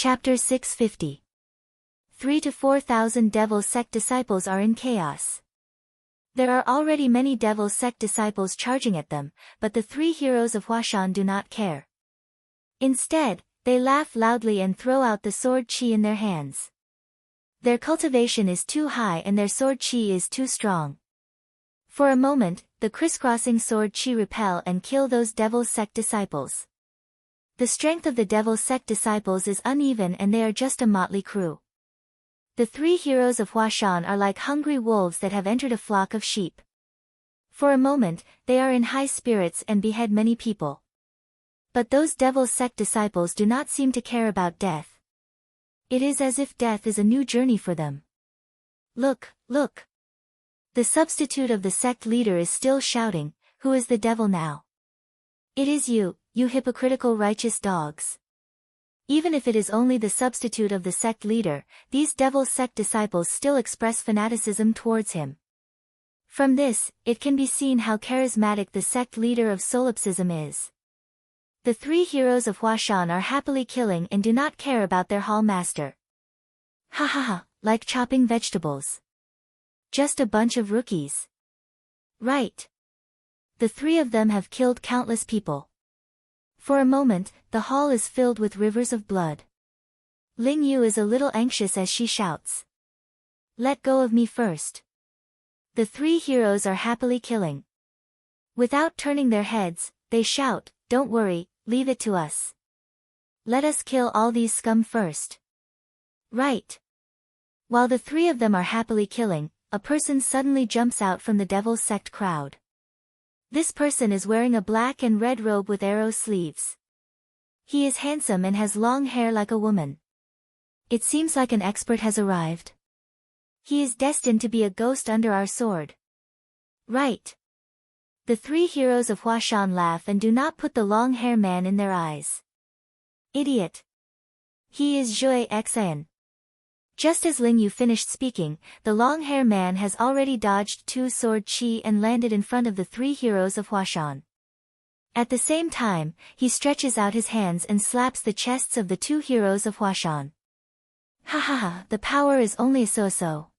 Chapter 650. 3 to 4,000 devil sect disciples are in chaos. There are already many devil sect disciples charging at them, but the three heroes of Huashan do not care. Instead, they laugh loudly and throw out the sword chi in their hands. Their cultivation is too high and their sword chi is too strong. For a moment, the crisscrossing sword chi repel and kill those devil sect disciples. The strength of the devil sect disciples is uneven and they are just a motley crew. The three heroes of Huashan are like hungry wolves that have entered a flock of sheep. For a moment, they are in high spirits and behead many people. But those devil sect disciples do not seem to care about death. It is as if death is a new journey for them. Look, look! The substitute of the sect leader is still shouting, "Who is the devil now? It is you, you hypocritical righteous dogs." Even if it is only the substitute of the sect leader, these devil sect disciples still express fanaticism towards him. From this, it can be seen how charismatic the sect leader of solipsism is. The three heroes of Huashan are happily killing and do not care about their hall master. Ha ha ha, like chopping vegetables. Just a bunch of rookies. Right. The three of them have killed countless people. For a moment, the hall is filled with rivers of blood. Ling Yu is a little anxious as she shouts, "Let go of me first." The three heroes are happily killing. Without turning their heads, they shout, "Don't worry, leave it to us. Let us kill all these scum first." Right. While the three of them are happily killing, a person suddenly jumps out from the devil sect crowd. This person is wearing a black and red robe with arrow sleeves. He is handsome and has long hair like a woman. It seems like an expert has arrived. He is destined to be a ghost under our sword. Right. The three heroes of Huashan laugh and do not put the long-hair man in their eyes. Idiot. He is Zhui Xian. Just as Ling Yu finished speaking, the long-hair man has already dodged two sword chi and landed in front of the three heroes of Huashan. At the same time, he stretches out his hands and slaps the chests of the two heroes of Huashan. Ha ha ha, the power is only so-so.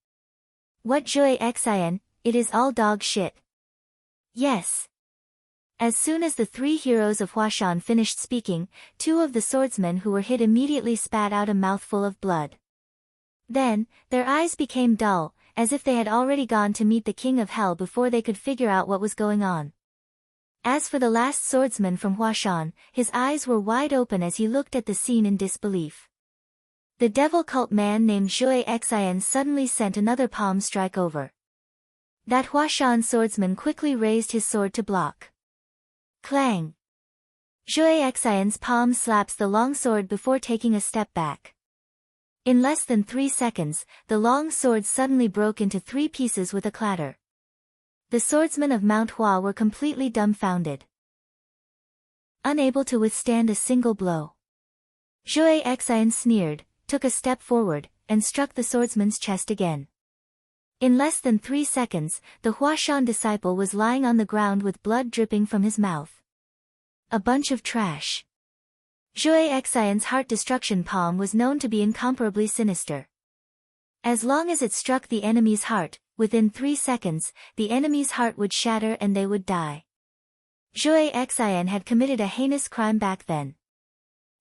What Zhui Xian, it is all dog shit. Yes. As soon as the three heroes of Huashan finished speaking, two of the swordsmen who were hit immediately spat out a mouthful of blood. Then, their eyes became dull, as if they had already gone to meet the king of hell before they could figure out what was going on. As for the last swordsman from Huashan, his eyes were wide open as he looked at the scene in disbelief. The devil cult man named Zhui Xian suddenly sent another palm strike over. That Huashan swordsman quickly raised his sword to block. Clang! Zhui Xian's palm slaps the long sword before taking a step back. In less than 3 seconds, the long sword suddenly broke into 3 pieces with a clatter. The swordsmen of Mount Hua were completely dumbfounded, unable to withstand a single blow. Zhui Xian sneered, took a step forward, and struck the swordsman's chest again. In less than 3 seconds, the Huashan disciple was lying on the ground with blood dripping from his mouth. A bunch of trash. Zhui Xian's heart destruction palm was known to be incomparably sinister. As long as it struck the enemy's heart, within 3 seconds, the enemy's heart would shatter and they would die. Zhui Xian had committed a heinous crime back then.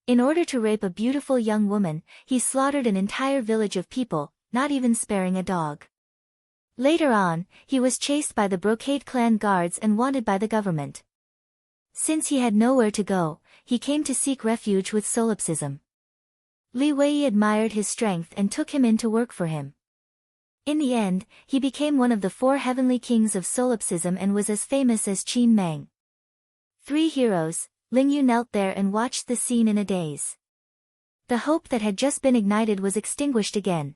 In order to rape a beautiful young woman, he slaughtered an entire village of people, not even sparing a dog. Later on, he was chased by the Brocade clan guards and wanted by the government. Since he had nowhere to go, he came to seek refuge with solipsism. Li Wei admired his strength and took him in to work for him. In the end, he became one of the 4 heavenly kings of solipsism and was as famous as Qin Meng. 3 heroes, Ling Yu knelt there and watched the scene in a daze. The hope that had just been ignited was extinguished again.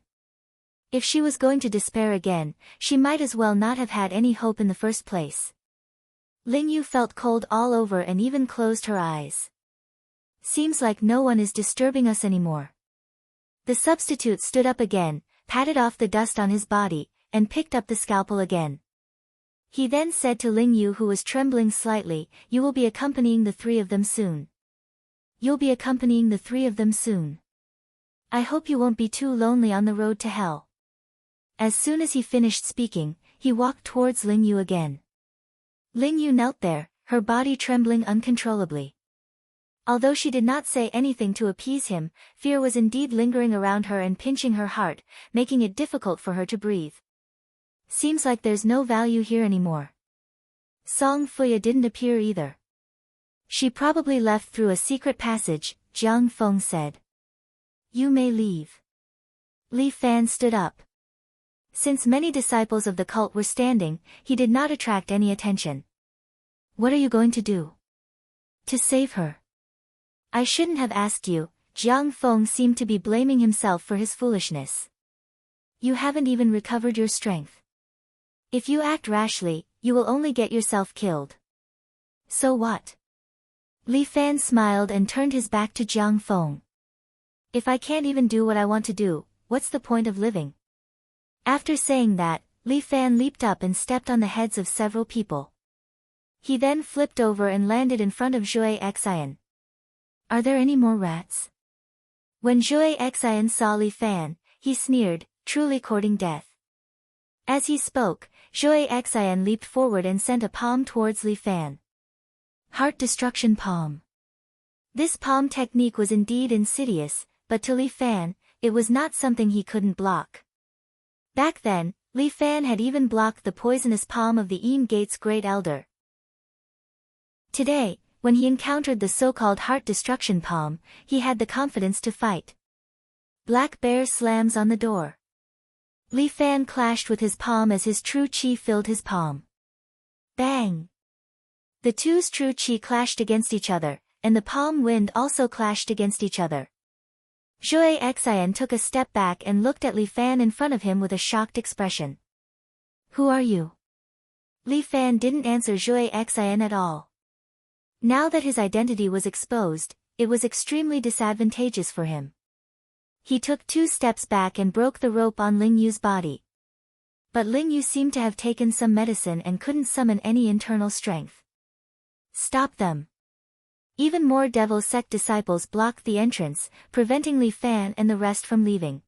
If she was going to despair again, she might as well not have had any hope in the first place. Ling Yu felt cold all over and even closed her eyes. Seems like no one is disturbing us anymore. The substitute stood up again, patted off the dust on his body, and picked up the scalpel again. He then said to Ling Yu, who was trembling slightly, "You will be accompanying the 3 of them soon. You'll be accompanying the 3 of them soon." I hope you won't be too lonely on the road to hell. As soon as he finished speaking, he walked towards Ling Yu again. Ling Yu knelt there, her body trembling uncontrollably. Although she did not say anything to appease him, fear was indeed lingering around her and pinching her heart, making it difficult for her to breathe. Seems like there's no value here anymore. Song Fuya didn't appear either. She probably left through a secret passage, Jiang Feng said. You may leave. Li Fan stood up. Since many disciples of the cult were standing, he did not attract any attention. What are you going to do? To save her. I shouldn't have asked you. Jiang Feng seemed to be blaming himself for his foolishness. You haven't even recovered your strength. If you act rashly, you will only get yourself killed. So what? Li Fan smiled and turned his back to Jiang Feng. If I can't even do what I want to do, what's the point of living? After saying that, Li Fan leaped up and stepped on the heads of several people. He then flipped over and landed in front of Zhui Xian. Are there any more rats? When Zhui Xian saw Li Fan, he sneered, truly courting death. As he spoke, Zhui Xian leaped forward and sent a palm towards Li Fan. Heart Destruction Palm. This palm technique was indeed insidious, but to Li Fan, it was not something he couldn't block. Back then, Li Fan had even blocked the poisonous palm of the Yin Gate's great elder. Today, when he encountered the so-called Heart Destruction Palm, he had the confidence to fight. Black Bear slams on the door. Li Fan clashed with his palm as his true chi filled his palm. Bang! The two's true chi clashed against each other, and the palm wind also clashed against each other. Zhui Xian took a step back and looked at Li Fan in front of him with a shocked expression. Who are you? Li Fan didn't answer Zhui Xian at all. Now that his identity was exposed, it was extremely disadvantageous for him. He took 2 steps back and broke the rope on Ling Yu's body. But Ling Yu seemed to have taken some medicine and couldn't summon any internal strength. Stop them. Even more devil sect disciples blocked the entrance, preventing Li Fan and the rest from leaving.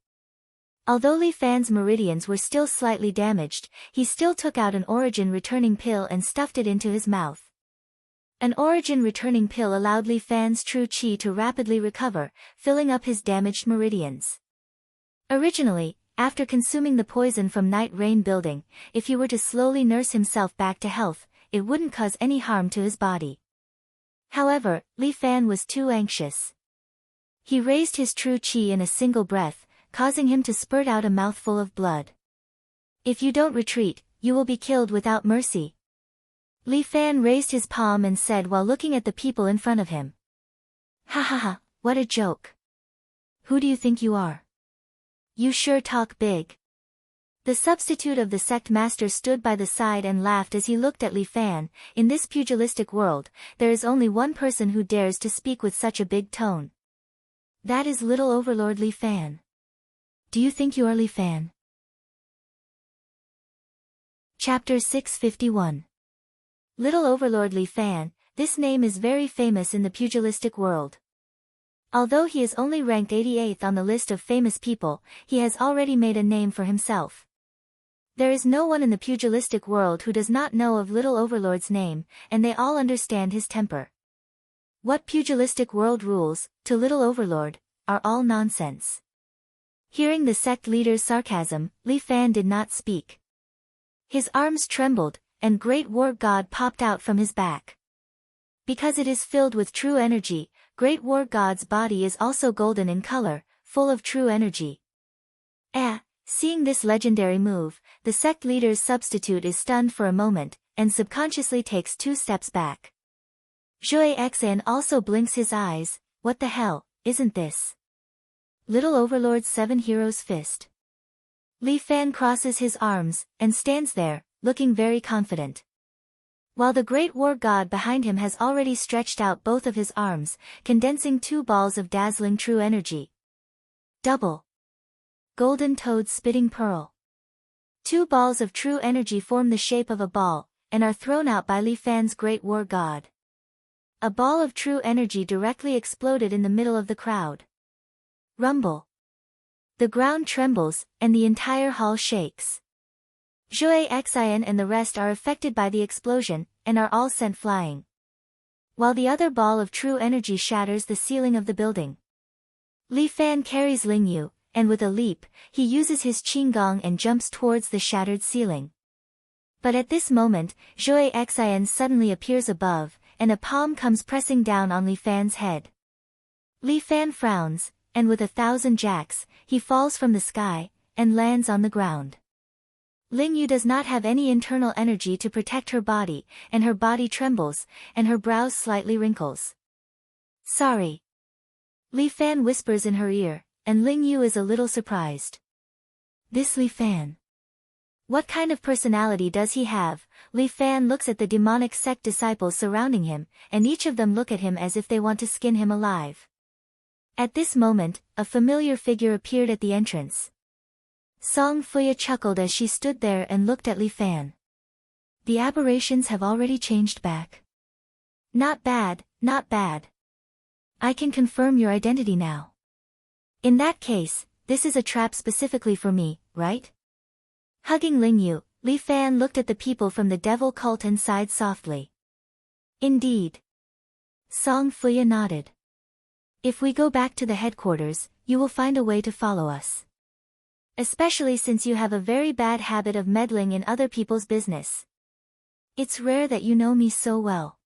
Although Li Fan's meridians were still slightly damaged, he still took out an origin returning pill and stuffed it into his mouth. An origin returning pill allowed Li Fan's true chi to rapidly recover, filling up his damaged meridians. Originally, after consuming the poison from Night Rain Building, if he were to slowly nurse himself back to health, it wouldn't cause any harm to his body. However, Li Fan was too anxious. He raised his true chi in a single breath, causing him to spurt out a mouthful of blood. If you don't retreat, you will be killed without mercy. Li Fan raised his palm and said while looking at the people in front of him. Ha ha ha, what a joke. Who do you think you are? You sure talk big. The substitute of the sect master stood by the side and laughed as he looked at Li Fan. In this pugilistic world, there is only one person who dares to speak with such a big tone. That is Little Overlord Li Fan. Do you think you are Li Fan? Chapter 651. Little Overlord Li Fan, this name is very famous in the pugilistic world. Although he is only ranked 88th on the list of famous people, he has already made a name for himself. There is no one in the pugilistic world who does not know of Little Overlord's name, and they all understand his temper. What pugilistic world rules, to Little Overlord, are all nonsense. Hearing the sect leader's sarcasm, Li Fan did not speak. His arms trembled, and Great War God popped out from his back. Because it is filled with true energy, Great War God's body is also golden in color, full of true energy. Seeing this legendary move, the sect leader's substitute is stunned for a moment, and subconsciously takes 2 steps back. Zhui Xian also blinks his eyes. What the hell, isn't this Little Overlord's 7 Heroes Fist? Li Fan crosses his arms, and stands there, looking very confident. While the Great War God behind him has already stretched out both of his arms, condensing 2 balls of dazzling true energy. Double Golden Toad Spitting Pearl. 2 balls of true energy form the shape of a ball, and are thrown out by Li Fan's Great War God. A ball of true energy directly exploded in the middle of the crowd. Rumble. The ground trembles, and the entire hall shakes. Zhuai Xian and the rest are affected by the explosion, and are all sent flying. While the other ball of true energy shatters the ceiling of the building. Li Fan carries Ling Yu, and with a leap, he uses his qinggong and jumps towards the shattered ceiling. But at this moment, Zhuai Xian suddenly appears above, and a palm comes pressing down on Li Fan's head. Li Fan frowns, and with 1,000 jacks, he falls from the sky, and lands on the ground. Ling Yu does not have any internal energy to protect her body, and her body trembles, and her brows slightly wrinkles. Sorry. Li Fan whispers in her ear, and Ling Yu is a little surprised. This Li Fan. What kind of personality does he have? Li Fan looks at the demonic sect disciples surrounding him, and each of them look at him as if they want to skin him alive. At this moment, a familiar figure appeared at the entrance. Song Fuya chuckled as she stood there and looked at Li Fan. The aberrations have already changed back. Not bad, not bad. I can confirm your identity now. In that case, this is a trap specifically for me, right? Hugging Ling Yu, Li Fan looked at the people from the devil cult and sighed softly. Indeed. Song Fuya nodded. If we go back to the headquarters, you will find a way to follow us. Especially since you have a very bad habit of meddling in other people's business. It's rare that you know me so well.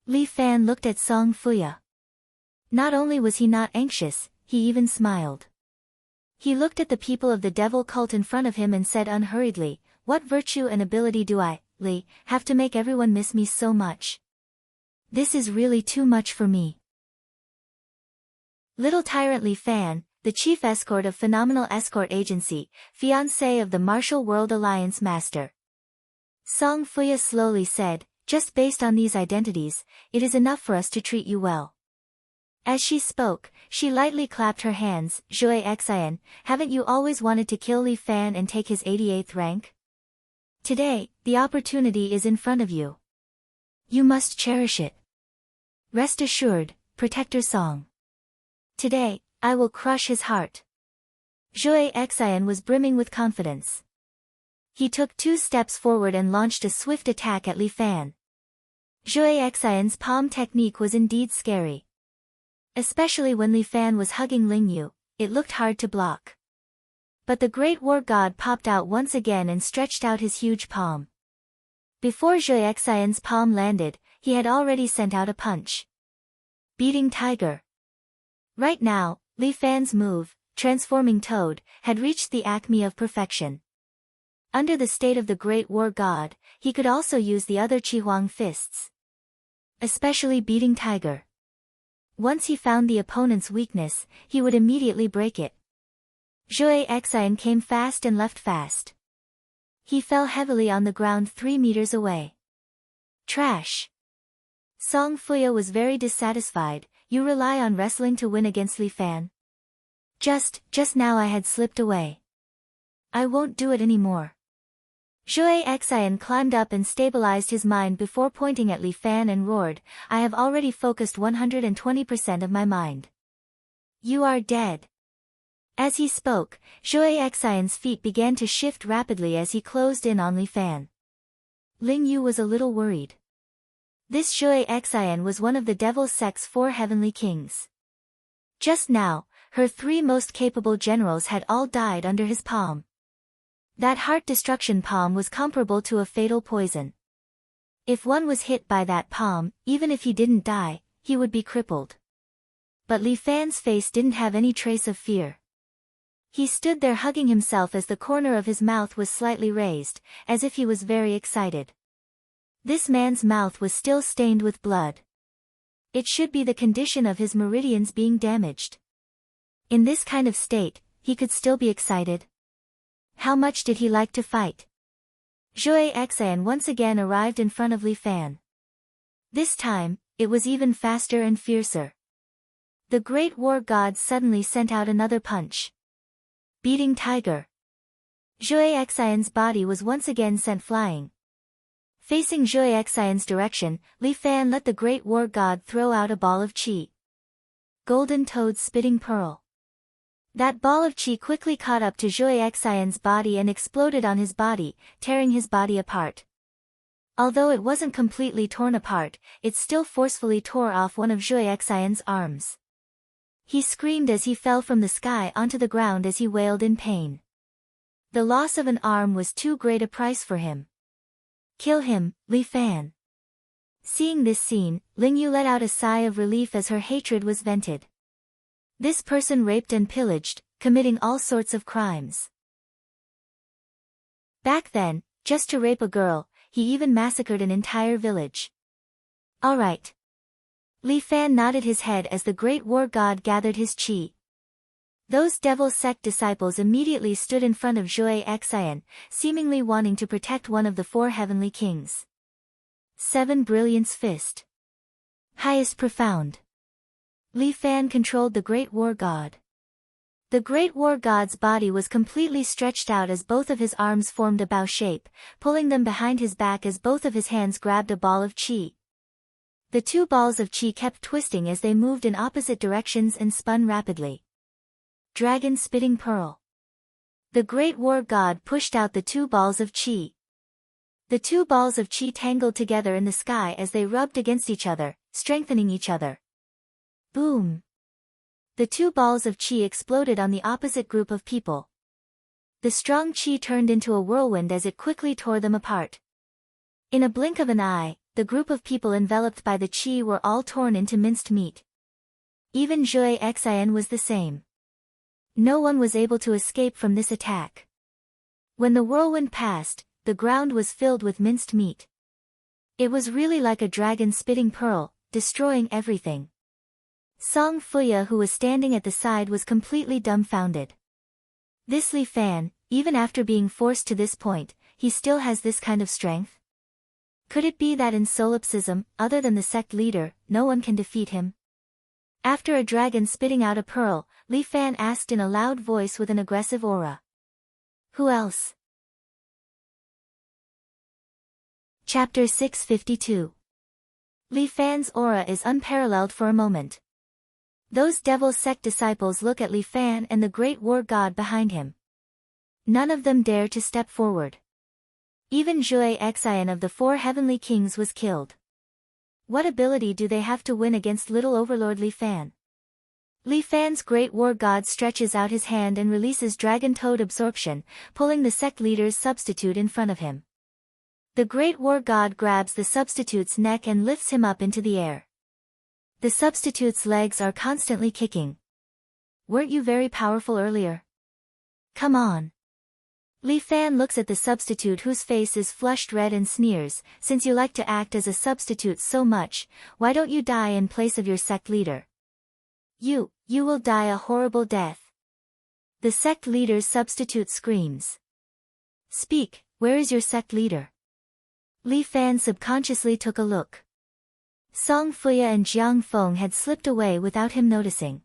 Li Fan looked at Song Fuya. Not only was he not anxious, he even smiled. He looked at the people of the devil cult in front of him and said unhurriedly, what virtue and ability do I, Li, have to make everyone miss me so much? This is really too much for me. Little Tyrant Li Fan, the chief escort of Phenomenal Escort Agency, fiancé of the Martial World Alliance Master. Song Fuya slowly said, just based on these identities, it is enough for us to treat you well. As she spoke, she lightly clapped her hands. Zhuai Xian, haven't you always wanted to kill Li Fan and take his 88th rank? Today, the opportunity is in front of you. You must cherish it. Rest assured, Protector Song. Today, I will crush his heart. Zhuai Xian was brimming with confidence. He took 2 steps forward and launched a swift attack at Li Fan. Zhuai Xian's palm technique was indeed scary. Especially when Li Fan was hugging Ling Yu, it looked hard to block. But the Great War God popped out once again and stretched out his huge palm. Before Zhuai Xian's palm landed, he had already sent out a punch. Beating Tiger. Right now, Li Fan's move, Transforming Toad, had reached the acme of perfection. Under the state of the Great War God, he could also use the other Qihuang fists. Especially Beating Tiger. Once he found the opponent's weakness, he would immediately break it. Zhuai Xian came fast and left fast. He fell heavily on the ground 3 meters away. Trash. Song Fuya was very dissatisfied. You rely on wrestling to win against Li Fan? Just now I had slipped away. I won't do it anymore. Zhuai Xian climbed up and stabilized his mind before pointing at Li Fan and roared, I have already focused 120% of my mind. You are dead. As he spoke, Zhuai Xian's feet began to shift rapidly as he closed in on Li Fan. Ling Yu was a little worried. This Zhuai Xian was one of the Devil Sect's 4 heavenly kings. Just now, her 3 most capable generals had all died under his palm. That heart destruction palm was comparable to a fatal poison. If one was hit by that palm, even if he didn't die, he would be crippled. But Li Fan's face didn't have any trace of fear. He stood there hugging himself as the corner of his mouth was slightly raised, as if he was very excited. This man's mouth was still stained with blood. It should be the condition of his meridians being damaged. In this kind of state, he could still be excited. How much did he like to fight? Zhuai Xian once again arrived in front of Li Fan. This time, it was even faster and fiercer. The Great War God suddenly sent out another punch. Beating Tiger. Zhuai Xian's body was once again sent flying. Facing Zhuai Xian's direction, Li Fan let the Great War God throw out a ball of qi. Golden Toad's Spitting Pearl. That ball of qi quickly caught up to Zhui Xian's body and exploded on his body, tearing his body apart. Although it wasn't completely torn apart, it still forcefully tore off one of Zhui Xian's arms. He screamed as he fell from the sky onto the ground as he wailed in pain. The loss of an arm was too great a price for him. Kill him, Li Fan. Seeing this scene, Ling Yu let out a sigh of relief as her hatred was vented. This person raped and pillaged, committing all sorts of crimes. Back then, just to rape a girl, he even massacred an entire village. Alright. Li Fan nodded his head as the great war god gathered his qi. Those devil sect disciples immediately stood in front of Zhui Xian, seemingly wanting to protect one of the 4 heavenly kings. 7 Brilliance Fist. Highest Profound. Li Fan controlled the great war god. The great war god's body was completely stretched out as both of his arms formed a bow shape, pulling them behind his back as both of his hands grabbed a ball of qi. The 2 balls of qi kept twisting as they moved in opposite directions and spun rapidly. Dragon Spitting Pearl. The great war god pushed out the 2 balls of qi. The 2 balls of qi tangled together in the sky as they rubbed against each other, strengthening each other. Boom! The 2 balls of qi exploded on the opposite group of people. The strong qi turned into a whirlwind as it quickly tore them apart. In a blink of an eye, the group of people enveloped by the qi were all torn into minced meat. Even Zhui Xian was the same. No one was able to escape from this attack. When the whirlwind passed, the ground was filled with minced meat. It was really like a dragon spitting pearl, destroying everything. Song Fuya, who was standing at the side, was completely dumbfounded. This Li Fan, even after being forced to this point, he still has this kind of strength? Could it be that in solipsism, other than the sect leader, no one can defeat him? After a dragon spitting out a pearl, Li Fan asked in a loud voice with an aggressive aura. Who else? Chapter 652. Li Fan's aura is unparalleled for a moment. Those devil sect disciples look at Li Fan and the great war god behind him. None of them dare to step forward. Even Zhui Xian of the 4 heavenly kings was killed. What ability do they have to win against little overlord Li Fan? Li Fan's great war god stretches out his hand and releases Dragon Toad Absorption, pulling the sect leader's substitute in front of him. The great war god grabs the substitute's neck and lifts him up into the air. The substitute's legs are constantly kicking. Weren't you very powerful earlier? Come on. Li Fan looks at the substitute whose face is flushed red and sneers, since you like to act as a substitute so much, why don't you die in place of your sect leader? You will die a horrible death. The sect leader's substitute screams. Speak, where is your sect leader? Li Fan subconsciously took a look. Song Fuya and Jiang Feng had slipped away without him noticing.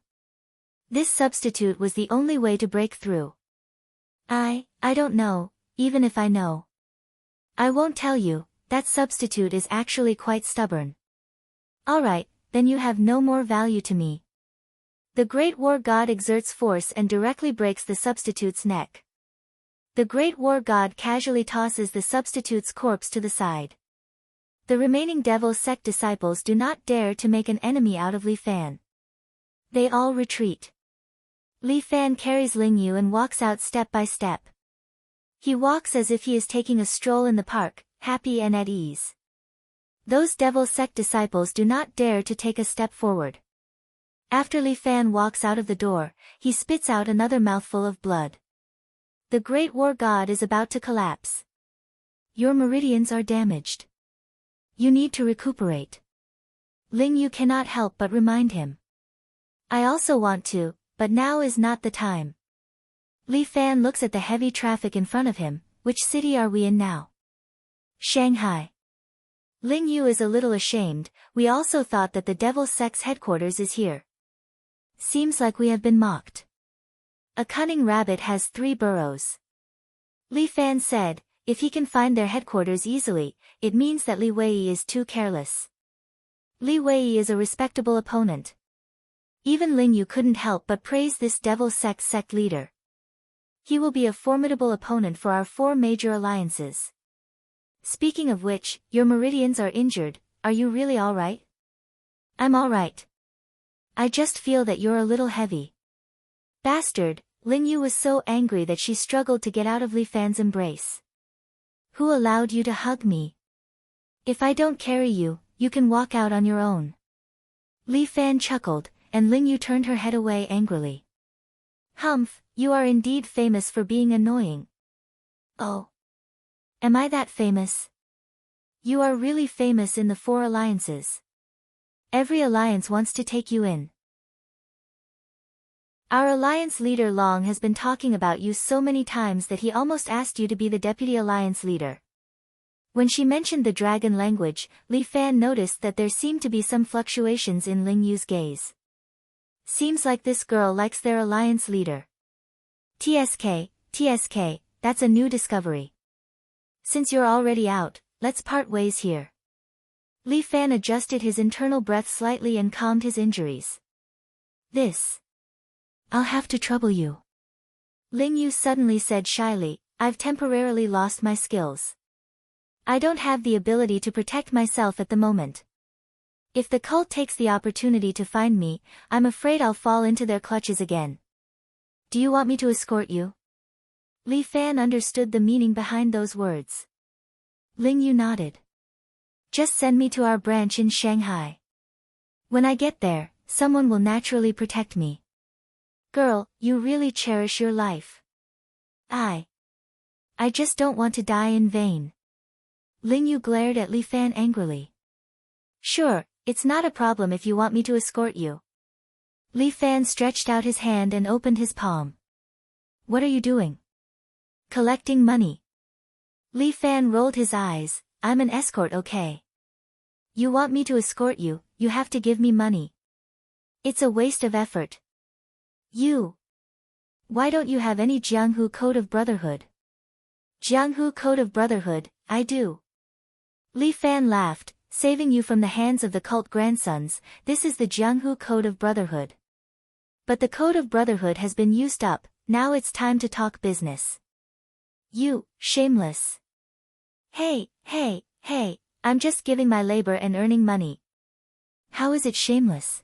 This substitute was the only way to break through. I don't know, even if I know. I won't tell you, that substitute is actually quite stubborn. Alright, then you have no more value to me. The great war god exerts force and directly breaks the substitute's neck. The great war god casually tosses the substitute's corpse to the side. The remaining devil sect disciples do not dare to make an enemy out of Li Fan. They all retreat. Li Fan carries Ling Yu and walks out step by step. He walks as if he is taking a stroll in the park, happy and at ease. Those devil sect disciples do not dare to take a step forward. After Li Fan walks out of the door, he spits out another mouthful of blood. The great war god is about to collapse. Your meridians are damaged. You need to recuperate. Ling Yu cannot help but remind him. I also want to, but now is not the time. Li Fan looks at the heavy traffic in front of him. Which city are we in now? Shanghai. Ling Yu is a little ashamed. We also thought that the devil sect's headquarters is here. Seems like we have been mocked. A cunning rabbit has 3 burrows. Li Fan said, if he can find their headquarters easily, it means that Li Wei is too careless. Li Wei is a respectable opponent. Even Ling Yu couldn't help but praise this devil sect leader. He will be a formidable opponent for our 4 major alliances. Speaking of which, your meridians are injured, are you really alright? I'm alright. I just feel that you're a little heavy. Bastard, Ling Yu was so angry that she struggled to get out of Li Fan's embrace. Who allowed you to hug me? If I don't carry you, you can walk out on your own. Li Fan chuckled, and Ling Yu turned her head away angrily. Humph, you are indeed famous for being annoying. Oh. Am I that famous? You are really famous in the 4 alliances. Every alliance wants to take you in. Our alliance leader Long has been talking about you so many times that he almost asked you to be the deputy alliance leader. When she mentioned the dragon language, Li Fan noticed that there seemed to be some fluctuations in Ling Yu's gaze. Seems like this girl likes their alliance leader. TSK, that's a new discovery. Since you're already out, let's part ways here. Li Fan adjusted his internal breath slightly and calmed his injuries. I'll have to trouble you. Ling Yu suddenly said shyly, I've temporarily lost my skills. I don't have the ability to protect myself at the moment. If the cult takes the opportunity to find me, I'm afraid I'll fall into their clutches again. Do you want me to escort you? Li Fan understood the meaning behind those words. Ling Yu nodded. Just send me to our branch in Shanghai. When I get there, someone will naturally protect me. Girl, you really cherish your life. I just don't want to die in vain. Ling Yu glared at Li Fan angrily. Sure, it's not a problem if you want me to escort you. Li Fan stretched out his hand and opened his palm. What are you doing? Collecting money. Li Fan rolled his eyes, I'm an escort, okay? You want me to escort you, you have to give me money. It's a waste of effort. Why don't you have any Jianghu Code of Brotherhood? Jianghu Code of Brotherhood, I do. Li Fan laughed, saving you from the hands of the cult grandsons, this is the Jianghu Code of Brotherhood. But the Code of Brotherhood has been used up, now it's time to talk business. You, shameless. Hey, I'm just giving my labor and earning money. How is it shameless?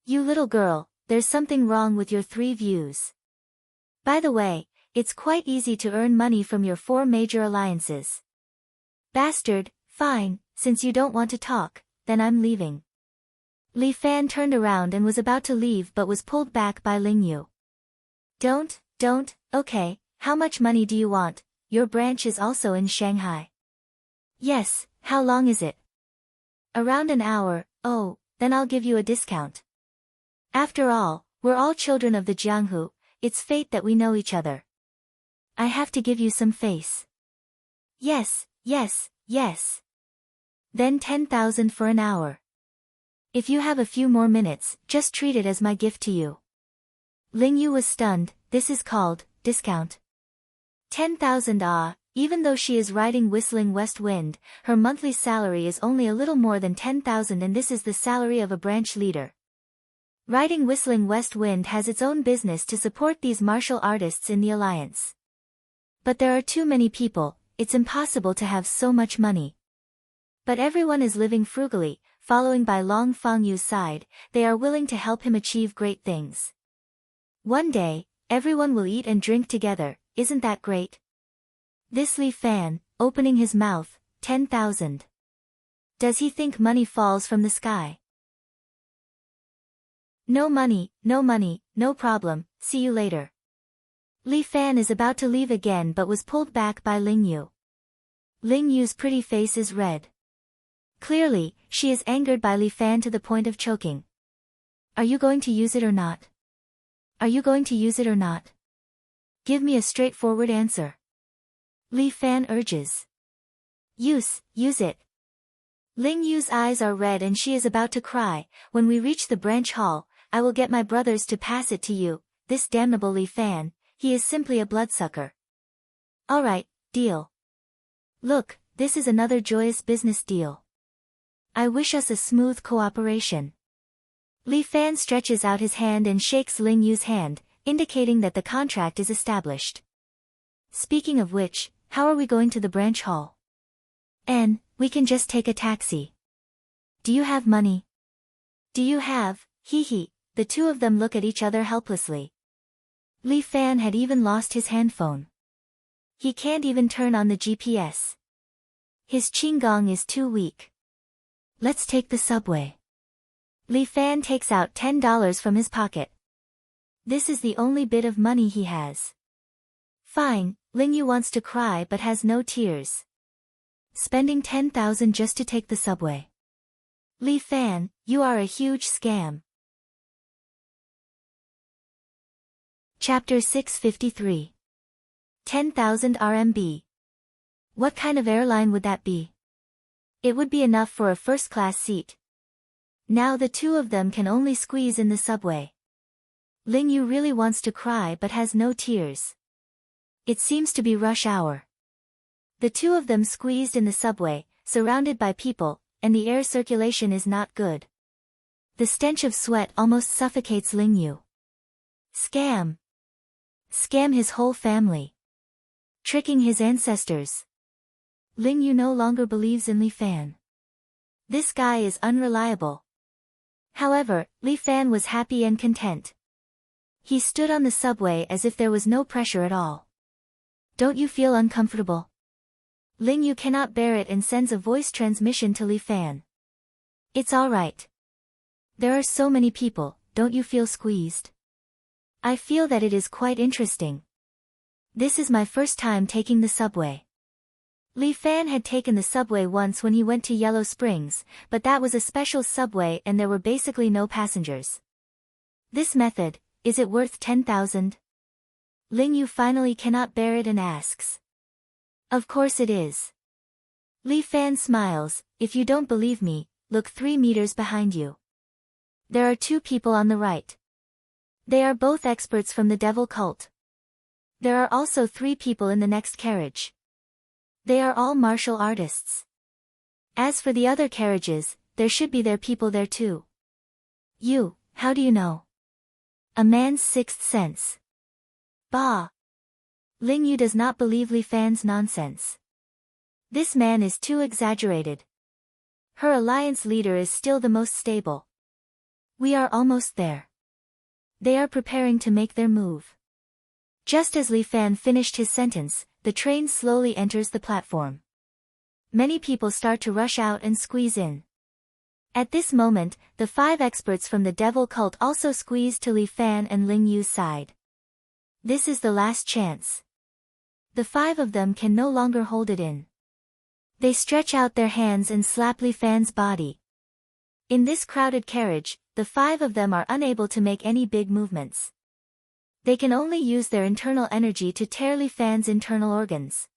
You little girl, there's something wrong with your 3 views. By the way, it's quite easy to earn money from your 4 major alliances. Bastard, fine, since you don't want to talk, then I'm leaving. Li Fan turned around and was about to leave but was pulled back by Ling Yu. Don't, okay, how much money do you want? Your branch is also in Shanghai. Yes, how long is it? Around an hour, oh, then I'll give you a discount. After all, we're all children of the Jianghu, it's fate that we know each other. I have to give you some face. Yes. Then 10,000 for an hour. If you have a few more minutes, just treat it as my gift to you. Ling Yu was stunned, this is called, discount. 10,000 even though she is riding Whistling West Wind, her monthly salary is only a little more than 10,000 and this is the salary of a branch leader. Riding Whistling West Wind has its own business to support these martial artists in the alliance. But there are too many people, it's impossible to have so much money. But everyone is living frugally, following by Long Fengyu's side, they are willing to help him achieve great things. One day, everyone will eat and drink together, isn't that great? This Li Fan, opening his mouth, 10,000. Does he think money falls from the sky? No money, no problem, see you later. Li Fan is about to leave again but was pulled back by Ling Yu. Ling Yu's pretty face is red. Clearly, she is angered by Li Fan to the point of choking. Are you going to use it or not? Give me a straightforward answer. Li Fan urges. Use it. Ling Yu's eyes are red and she is about to cry. When we reach the branch hall, I will get my brothers to pass it to you, this damnable Li Fan, he is simply a bloodsucker. Alright, deal. Look, this is another joyous business deal. I wish us a smooth cooperation. Li Fan stretches out his hand and shakes Ling Yu's hand, indicating that the contract is established. Speaking of which, how are we going to the branch hall? We can just take a taxi. Do you have money? Do you have, hee. The two of them look at each other helplessly. Li Fan had even lost his handphone. He can't even turn on the GPS. His qinggong is too weak. Let's take the subway. Li Fan takes out $10 from his pocket. This is the only bit of money he has. Fine, Ling Yu wants to cry but has no tears. Spending 10,000 just to take the subway. Li Fan, you are a huge scam. Chapter 653. 10,000 RMB. What kind of airline would that be? It would be enough for a first-class seat. Now the two of them can only squeeze in the subway. Ling Yu really wants to cry but has no tears. It seems to be rush hour. The two of them squeezed in the subway, surrounded by people, and the air circulation is not good. The stench of sweat almost suffocates Ling Yu. Scam. Scam his whole family. Tricking his ancestors. Ling Yu no longer believes in Li Fan. This guy is unreliable. However, Li Fan was happy and content. He stood on the subway as if there was no pressure at all. Don't you feel uncomfortable? Ling Yu cannot bear it and sends a voice transmission to Li Fan. It's alright. There are so many people, don't you feel squeezed? I feel that it is quite interesting. This is my first time taking the subway. Li Fan had taken the subway once when he went to Yellow Springs, but that was a special subway and there were basically no passengers. This method, is it worth 10,000? Ling Yu finally cannot bear it and asks. Of course it is. Li Fan smiles, if you don't believe me, look 3 meters behind you. There are 2 people on the right. They are both experts from the devil cult. There are also 3 people in the next carriage. They are all martial artists. As for the other carriages, there should be their people there too. You, how do you know? A man's sixth sense. Bah! Ling Yu does not believe Li Fan's nonsense. This man is too exaggerated. Her alliance leader is still the most stable. We are almost there. They are preparing to make their move. Just as Li Fan finished his sentence, the train slowly enters the platform. Many people start to rush out and squeeze in. At this moment, the 5 experts from the devil cult also squeeze to Li Fan and Ling Yu's side. This is the last chance. The 5 of them can no longer hold it in. They stretch out their hands and slap Li Fan's body. In this crowded carriage, the 5 of them are unable to make any big movements. They can only use their internal energy to tear Li Fan's internal organs.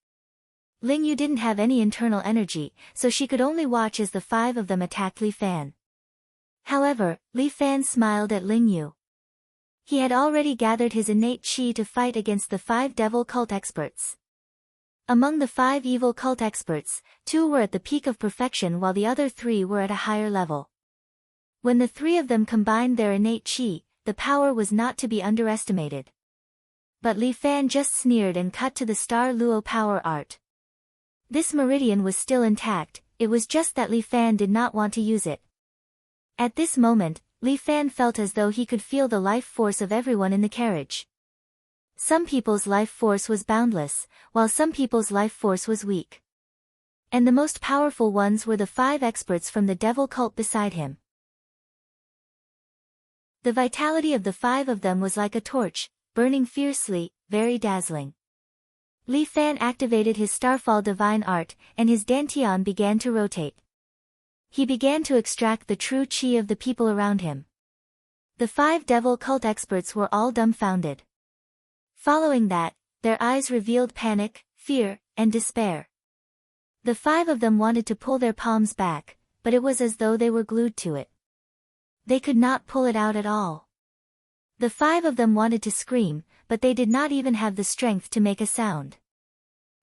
Ling Yu didn't have any internal energy, so she could only watch as the 5 of them attacked Li Fan. However, Li Fan smiled at Ling Yu. He had already gathered his innate qi to fight against the 5 devil cult experts. Among the 5 evil cult experts, 2 were at the peak of perfection while the other 3 were at a higher level. When the 3 of them combined their innate qi, the power was not to be underestimated. But Li Fan just sneered and cut to the Star Luo power art. This meridian was still intact, it was just that Li Fan did not want to use it. At this moment, Li Fan felt as though he could feel the life force of everyone in the carriage. Some people's life force was boundless, while some people's life force was weak. And the most powerful ones were the 5 experts from the devil cult beside him. The vitality of the 5 of them was like a torch, burning fiercely, very dazzling. Li Fan activated his Starfall divine art, and his dantian began to rotate. He began to extract the true qi of the people around him. The 5 devil cult experts were all dumbfounded. Following that, their eyes revealed panic, fear, and despair. The 5 of them wanted to pull their palms back, but it was as though they were glued to it. They could not pull it out at all. The 5 of them wanted to scream, but they did not even have the strength to make a sound.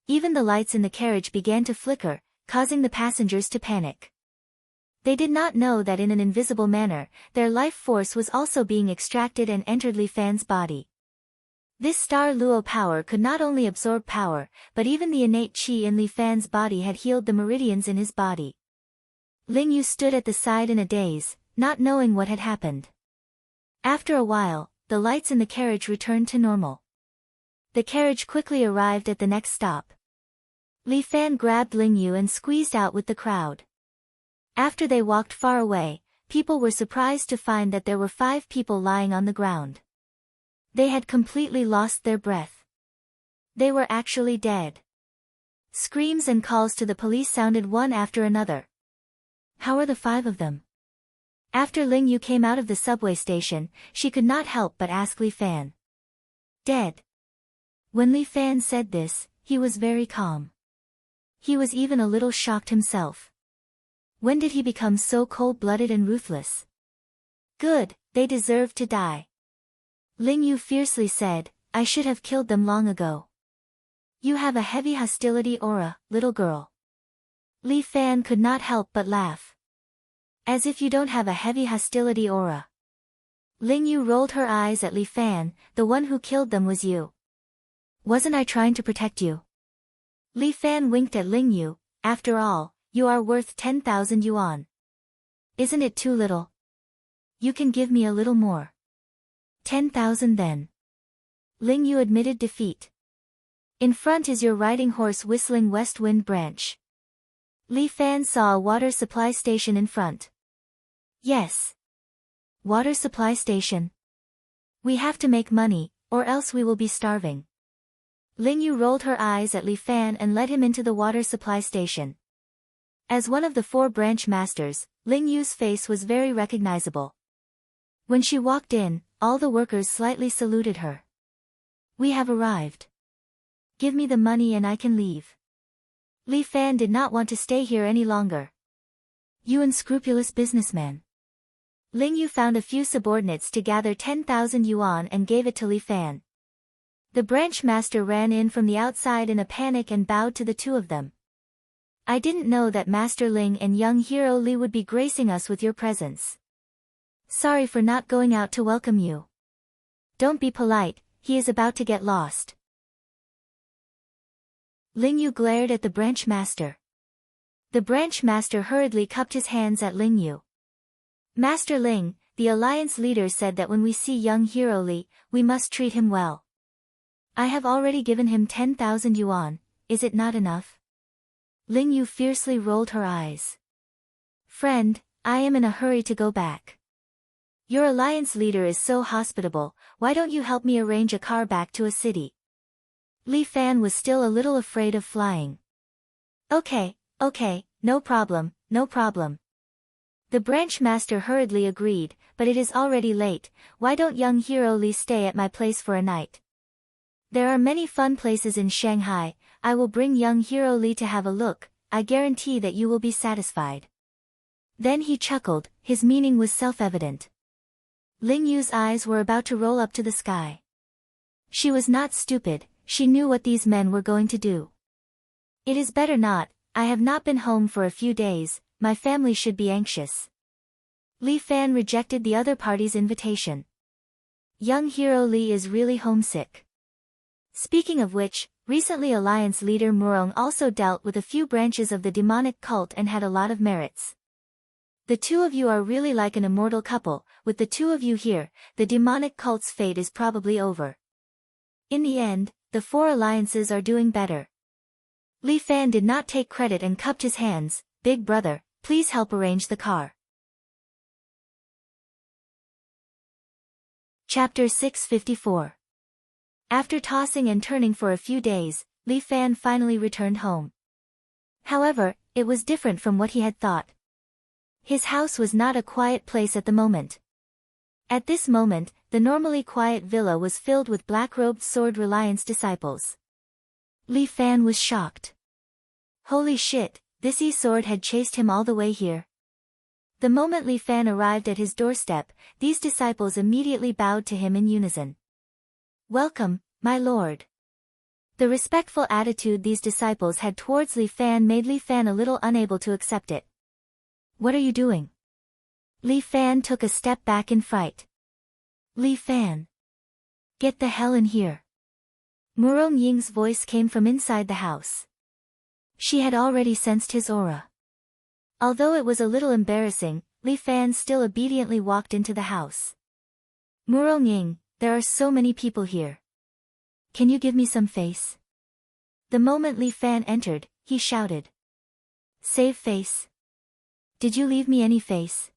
Even the lights in the carriage began to flicker, causing the passengers to panic. They did not know that in an invisible manner, their life force was also being extracted and entered Li Fan's body. This star Luo power could not only absorb power, but even the innate qi in Li Fan's body had healed the meridians in his body. Ling Yu stood at the side in a daze, not knowing what had happened. After a while, the lights in the carriage returned to normal. The carriage quickly arrived at the next stop. Li Fan grabbed Ling Yu and squeezed out with the crowd. After they walked far away, people were surprised to find that there were 5 people lying on the ground. They had completely lost their breath. They were actually dead. Screams and calls to the police sounded one after another. How are the 5 of them? After Ling Yu came out of the subway station, she could not help but ask Li Fan. Dead. When Li Fan said this, he was very calm. He was even a little shocked himself. When did he become so cold-blooded and ruthless? Good, they deserved to die. Ling Yu fiercely said, I should have killed them long ago. You have a heavy hostility aura, little girl. Li Fan could not help but laugh. As if you don't have a heavy hostility aura. Ling Yu rolled her eyes at Li Fan, the one who killed them was you. Wasn't I trying to protect you? Li Fan winked at Ling Yu, after all, you are worth 10,000 yuan. Isn't it too little? You can give me a little more. 10,000 then. Ling Yu admitted defeat. In front is your riding horse whistling West Wind Branch. Li Fan saw a water supply station in front. Yes. Water supply station. We have to make money, or else we will be starving. Ling Yu rolled her eyes at Li Fan and led him into the water supply station. As one of the 4 branch masters, Ling Yu's face was very recognizable. When she walked in, all the workers slightly saluted her. We have arrived. Give me the money and I can leave. Li Fan did not want to stay here any longer. You unscrupulous businessman. Ling Yu found a few subordinates to gather 10,000 yuan and gave it to Li Fan. The branch master ran in from the outside in a panic and bowed to the 2 of them. I didn't know that Master Ling and young hero Li would be gracing us with your presence. Sorry for not going out to welcome you. Don't be polite, he is about to get lost. Ling Yu glared at the branch master. The branch master hurriedly cupped his hands at Ling Yu. Master Ling, the alliance leader said that when we see young hero Li, we must treat him well. I have already given him 10,000 yuan, is it not enough? Ling Yu fiercely rolled her eyes. Friend, I am in a hurry to go back. Your alliance leader is so hospitable, why don't you help me arrange a car back to a city? Li Fan was still a little afraid of flying. Okay, no problem, no problem. The branch master hurriedly agreed, but it is already late, why don't young hero Li stay at my place for a night? There are many fun places in Shanghai, I will bring young hero Li to have a look, I guarantee that you will be satisfied. Then he chuckled, his meaning was self-evident. Ling Yu's eyes were about to roll up to the sky. She was not stupid, she knew what these men were going to do. It is better not, I have not been home for a few days, my family should be anxious. Li Fan rejected the other party's invitation. Young hero Li is really homesick. Speaking of which, recently Alliance leader Murong also dealt with a few branches of the demonic cult and had a lot of merits. The 2 of you are really like an immortal couple, with the 2 of you here, the demonic cult's fate is probably over. In the end, the 4 alliances are doing better. Li Fan did not take credit and cupped his hands, Big brother, please help arrange the car. Chapter 654. After tossing and turning for a few days, Li Fan finally returned home. However, it was different from what he had thought. His house was not a quiet place at the moment. At this moment, the normally quiet villa was filled with black-robed Sword Reliance disciples. Li Fan was shocked. Holy shit, this E-Sword had chased him all the way here. The moment Li Fan arrived at his doorstep, these disciples immediately bowed to him in unison. Welcome, my lord. The respectful attitude these disciples had towards Li Fan made Li Fan a little unable to accept it. What are you doing? Li Fan took a step back in fright. Li Fan. Get the hell in here. Murong Ying's voice came from inside the house. She had already sensed his aura. Although it was a little embarrassing, Li Fan still obediently walked into the house. Murong Ying, there are so many people here. Can you give me some face? The moment Li Fan entered, he shouted. Save face. Did you leave me any face?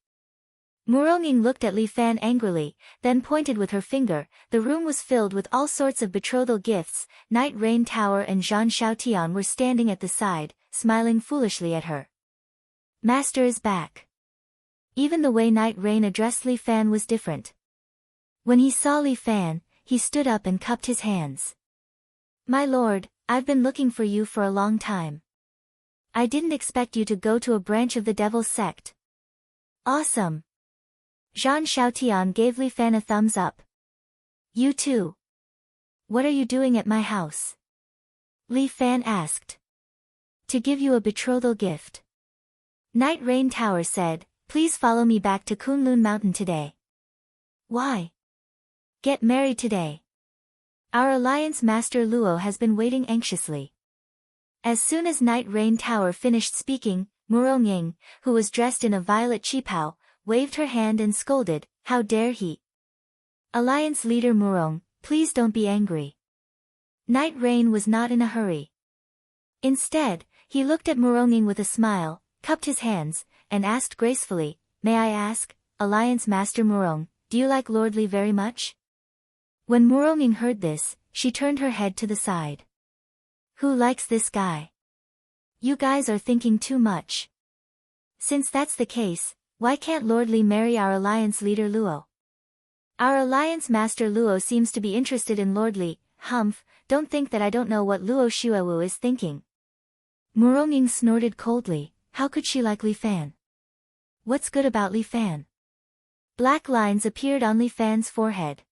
Murong Ying looked at Li Fan angrily, then pointed with her finger. The room was filled with all sorts of betrothal gifts. Night Rain Tower and Zhan Xiaotian were standing at the side, smiling foolishly at her. Master is back. Even the way Night Rain addressed Li Fan was different. When he saw Li Fan, he stood up and cupped his hands. My lord, I've been looking for you for a long time. I didn't expect you to go to a branch of the Devil's Sect. Awesome. Zhan Xiaotian gave Li Fan a thumbs up. You too. What are you doing at my house? Li Fan asked. To give you a betrothal gift. Night Rain Tower said, please follow me back to Kunlun Mountain today. Why? Get married today. Our alliance master Luo has been waiting anxiously. As soon as Night Rain Tower finished speaking, Murong Ying, who was dressed in a violet qipao, waved her hand and scolded, how dare he? Alliance leader Murong, please don't be angry. Night Rain was not in a hurry. Instead, he looked at Murong Ying with a smile, cupped his hands, and asked gracefully, may I ask, Alliance Master Murong, do you like Lord Li very much? When Murong Ying heard this, she turned her head to the side. Who likes this guy? You guys are thinking too much. Since that's the case, why can't Lord Li marry our alliance leader Luo? Our alliance master Luo seems to be interested in Lord Li. Humph, don't think that I don't know what Luo Xuewu is thinking. Murong Ying snorted coldly, how could she like Li Fan? What's good about Li Fan? Black lines appeared on Li Fan's forehead.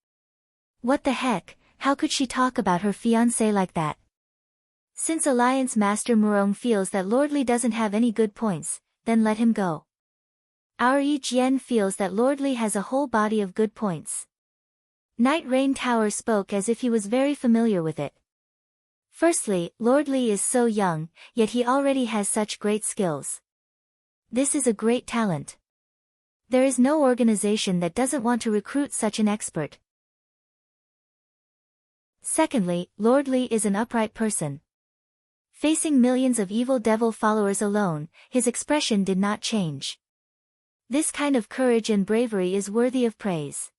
What the heck, how could she talk about her fiancé like that? Since Alliance Master Murong feels that Lord Li doesn't have any good points, then let him go. Our Yi Jian feels that Lord Li has a whole body of good points. Night Rain Tower spoke as if he was very familiar with it. Firstly, Lord Li is so young, yet he already has such great skills. This is a great talent. There is no organization that doesn't want to recruit such an expert. Secondly, Lord Li is an upright person. Facing millions of evil devil followers alone, his expression did not change. This kind of courage and bravery is worthy of praise.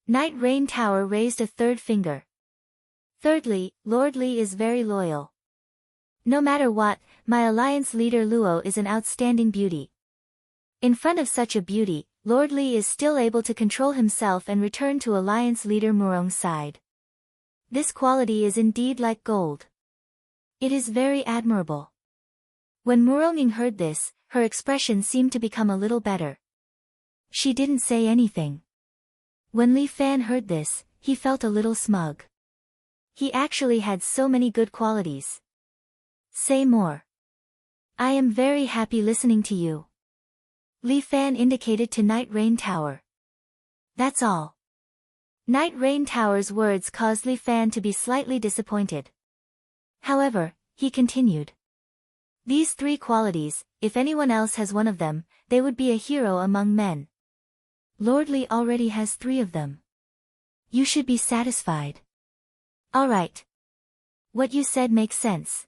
Night Rain Tower raised a third finger. Thirdly, Lord Li is very loyal. No matter what, my alliance leader Luo is an outstanding beauty. In front of such a beauty, Lord Li is still able to control himself and return to alliance leader Murong's side. This quality is indeed like gold. It is very admirable. When Murong Ying heard this, her expression seemed to become a little better. She didn't say anything. When Li Fan heard this, he felt a little smug. He actually had so many good qualities. Say more. I am very happy listening to you. Li Fan indicated to Night Rain Tower. That's all. Night Rain Tower's words caused Li Fan to be slightly disappointed. However, he continued. These three qualities, if anyone else has one of them, they would be a hero among men. Lord Li already has 3 of them. You should be satisfied. Alright. What you said makes sense.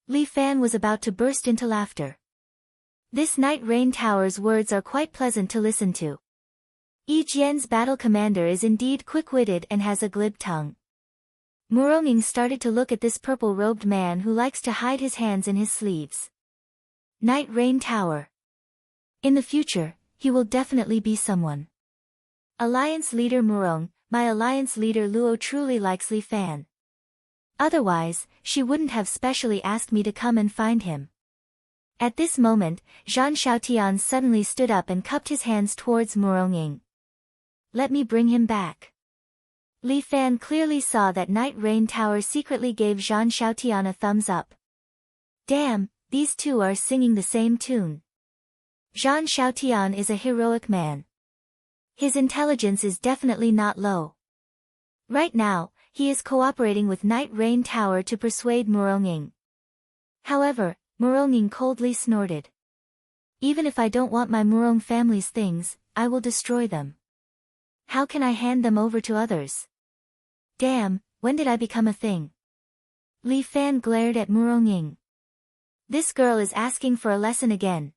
Li Fan was about to burst into laughter. This Night Rain Tower's words are quite pleasant to listen to. Yi Jian's battle commander is indeed quick-witted and has a glib tongue. Murong Ying started to look at this purple-robed man who likes to hide his hands in his sleeves. Night Rain Tower. In the future, he will definitely be someone. Alliance leader Murong, my alliance leader Luo truly likes Li Fan. Otherwise, she wouldn't have specially asked me to come and find him. At this moment, Zhan Xiaotian suddenly stood up and cupped his hands towards Murong Ying. Let me bring him back. Li Fan clearly saw that Night Rain Tower secretly gave Zhan Xiaotian a thumbs up. Damn, these two are singing the same tune. Zhang Xiaotian is a heroic man. His intelligence is definitely not low. Right now, he is cooperating with Night Rain Tower to persuade Murong. However, Murong coldly snorted. Even if I don't want my Murong family's things, I will destroy them. How can I hand them over to others? Damn, when did I become a thing? Li Fan glared at Murong. This girl is asking for a lesson again.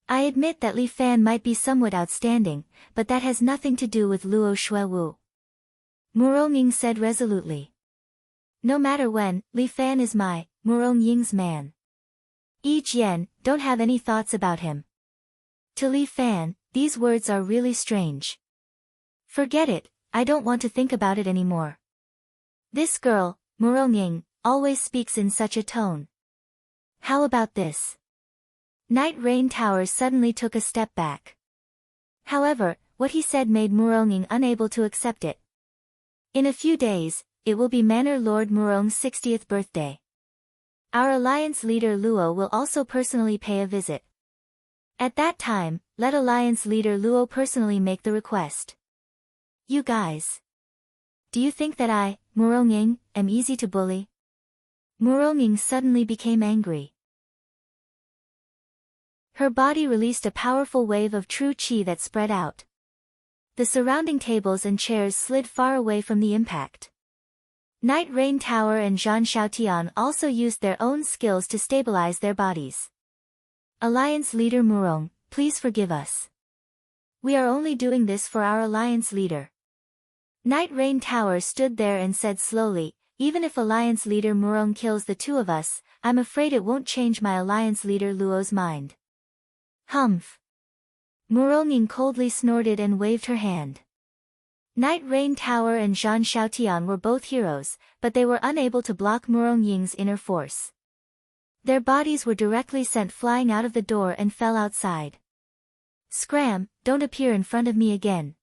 I admit that Li Fan might be somewhat outstanding, but that has nothing to do with Luo Shuewu. Murong said resolutely. No matter when, Li Fan is my, Murong man. Yi Jian, don't have any thoughts about him. To Li Fan, these words are really strange. Forget it, I don't want to think about it anymore. This girl, Murong, always speaks in such a tone. How about this? Night Rain Tower suddenly took a step back. However, what he said made Murong unable to accept it. In a few days, it will be Manor Lord Murong's 60th birthday. Our alliance leader Luo will also personally pay a visit. At that time, let alliance leader Luo personally make the request. You guys. Do you think that I, Murong, am easy to bully? Murong suddenly became angry. Her body released a powerful wave of true qi that spread out. The surrounding tables and chairs slid far away from the impact. Night Rain Tower and Zhang Xiaotian also used their own skills to stabilize their bodies. Alliance leader Murong, please forgive us. We are only doing this for our alliance leader. Night Rain Tower stood there and said slowly, even if alliance leader Murong kills the two of us, I'm afraid it won't change my alliance leader Luo's mind. Humph. Murong coldly snorted and waved her hand. Night Rain Tower and Zhang Xiaotian were both heroes, but they were unable to block Murong inner force. Their bodies were directly sent flying out of the door and fell outside. Scram, don't appear in front of me again.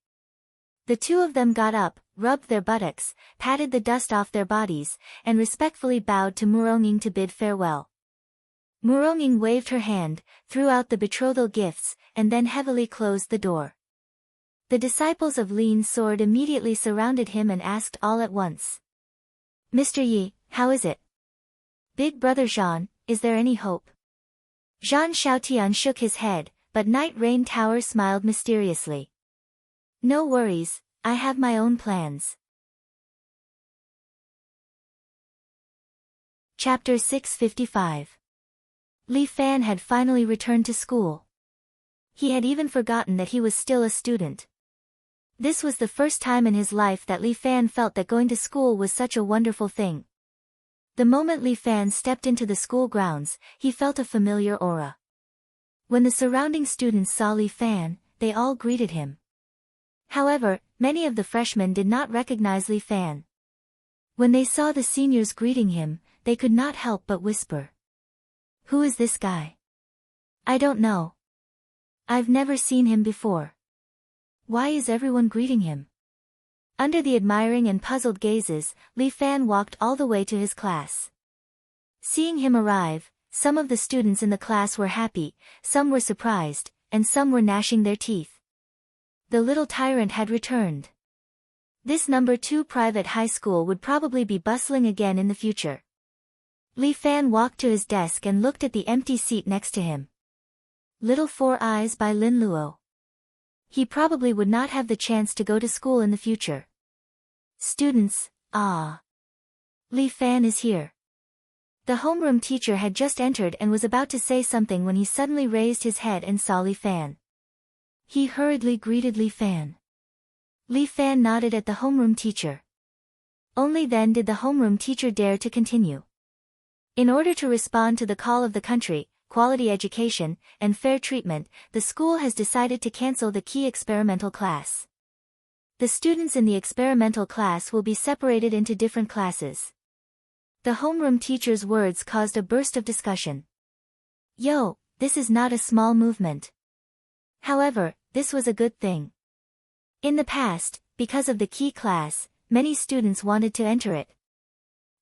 The two of them got up, rubbed their buttocks, patted the dust off their bodies, and respectfully bowed to Murong to bid farewell. Murong waved her hand, threw out the betrothal gifts, and then heavily closed the door. The disciples of Lin Sword immediately surrounded him and asked all at once. Mr. Yi, how is it? Big brother Zhan, is there any hope? Zhang Xiaotian shook his head, but Night Rain Tower smiled mysteriously. No worries, I have my own plans. Chapter 655. Li Fan had finally returned to school. He had even forgotten that he was still a student. This was the first time in his life that Li Fan felt that going to school was such a wonderful thing. The moment Li Fan stepped into the school grounds, he felt a familiar aura. When the surrounding students saw Li Fan, they all greeted him. However, many of the freshmen did not recognize Li Fan. When they saw the seniors greeting him, they could not help but whisper. Who is this guy? I don't know. I've never seen him before. Why is everyone greeting him? Under the admiring and puzzled gazes, Li Fan walked all the way to his class. Seeing him arrive, some of the students in the class were happy, some were surprised, and some were gnashing their teeth. The little tyrant had returned. This number 2 private high school would probably be bustling again in the future. Li Fan walked to his desk and looked at the empty seat next to him. Little Four Eyes by Lin Luo. He probably would not have the chance to go to school in the future. Students, ah. Li Fan is here. The homeroom teacher had just entered and was about to say something when he suddenly raised his head and saw Li Fan. He hurriedly greeted Li Fan. Li Fan nodded at the homeroom teacher. Only then did the homeroom teacher dare to continue. In order to respond to the call of the country, quality education, and fair treatment, the school has decided to cancel the key experimental class. The students in the experimental class will be separated into different classes. The homeroom teacher's words caused a burst of discussion. Yo, this is not a small movement. However, this was a good thing. In the past, because of the key class, many students wanted to enter it.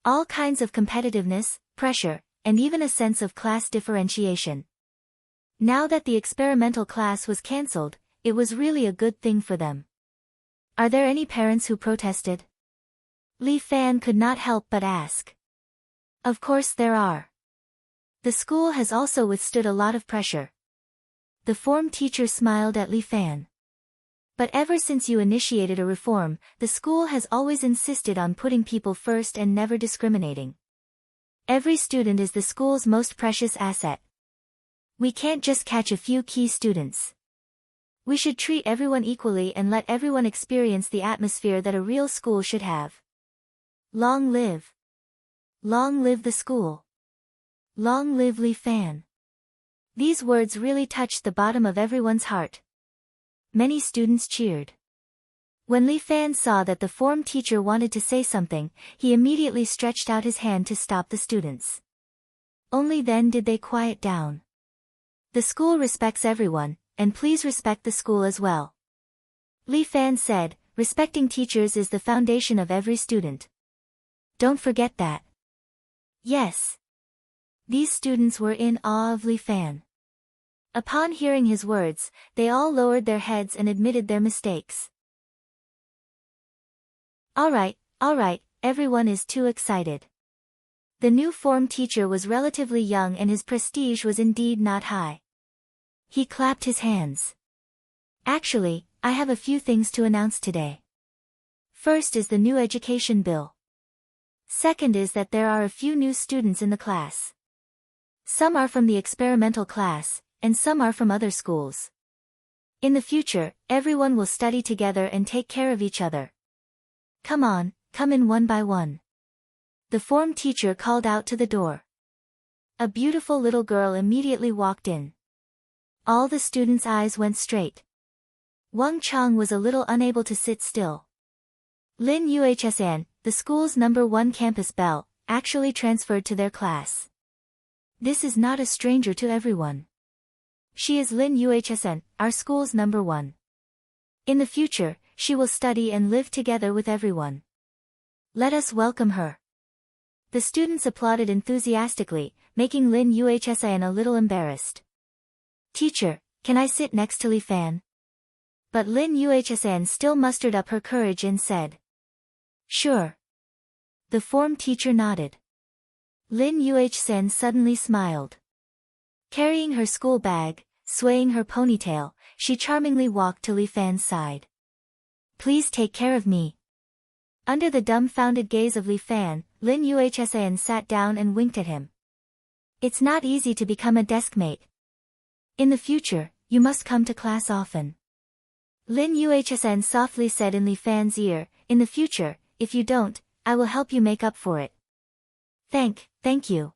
All kinds of competitiveness, pressure, and even a sense of class differentiation. Now that the experimental class was cancelled, it was really a good thing for them. Are there any parents who protested? Li Fan could not help but ask. Of course there are. The school has also withstood a lot of pressure. The form teacher smiled at Li Fan. But ever since you initiated a reform, the school has always insisted on putting people first and never discriminating. Every student is the school's most precious asset. We can't just catch a few key students. We should treat everyone equally and let everyone experience the atmosphere that a real school should have. Long live the school. Long live Li Fan. These words really touched the bottom of everyone's heart. Many students cheered. When Li Fan saw that the form teacher wanted to say something, he immediately stretched out his hand to stop the students. Only then did they quiet down. The school respects everyone, and please respect the school as well. Li Fan said, respecting teachers is the foundation of every student. Don't forget that. Yes. These students were in awe of Li Fan. Upon hearing his words, they all lowered their heads and admitted their mistakes. All right, everyone is too excited. The new form teacher was relatively young and his prestige was indeed not high. He clapped his hands. Actually, I have a few things to announce today. First is the new education bill. Second is that there are a few new students in the class. Some are from the experimental class, and some are from other schools. In the future, everyone will study together and take care of each other. Come on, come in one by one. The form teacher called out to the door. A beautiful little girl immediately walked in. All the students' eyes went straight. Wang Chang was a little unable to sit still. Lin Yuhsan, the school's #1 campus belle, actually transferred to their class. This is not a stranger to everyone. She is Lin Yuhsan, our school's #1. In the future, she will study and live together with everyone. Let us welcome her. The students applauded enthusiastically, making Lin Yuhsan a little embarrassed. Teacher, can I sit next to Li Fan? But Lin Yuhsan still mustered up her courage and said. Sure. The form teacher nodded. Lin Yuhsan suddenly smiled. Carrying her school bag, swaying her ponytail, she charmingly walked to Li Fan's side. Please take care of me. Under the dumbfounded gaze of Li Fan, Lin Yuhsan sat down and winked at him. It's not easy to become a deskmate. In the future, you must come to class often. Lin Yuhsan softly said in Li Fan's ear, in the future, if you don't, I will help you make up for it. Thank you.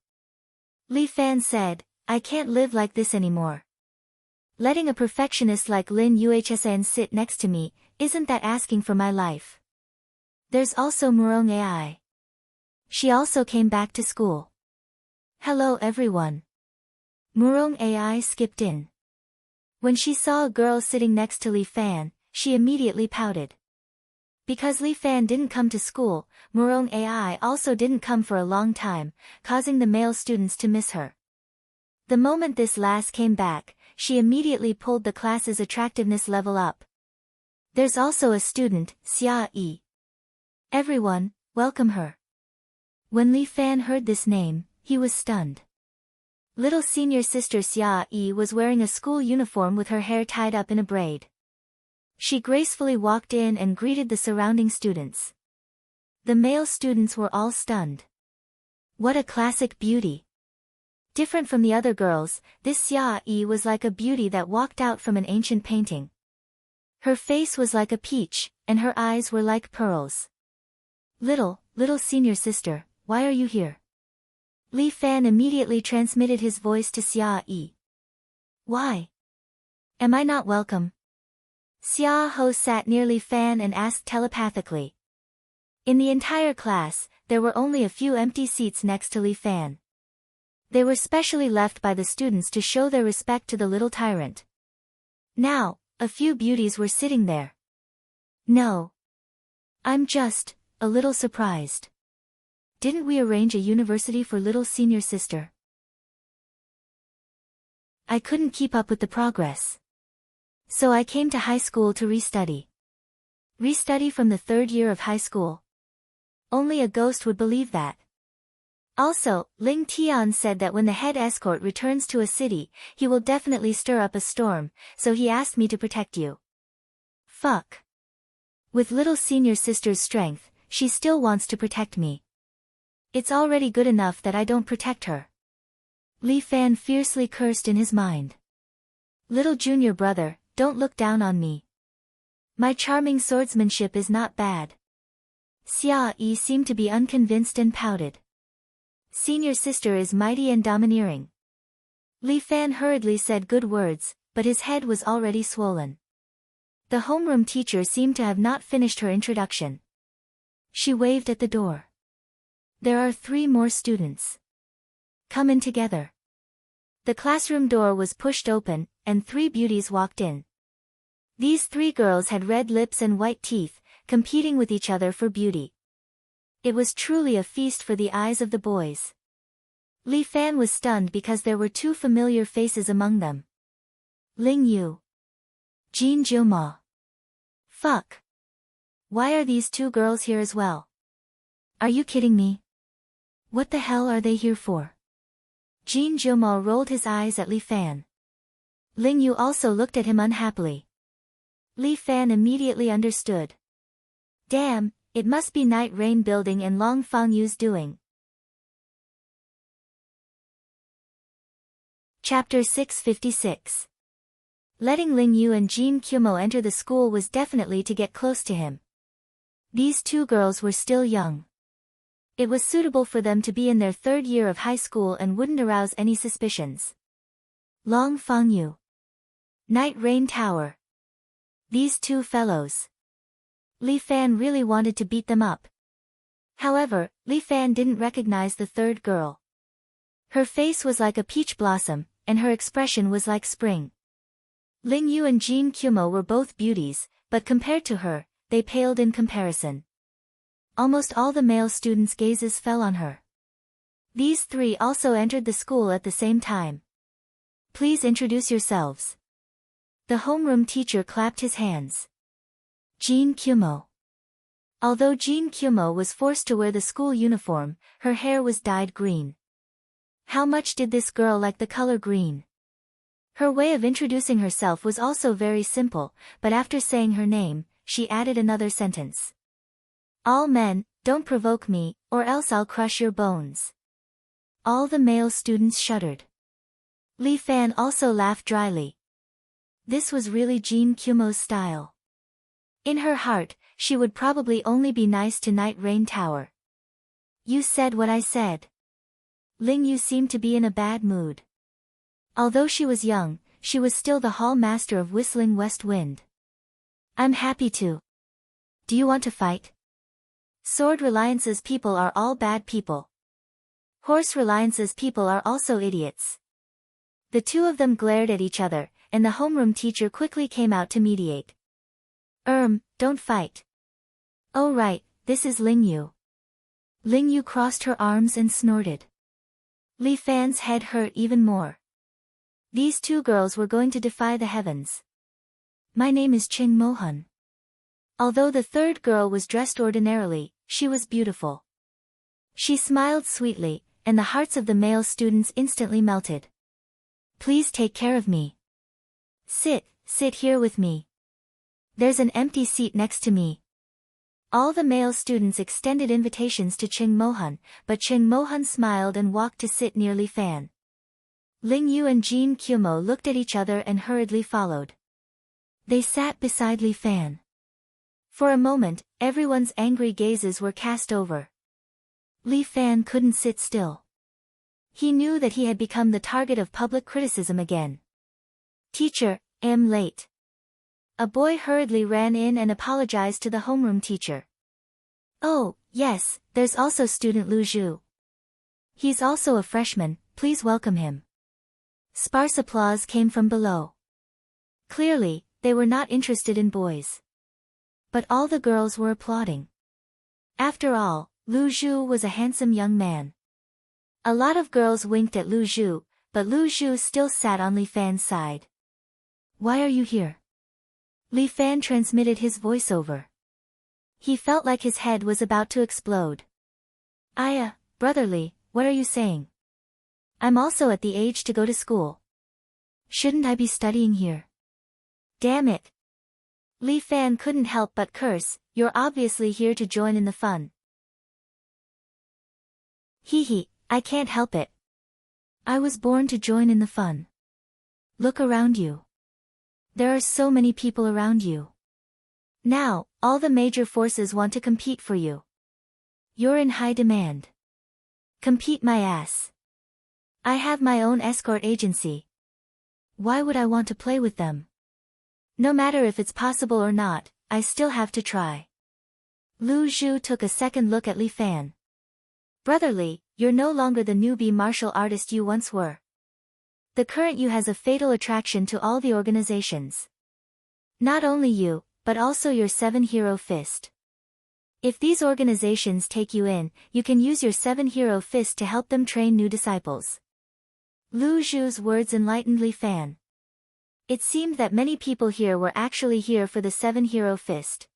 Li Fan said, I can't live like this anymore. Letting a perfectionist like Lin Yuhsan sit next to me, isn't that asking for my life? There's also Murong Ai. She also came back to school. Hello everyone. Murong Ai skipped in. When she saw a girl sitting next to Li Fan, she immediately pouted. Because Li Fan didn't come to school, Murong Ai also didn't come for a long time, causing the male students to miss her. The moment this lass came back, she immediately pulled the class's attractiveness level up. There's also a student, Xia Yi. Everyone, welcome her. When Li Fan heard this name, he was stunned. Little senior sister Xia Yi was wearing a school uniform with her hair tied up in a braid. She gracefully walked in and greeted the surrounding students. The male students were all stunned. What a classic beauty. Different from the other girls, this Xia Yi was like a beauty that walked out from an ancient painting. Her face was like a peach, and her eyes were like pearls. Little senior sister, why are you here? Li Fan immediately transmitted his voice to Xia Yi. Why? Am I not welcome? Xia Ho sat near Li Fan and asked telepathically. In the entire class, there were only a few empty seats next to Li Fan. They were specially left by the students to show their respect to the little tyrant. Now, a few beauties were sitting there. No. I'm just a little surprised. Didn't we arrange a university for little senior sister? I couldn't keep up with the progress. So I came to high school to restudy. Restudy from the third year of high school. Only a ghost would believe that. Also, Ling Tian said that when the head escort returns to a city, he will definitely stir up a storm, so he asked me to protect you. Fuck. With little senior sister's strength, she still wants to protect me. It's already good enough that I don't protect her. Li Fan fiercely cursed in his mind. Little junior brother, don't look down on me. My charming swordsmanship is not bad. Xia Yi seemed to be unconvinced and pouted. Senior sister is mighty and domineering. Li Fan hurriedly said good words, but his head was already swollen. The homeroom teacher seemed to have not finished her introduction. She waved at the door. There are 3 more students. Come in together. The classroom door was pushed open, and 3 beauties walked in. These 3 girls had red lips and white teeth, competing with each other for beauty. It was truly a feast for the eyes of the boys. Li Fan was stunned because there were 2 familiar faces among them. Ling Yu. Jin Jiuma. Fuck. Why are these 2 girls here as well? Are you kidding me? What the hell are they here for? Jin Jiuma rolled his eyes at Li Fan. Ling Yu also looked at him unhappily. Li Fan immediately understood. Damn, it must be Night Rain Building and Long Fang Yu's doing. Chapter 656. Letting Ling Yu and Jin Kyumo enter the school was definitely to get close to him. These 2 girls were still young. It was suitable for them to be in their 3rd year of high school and wouldn't arouse any suspicions. Long Fang Yu. Night Rain Tower. These 2 fellows. Li Fan really wanted to beat them up. However, Li Fan didn't recognize the 3rd girl. Her face was like a peach blossom, and her expression was like spring. Ling Yu and Jin Kyumo were both beauties, but compared to her, they paled in comparison. Almost all the male students' gazes fell on her. These 3 also entered the school at the same time. Please introduce yourselves. The homeroom teacher clapped his hands. Jin Kyumo. Although Jin Kyumo was forced to wear the school uniform, her hair was dyed green. How much did this girl like the color green? Her way of introducing herself was also very simple, but after saying her name, she added another sentence. All men, don't provoke me, or else I'll crush your bones. All the male students shuddered. Li Fan also laughed dryly. This was really Jin Kyumo's style. In her heart, she would probably only be nice to Night Rain Tower. You said what I said. Ling Yu seemed to be in a bad mood. Although she was young, she was still the hall master of Whistling West Wind. I'm happy to. Do you want to fight? Sword Reliance's people are all bad people. Horse Reliance's people are also idiots. The 2 of them glared at each other, and the homeroom teacher quickly came out to mediate. Don't fight. Oh right, this is Ling Yu. Ling Yu crossed her arms and snorted. Li Fan's head hurt even more. These 2 girls were going to defy the heavens. My name is Ching Mohun. Although the 3rd girl was dressed ordinarily, she was beautiful. She smiled sweetly, and the hearts of the male students instantly melted. Please take care of me. Sit here with me. There's an empty seat next to me. All the male students extended invitations to Ching Mohun, but Ching Mohun smiled and walked to sit near Li Fan. Ling Yu and Jin Kyumo looked at each other and hurriedly followed. They sat beside Li Fan. For a moment, everyone's angry gazes were cast over. Li Fan couldn't sit still. He knew that he had become the target of public criticism again. Teacher, I'm late. A boy hurriedly ran in and apologized to the homeroom teacher. Oh, yes, there's also student Lu Zhu. He's also a freshman, please welcome him. Sparse applause came from below. Clearly, they were not interested in boys. But all the girls were applauding. After all, Lu Zhu was a handsome young man. A lot of girls winked at Lu Zhu, but Lu Zhu still sat on Li Fan's side. Why are you here? Li Fan transmitted his voiceover. He felt like his head was about to explode. Brotherly, what are you saying? I'm also at the age to go to school. Shouldn't I be studying here? Damn it. Li Fan couldn't help but curse, you're obviously here to join in the fun. Hee, I can't help it. I was born to join in the fun. Look around you. There are so many people around you. Now, all the major forces want to compete for you. You're in high demand. Compete my ass. I have my own escort agency. Why would I want to play with them? No matter if it's possible or not, I still have to try. Lu Zhu took a second look at Li Fan. Brotherly, you're no longer the newbie martial artist you once were. The current you has a fatal attraction to all the organizations. Not only you, but also your 7-hero fist. If these organizations take you in, you can use your 7-hero fist to help them train new disciples. Lu Zhu's words enlightened Li Fan. It seemed that many people here were actually here for the 7-hero fist.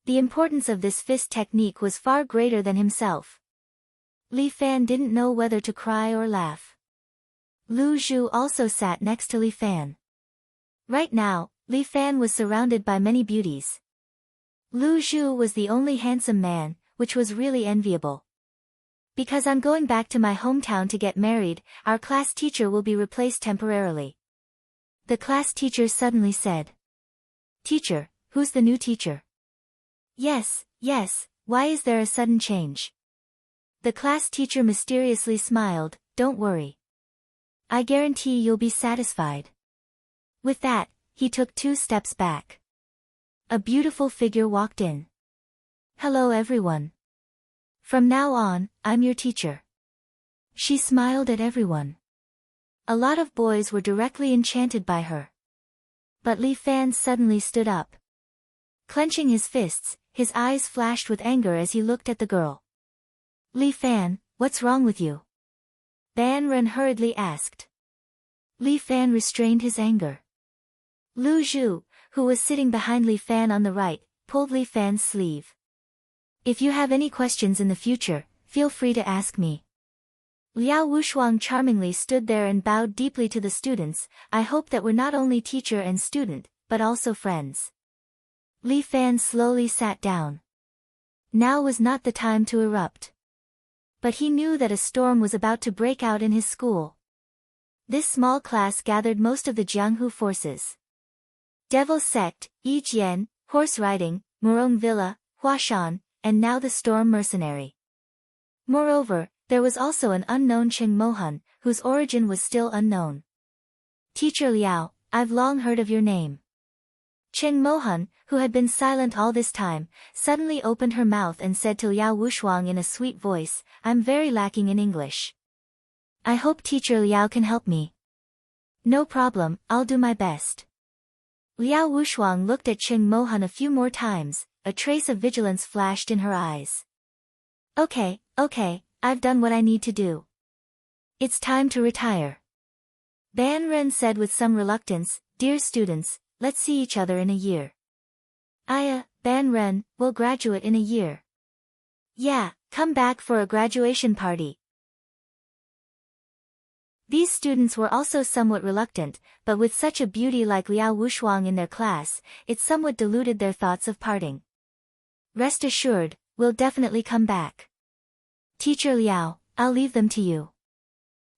The importance of this fist technique was far greater than himself. Li Fan didn't know whether to cry or laugh. Lu Zhu also sat next to Li Fan. Right now, Li Fan was surrounded by many beauties. Lu Zhu was the only handsome man, which was really enviable. Because I'm going back to my hometown to get married, our class teacher will be replaced temporarily. The class teacher suddenly said. Teacher, who's the new teacher? Yes, why is there a sudden change? The class teacher mysteriously smiled, don't worry. I guarantee you'll be satisfied. With that, he took 2 steps back. A beautiful figure walked in. Hello everyone. From now on, I'm your teacher. She smiled at everyone. A lot of boys were directly enchanted by her. But Li Fan suddenly stood up. Clenching his fists, his eyes flashed with anger as he looked at the girl. Li Fan, what's wrong with you? Ban Ren hurriedly asked. Li Fan restrained his anger. Lu Zhu, who was sitting behind Li Fan on the right, pulled Li Fan's sleeve. If you have any questions in the future, feel free to ask me. Liao Wushuang charmingly stood there and bowed deeply to the students. I hope that we're not only teacher and student, but also friends. Li Fan slowly sat down. Now was not the time to erupt. But he knew that a storm was about to break out in his school. This small class gathered most of the Jianghu forces. Devil Sect, Yi Jian, Horse Riding, Murong Villa, Huashan, and now the Storm Mercenary. Moreover, there was also an unknown Cheng Mohan, whose origin was still unknown. Teacher Liao, I've long heard of your name. Cheng Mohan, who had been silent all this time, suddenly opened her mouth and said to Liao Wushuang in a sweet voice, I'm very lacking in English. I hope Teacher Liao can help me. No problem, I'll do my best. Liao Wushuang looked at Cheng Mohan a few more times, a trace of vigilance flashed in her eyes. Okay, I've done what I need to do. It's time to retire. Ban Ren said with some reluctance, Dear students, let's see each other in a year. Ban Ren, we'll graduate in a year. Yeah, come back for a graduation party. These students were also somewhat reluctant, but with such a beauty like Liao Wushuang in their class, it somewhat diluted their thoughts of parting. Rest assured, we'll definitely come back. Teacher Liao, I'll leave them to you.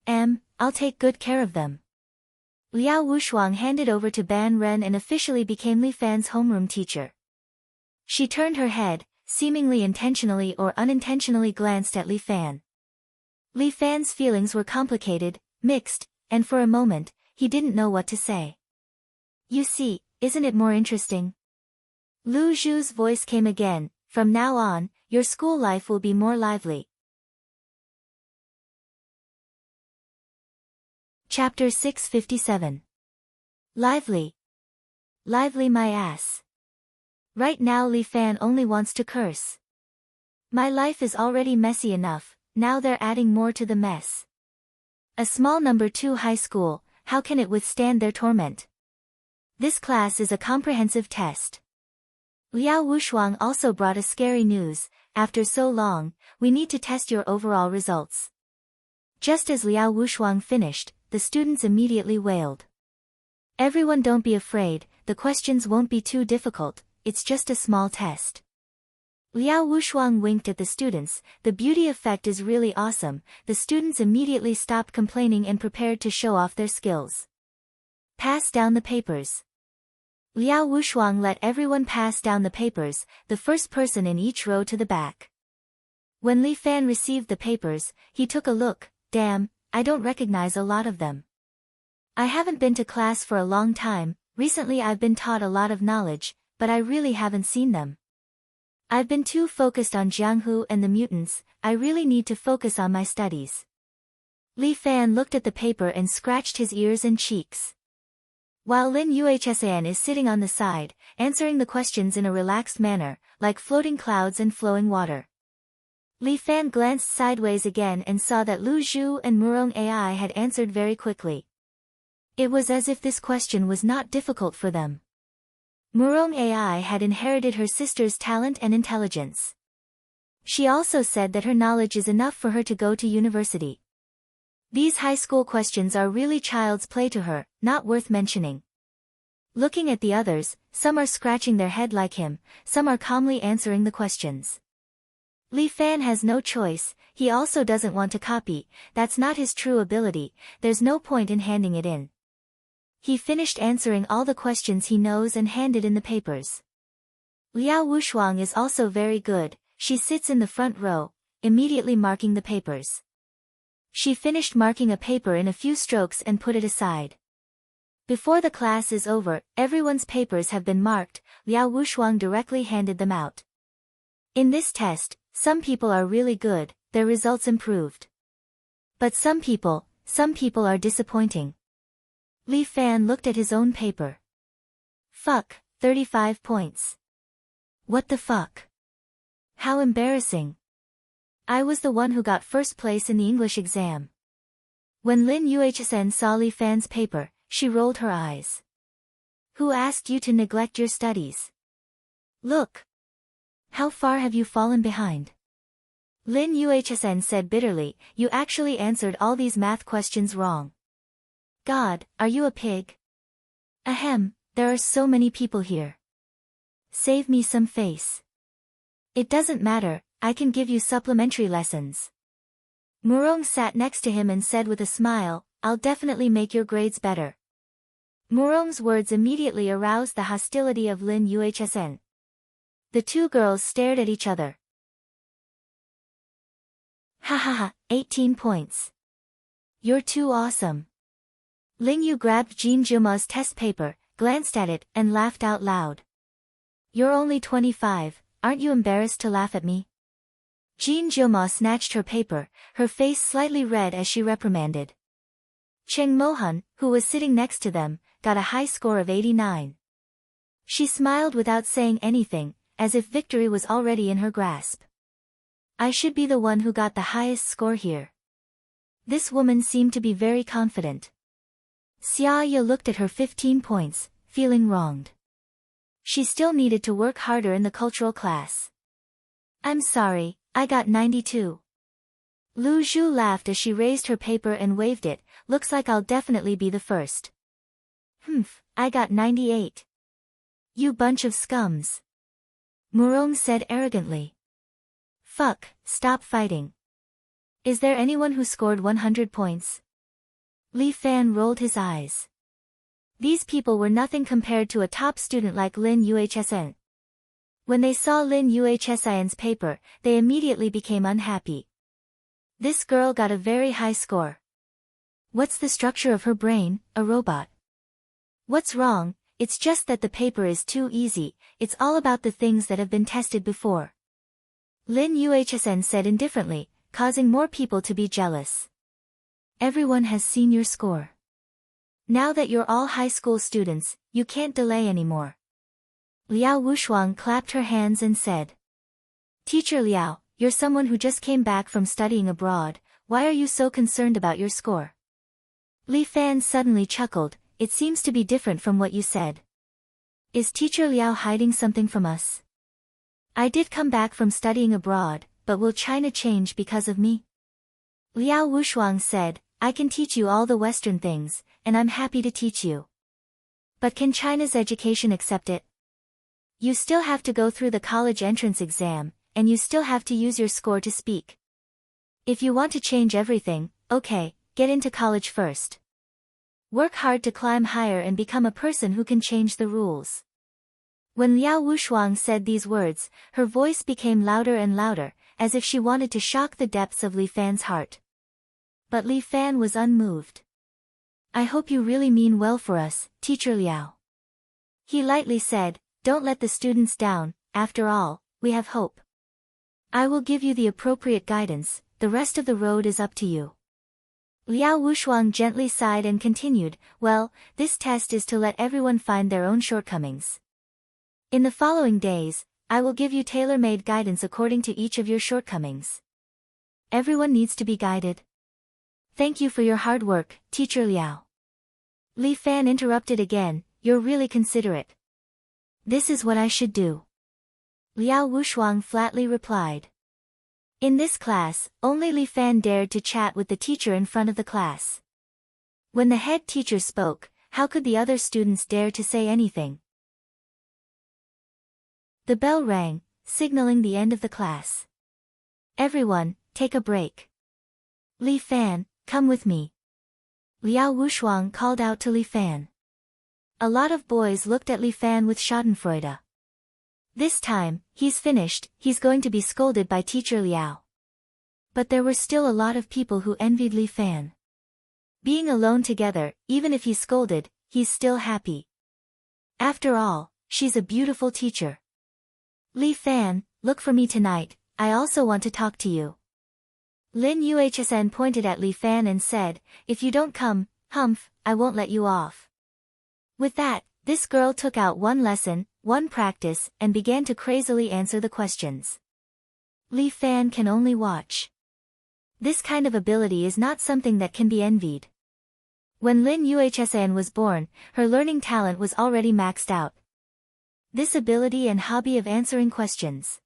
I'll take good care of them. Liao Wushuang handed over to Ban Ren and officially became Li Fan's homeroom teacher. She turned her head, seemingly intentionally or unintentionally glanced at Li Fan. Li Fan's feelings were complicated, mixed, and for a moment, he didn't know what to say. You see, isn't it more interesting? Lu Zhu's voice came again, from now on, your school life will be more lively. Chapter 657. Lively. Lively my ass. Right now Li Fan only wants to curse. My life is already messy enough, now they're adding more to the mess. A small number 2 high school, how can it withstand their torment? This class is a comprehensive test. Liao Wushuang also brought a scary news. After so long, we need to test your overall results. Just as Liao Wushuang finished, the students immediately wailed. Everyone, don't be afraid, the questions won't be too difficult, it's just a small test. Liao Wushuang winked at the students. The beauty effect is really awesome. The students immediately stopped complaining and prepared to show off their skills. Pass down the papers. Liao Wushuang let everyone pass down the papers, the first person in each row to the back. When Li Fan received the papers, he took a look. Damn, I don't recognize a lot of them. I haven't been to class for a long time. Recently I've been taught a lot of knowledge, but I really haven't seen them. I've been too focused on Jianghu and the mutants. I really need to focus on my studies. Li Fan looked at the paper and scratched his ears and cheeks. While Lin Yuhsan is sitting on the side, answering the questions in a relaxed manner, like floating clouds and flowing water. Li Fan glanced sideways again and saw that Lu Zhu and Murong Ai had answered very quickly. It was as if this question was not difficult for them. Murong Ai had inherited her sister's talent and intelligence. She also said that her knowledge is enough for her to go to university. These high school questions are really child's play to her, not worth mentioning. Looking at the others, some are scratching their head like him, some are calmly answering the questions. Li Fan has no choice, he also doesn't want to copy, that's not his true ability, there's no point in handing it in. He finished answering all the questions he knows and handed in the papers. Liao Wushuang is also very good, she sits in the front row, immediately marking the papers. She finished marking a paper in a few strokes and put it aside. Before the class is over, everyone's papers have been marked. Liao Wushuang directly handed them out. In this test, some people are really good, their results improved. But some people are disappointing. Li Fan looked at his own paper. Fuck, 35 points. What the fuck? How embarrassing. I was the one who got first place in the English exam. When Lin Yuhsan saw Li Fan's paper, she rolled her eyes. Who asked you to neglect your studies? Look. How far have you fallen behind? Lin Yuhsan said bitterly, you actually answered all these math questions wrong. God, are you a pig? Ahem, there are so many people here. Save me some face. It doesn't matter, I can give you supplementary lessons. Murong sat next to him and said with a smile, I'll definitely make your grades better. Murong's words immediately aroused the hostility of Lin Yuhsan. The two girls stared at each other. Ha ha ha, 18 points. You're too awesome. Ling Yu grabbed Jin Juma's test paper, glanced at it, and laughed out loud. You're only 25, aren't you embarrassed to laugh at me? Jin Juma snatched her paper, her face slightly red as she reprimanded. Cheng Mohan, who was sitting next to them, got a high score of 89. She smiled without saying anything, as if victory was already in her grasp. I should be the one who got the highest score here. This woman seemed to be very confident. Xia Ye looked at her 15 points, feeling wronged. She still needed to work harder in the cultural class. I'm sorry, I got 92. Lu Zhu laughed as she raised her paper and waved it, looks like I'll definitely be the first. Humph, I got 98. You bunch of scums. Murong said arrogantly. Fuck, stop fighting. Is there anyone who scored 100 points? Li Fan rolled his eyes. These people were nothing compared to a top student like Lin Yuhsan. When they saw Lin Yuhsan's paper, they immediately became unhappy. This girl got a very high score. What's the structure of her brain, a robot? What's wrong? It's just that the paper is too easy, it's all about the things that have been tested before. Lin Yuhsan said indifferently, causing more people to be jealous. Everyone has seen your score. Now that you're all high school students, you can't delay anymore. Liao Wushuang clapped her hands and said. Teacher Liao, you're someone who just came back from studying abroad, why are you so concerned about your score? Li Fan suddenly chuckled, it seems to be different from what you said. Is Teacher Liao hiding something from us? I did come back from studying abroad, but will China change because of me? Liao Wushuang said, I can teach you all the Western things, and I'm happy to teach you. But can China's education accept it? You still have to go through the college entrance exam, and you still have to use your score to speak. If you want to change everything, okay, get into college first. Work hard to climb higher and become a person who can change the rules. When Liao Wushuang said these words, her voice became louder and louder, as if she wanted to shock the depths of Li Fan's heart. But Li Fan was unmoved. I hope you really mean well for us, Teacher Liao. He lightly said, don't let the students down, after all, we have hope. I will give you the appropriate guidance, the rest of the road is up to you. Liao Wushuang gently sighed and continued, well, this test is to let everyone find their own shortcomings. In the following days, I will give you tailor-made guidance according to each of your shortcomings. Everyone needs to be guided. Thank you for your hard work, Teacher Liao. Li Fan interrupted again, you're really considerate. This is what I should do. Liao Wushuang flatly replied. In this class, only Li Fan dared to chat with the teacher in front of the class. When the head teacher spoke, how could the other students dare to say anything? The bell rang, signaling the end of the class. Everyone, take a break. Li Fan, come with me. Liao Wushuang called out to Li Fan. A lot of boys looked at Li Fan with schadenfreude. This time, he's finished, he's going to be scolded by Teacher Liao. But there were still a lot of people who envied Li Fan. Being alone together, even if he's scolded, he's still happy. After all, she's a beautiful teacher. Li Fan, look for me tonight, I also want to talk to you. Lin Yuhsn pointed at Li Fan and said, if you don't come, humph, I won't let you off. With that, this girl took out one lesson, one practice, and began to crazily answer the questions. Li Fan can only watch. This kind of ability is not something that can be envied. When Lin Yuhsn was born, her learning talent was already maxed out. This ability and hobby of answering questions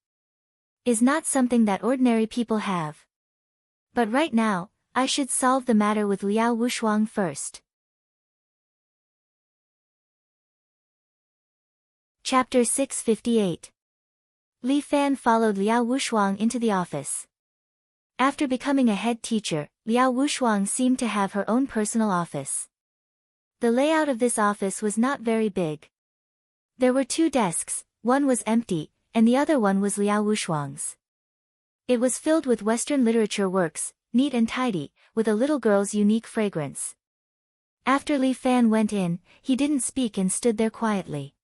is not something that ordinary people have. But right now, I should solve the matter with Liao Wushuang first. Chapter 658. Li Fan followed Liao Wushuang into the office. After becoming a head teacher, Liao Wushuang seemed to have her own personal office. The layout of this office was not very big. There were 2 desks, one was empty, and the other one was Liao Wushuang's. It was filled with Western literature works, neat and tidy, with a little girl's unique fragrance. After Li Fan went in, he didn't speak and stood there quietly.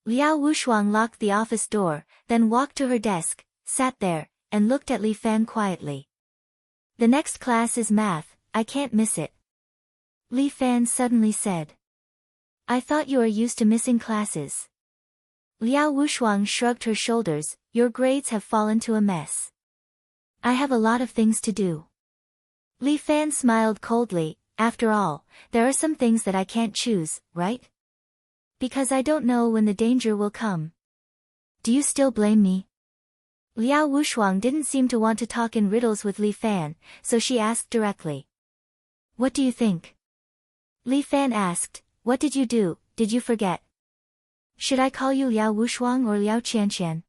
Liao Wushuang locked the office door, then walked to her desk, sat there, and looked at Li Fan quietly. The next class is math, I can't miss it. Li Fan suddenly said. I thought you are used to missing classes. Liao Wushuang shrugged her shoulders, your grades have fallen to a mess. I have a lot of things to do. Li Fan smiled coldly, after all, there are some things that I can't choose, right? Because I don't know when the danger will come. Do you still blame me? Liao Wushuang didn't seem to want to talk in riddles with Li Fan, so she asked directly. What do you think? Li Fan asked, what did you do, did you forget? Should I call you Liao Wushuang or Liao Qianqian?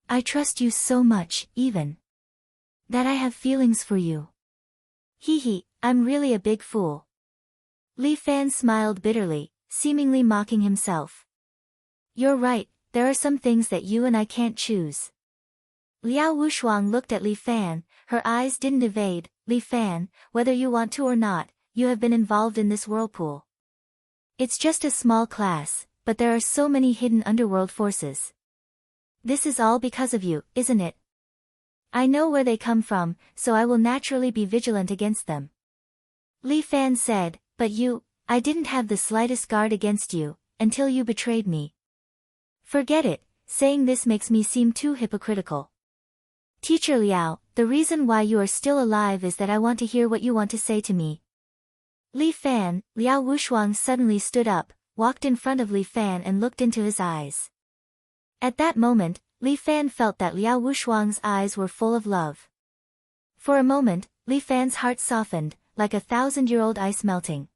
I trust you so much, even that I have feelings for you. Hee, I'm really a big fool. Li Fan smiled bitterly, seemingly mocking himself. You're right, there are some things that you and I can't choose. Liao Wushuang looked at Li Fan, her eyes didn't evade, Li Fan, whether you want to or not, you have been involved in this whirlpool. It's just a small class, but there are so many hidden underworld forces. This is all because of you, isn't it? I know where they come from, so I will naturally be vigilant against them. Li Fan said, but I didn't have the slightest guard against you, until you betrayed me. Forget it, saying this makes me seem too hypocritical. Teacher Liao, the reason why you are still alive is that I want to hear what you want to say to me. Li Fan, Liao Wushuang suddenly stood up, walked in front of Li Fan and looked into his eyes. At that moment, Li Fan felt that Liao Wushuang's eyes were full of love. For a moment, Li Fan's heart softened, like a 1,000-year-old ice melting.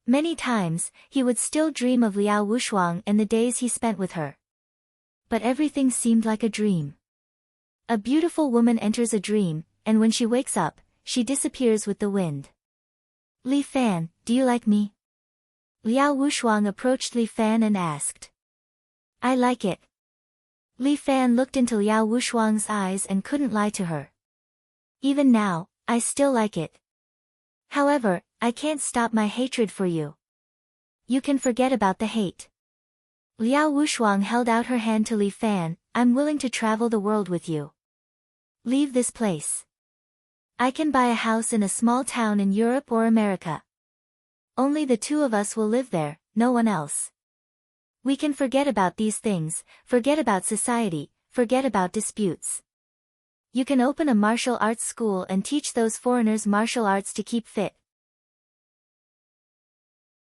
Many times, he would still dream of Liao Wushuang and the days he spent with her. But everything seemed like a dream. A beautiful woman enters a dream, and when she wakes up, she disappears with the wind. Li Fan, do you like me? Liao Wushuang approached Li Fan and asked. I like it. Li Fan looked into Liao Wushuang's eyes and couldn't lie to her. Even now, I still like it. However, I can't stop my hatred for you. You can forget about the hate. Liao Wushuang held out her hand to Li Fan. I'm willing to travel the world with you. Leave this place. I can buy a house in a small town in Europe or America. Only the two of us will live there, no one else. We can forget about these things, forget about society, forget about disputes. You can open a martial arts school and teach those foreigners martial arts to keep fit.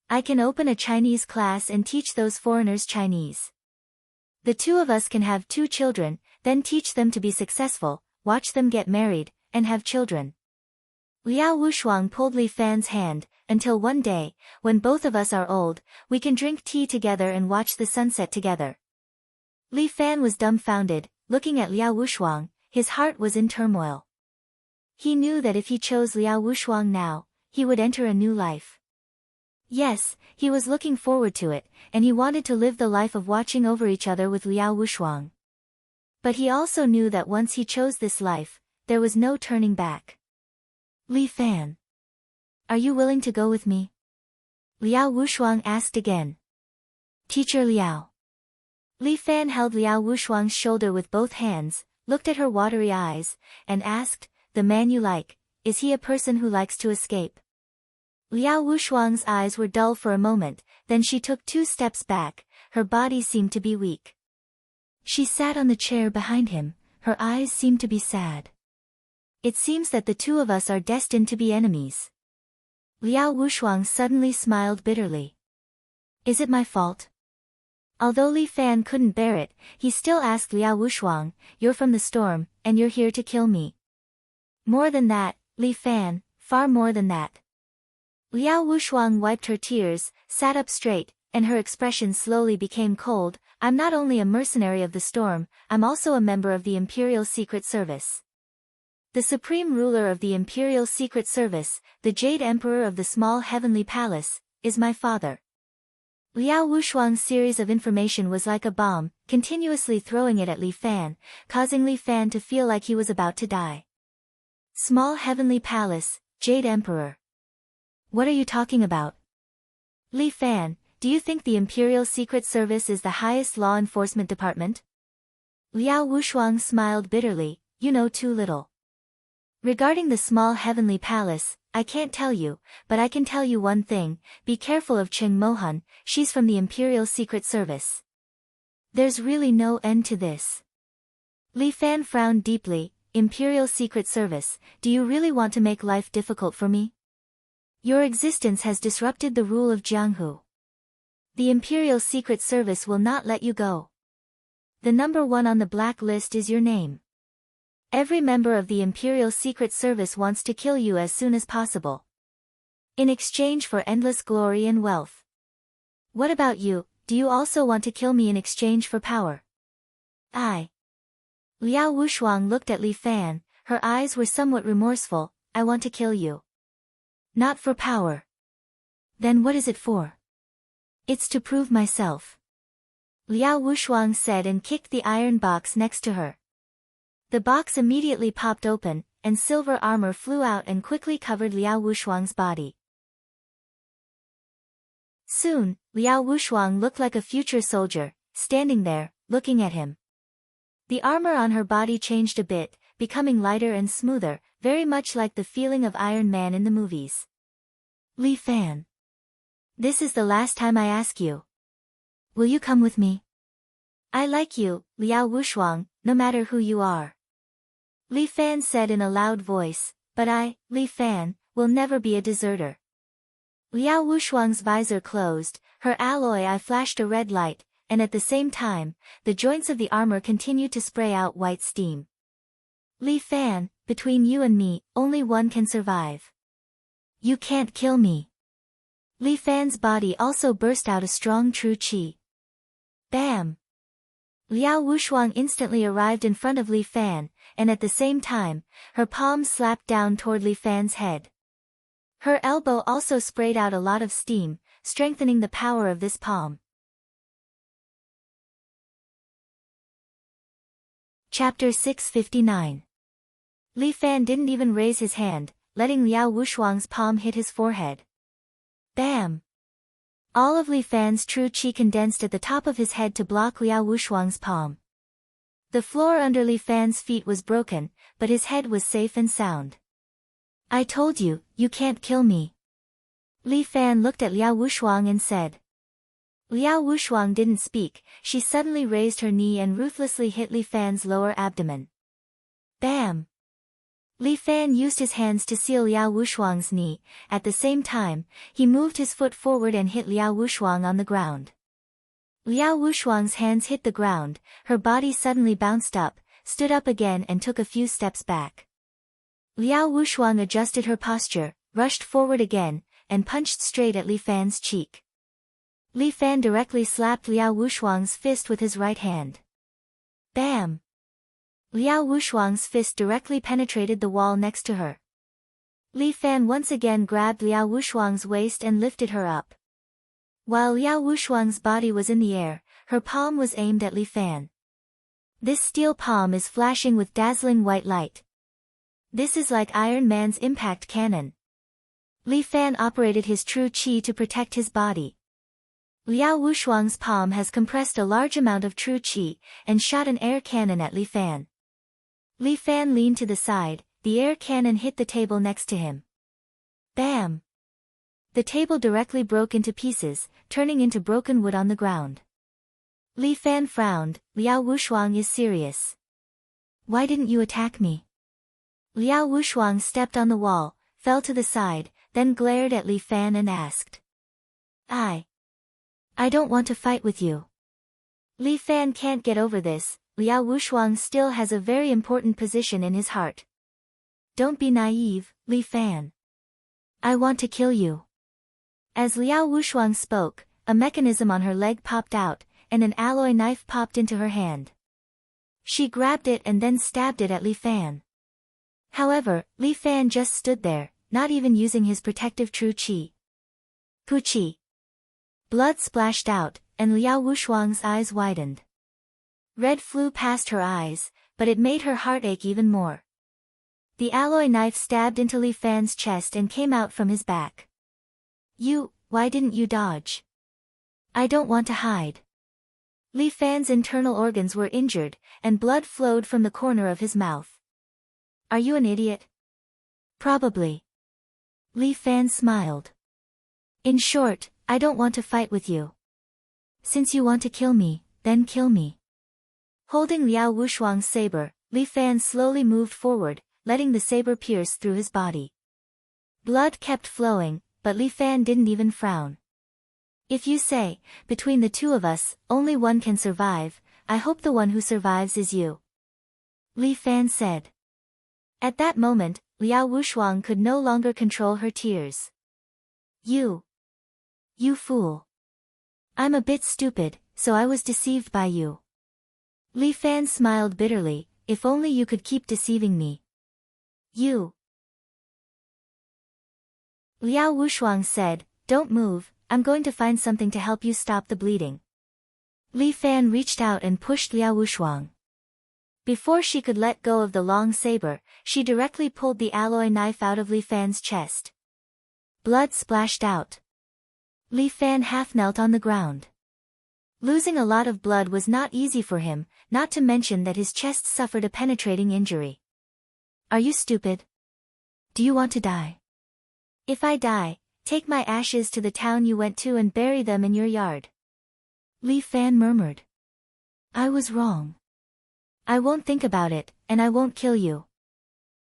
I can open a Chinese class and teach those foreigners Chinese. The two of us can have 2 children, then teach them to be successful, watch them get married, and have children. Liao Wushuang pulled Li Fan's hand, until one day, when both of us are old, we can drink tea together and watch the sunset together. Li Fan was dumbfounded, looking at Liao Wushuang, his heart was in turmoil. He knew that if he chose Liao Wushuang now, he would enter a new life. Yes, he was looking forward to it, and he wanted to live the life of watching over each other with Liao Wushuang. But he also knew that once he chose this life, there was no turning back. Li Fan. Are you willing to go with me? Liao Wushuang asked again. Teacher Liao. Li Fan held Liao Wushuang's shoulder with both hands, looked at her watery eyes, and asked, the man you like, is he a person who likes to escape? Liao Wushuang's eyes were dull for a moment, then she took 2 steps back, her body seemed to be weak. She sat on the chair behind him, her eyes seemed to be sad. It seems that the two of us are destined to be enemies. Liao Wushuang suddenly smiled bitterly. Is it my fault? Although Li Fan couldn't bear it, he still asked Liao Wushuang, you're from the storm, and you're here to kill me. More than that, Li Fan, far more than that. Liao Wushuang wiped her tears, sat up straight, and her expression slowly became cold. I'm not only a mercenary of the storm, I'm also a member of the Imperial Secret Service. The supreme ruler of the Imperial Secret Service, the Jade Emperor of the small heavenly palace, is my father. Liao Wushuang's series of information was like a bomb, continuously throwing it at Li Fan, causing Li Fan to feel like he was about to die. Small heavenly palace, Jade Emperor. What are you talking about? Li Fan, do you think the Imperial Secret Service is the highest law enforcement department? Liao Wushuang smiled bitterly, you know too little. Regarding the small heavenly palace, I can't tell you, but I can tell you one thing, be careful of Cheng Mohan, she's from the Imperial Secret Service. There's really no end to this. Li Fan frowned deeply, Imperial Secret Service, do you really want to make life difficult for me? Your existence has disrupted the rule of Jianghu. The Imperial Secret Service will not let you go. The number 1 on the black list is your name. Every member of the Imperial Secret Service wants to kill you as soon as possible. In exchange for endless glory and wealth. What about you, do you also want to kill me in exchange for power? I. Liao Wushuang looked at Li Fan, her eyes were somewhat remorseful, I want to kill you. Not for power. Then what is it for? It's to prove myself. Liao Wushuang said and kicked the iron box next to her. The box immediately popped open, and silver armor flew out and quickly covered Liao Wushuang's body. Soon, Liao Wushuang looked like a future soldier, standing there, looking at him. The armor on her body changed a bit, becoming lighter and smoother, very much like the feeling of Iron Man in the movies. Li Fan. This is the last time I ask you. Will you come with me? I like you, Liao Wushuang, no matter who you are. Li Fan said in a loud voice, but I, Li Fan, will never be a deserter. Liao Wushuang's visor closed, her alloy eye flashed a red light, and at the same time, the joints of the armor continued to spray out white steam. Li Fan, between you and me, only one can survive. You can't kill me. Li Fan's body also burst out a strong true qi. Bam! Liao Wushuang instantly arrived in front of Li Fan, and at the same time, her palm slapped down toward Li Fan's head. Her elbow also sprayed out a lot of steam, strengthening the power of this palm. Chapter 659. Li Fan didn't even raise his hand, letting Liao Wushuang's palm hit his forehead. Bam! All of Li Fan's true qi condensed at the top of his head to block Liao Wushuang's palm. The floor under Li Fan's feet was broken, but his head was safe and sound. I told you, you can't kill me. Li Fan looked at Liao Wushuang and said. Liao Wushuang didn't speak, she suddenly raised her knee and ruthlessly hit Li Fan's lower abdomen. Bam! Li Fan used his hands to seal Liao Wushuang's knee, at the same time, he moved his foot forward and hit Liao Wushuang on the ground. Liao Wushuang's hands hit the ground, her body suddenly bounced up, stood up again and took a few steps back. Liao Wushuang adjusted her posture, rushed forward again, and punched straight at Li Fan's cheek. Li Fan directly slapped Liao Wushuang's fist with his right hand. Bam! Liao Wushuang's fist directly penetrated the wall next to her. Li Fan once again grabbed Liao Wushuang's waist and lifted her up. While Liao Wushuang's body was in the air, her palm was aimed at Li Fan. This steel palm is flashing with dazzling white light. This is like Iron Man's impact cannon. Li Fan operated his true qi to protect his body. Liao Wushuang's palm has compressed a large amount of true qi, and shot an air cannon at Li Fan. Li Fan leaned to the side, the air cannon hit the table next to him. Bam! The table directly broke into pieces, turning into broken wood on the ground. Li Fan frowned, Liao Wushuang is serious. Why didn't you attack me? Liao Wushuang stepped on the wall, fell to the side, then glared at Li Fan and asked. I don't want to fight with you. Li Fan can't get over this, Liao Wushuang still has a very important position in his heart. Don't be naive, Li Fan. I want to kill you. As Liao Wushuang spoke, a mechanism on her leg popped out, and an alloy knife popped into her hand. She grabbed it and then stabbed it at Li Fan. However, Li Fan just stood there, not even using his protective true qi. Puchi. Blood splashed out, and Liao Wushuang's eyes widened. Red flew past her eyes, but it made her heart ache even more. The alloy knife stabbed into Li Fan's chest and came out from his back. Why didn't you dodge? I don't want to hide. Li Fan's internal organs were injured, and blood flowed from the corner of his mouth. Are you an idiot? Probably. Li Fan smiled. In short, I don't want to fight with you. Since you want to kill me, then kill me. Holding Liao Wushuang's saber, Li Fan slowly moved forward, letting the saber pierce through his body. Blood kept flowing, but Li Fan didn't even frown. If you say, between the two of us, only one can survive, I hope the one who survives is you. Li Fan said. At that moment, Liao Wushuang could no longer control her tears. You fool. I'm a bit stupid, so I was deceived by you. Li Fan smiled bitterly, if only you could keep deceiving me. Liao Wushuang said, don't move, I'm going to find something to help you stop the bleeding. Li Fan reached out and pushed Liao Wushuang. Before she could let go of the long saber, she directly pulled the alloy knife out of Li Fan's chest. Blood splashed out. Li Fan half knelt on the ground. Losing a lot of blood was not easy for him, not to mention that his chest suffered a penetrating injury. Are you stupid? Do you want to die? If I die, take my ashes to the town you went to and bury them in your yard. Li Fan murmured. I was wrong. I won't think about it, and I won't kill you.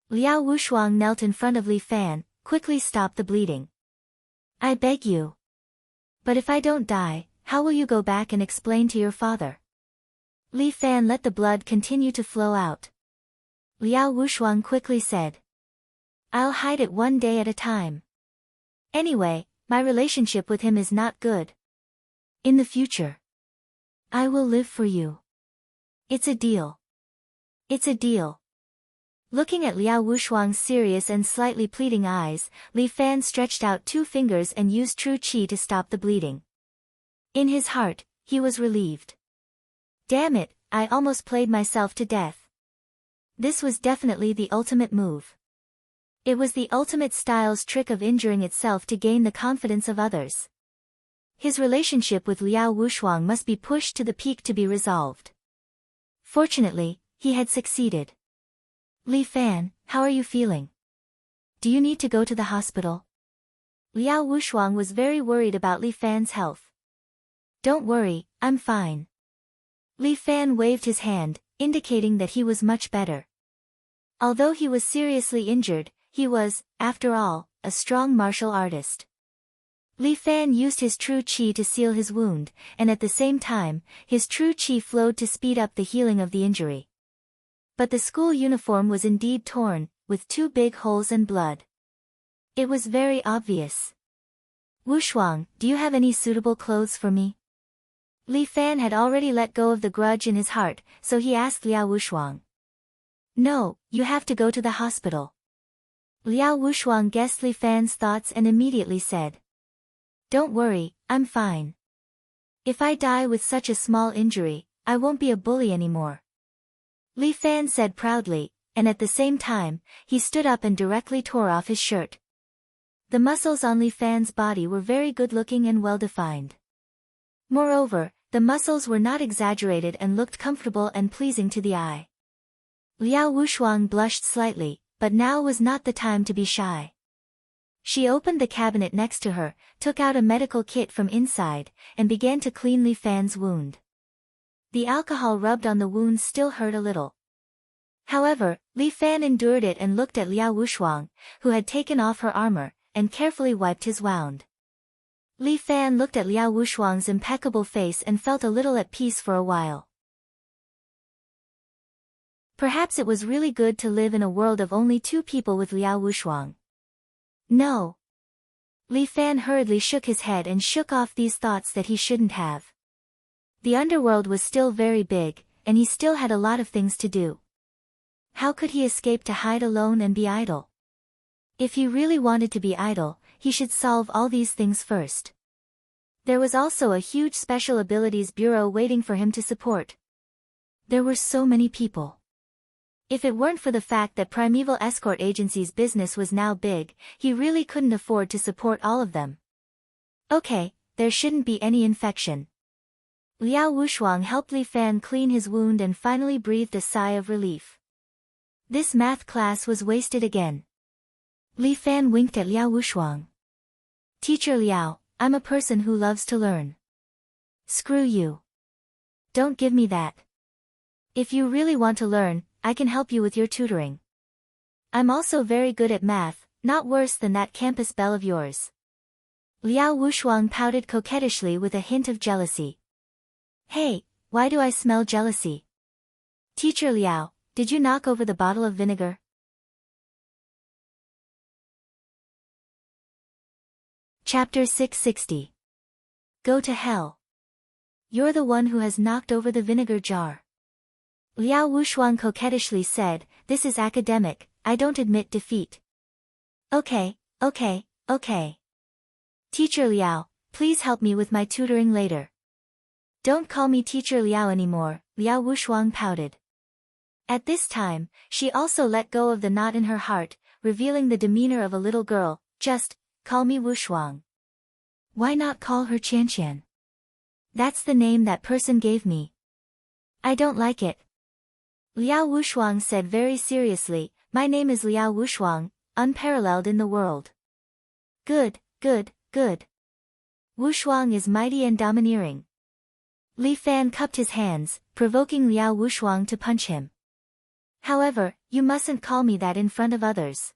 Liao Wushuang knelt in front of Li Fan, quickly stopped the bleeding. I beg you. But if I don't die, how will you go back and explain to your father? Li Fan let the blood continue to flow out. Liao Wushuang quickly said. I'll hide it one day at a time. Anyway, my relationship with him is not good. In the future, I will live for you. It's a deal. It's a deal. Looking at Liao Wushuang's serious and slightly pleading eyes, Li Fan stretched out 2 fingers and used true qi to stop the bleeding. In his heart, he was relieved. Damn it, I almost played myself to death. This was definitely the ultimate move. It was the ultimate style's trick of injuring itself to gain the confidence of others. His relationship with Liao Wushuang must be pushed to the peak to be resolved. Fortunately, he had succeeded. Li Fan, how are you feeling? Do you need to go to the hospital? Liao Wushuang was very worried about Li Fan's health. Don't worry, I'm fine. Li Fan waved his hand, indicating that he was much better. Although he was seriously injured, he was, after all, a strong martial artist. Li Fan used his true qi to seal his wound, and at the same time, his true qi flowed to speed up the healing of the injury. But the school uniform was indeed torn, with 2 big holes and blood. It was very obvious. Wushuang, do you have any suitable clothes for me? Li Fan had already let go of the grudge in his heart, so he asked Liao Wushuang. No, you have to go to the hospital. Liao Wushuang guessed Li Fan's thoughts and immediately said. Don't worry, I'm fine. If I die with such a small injury, I won't be a bully anymore. Li Fan said proudly, and at the same time, he stood up and directly tore off his shirt. The muscles on Li Fan's body were very good-looking and well-defined. Moreover, the muscles were not exaggerated and looked comfortable and pleasing to the eye. Liao Wushuang blushed slightly, but now was not the time to be shy. She opened the cabinet next to her, took out a medical kit from inside, and began to clean Li Fan's wound. The alcohol rubbed on the wound still hurt a little. However, Li Fan endured it and looked at Liao Wushuang, who had taken off her armor, and carefully wiped his wound. Li Fan looked at Liao Wushuang's impeccable face and felt a little at peace for a while. Perhaps it was really good to live in a world of only 2 people with Liao Wushuang. No. Li Fan hurriedly shook his head and shook off these thoughts that he shouldn't have. The underworld was still very big, and he still had a lot of things to do. How could he escape to hide alone and be idle? If he really wanted to be idle, he should solve all these things first. There was also a huge Special Abilities Bureau waiting for him to support. There were so many people. If it weren't for the fact that Primeval Escort Agency's business was now big, he really couldn't afford to support all of them. Okay, there shouldn't be any infection. Liao Wushuang helped Li Fan clean his wound and finally breathed a sigh of relief. This math class was wasted again. Li Fan winked at Liao Wushuang. Teacher Liao, I'm a person who loves to learn. Screw you. Don't give me that. If you really want to learn, I can help you with your tutoring. I'm also very good at math, not worse than that campus belle of yours. Liao Wushuang pouted coquettishly with a hint of jealousy. Hey, why do I smell jealousy? Teacher Liao, did you knock over the bottle of vinegar? Chapter 660. Go to hell. You're the one who has knocked over the vinegar jar. Liao Wushuang coquettishly said, this is academic, I don't admit defeat. Okay. Teacher Liao, please help me with my tutoring later. Don't call me Teacher Liao anymore, Liao Wushuang pouted. At this time, she also let go of the knot in her heart, revealing the demeanor of a little girl. Just call me Wushuang. Why not call her Qianqian? That's the name that person gave me. I don't like it. Liao Wushuang said very seriously, my name is Liao Wushuang, unparalleled in the world. Good. Wushuang is mighty and domineering. Li Fan cupped his hands, provoking Liao Wushuang to punch him. However, you mustn't call me that in front of others.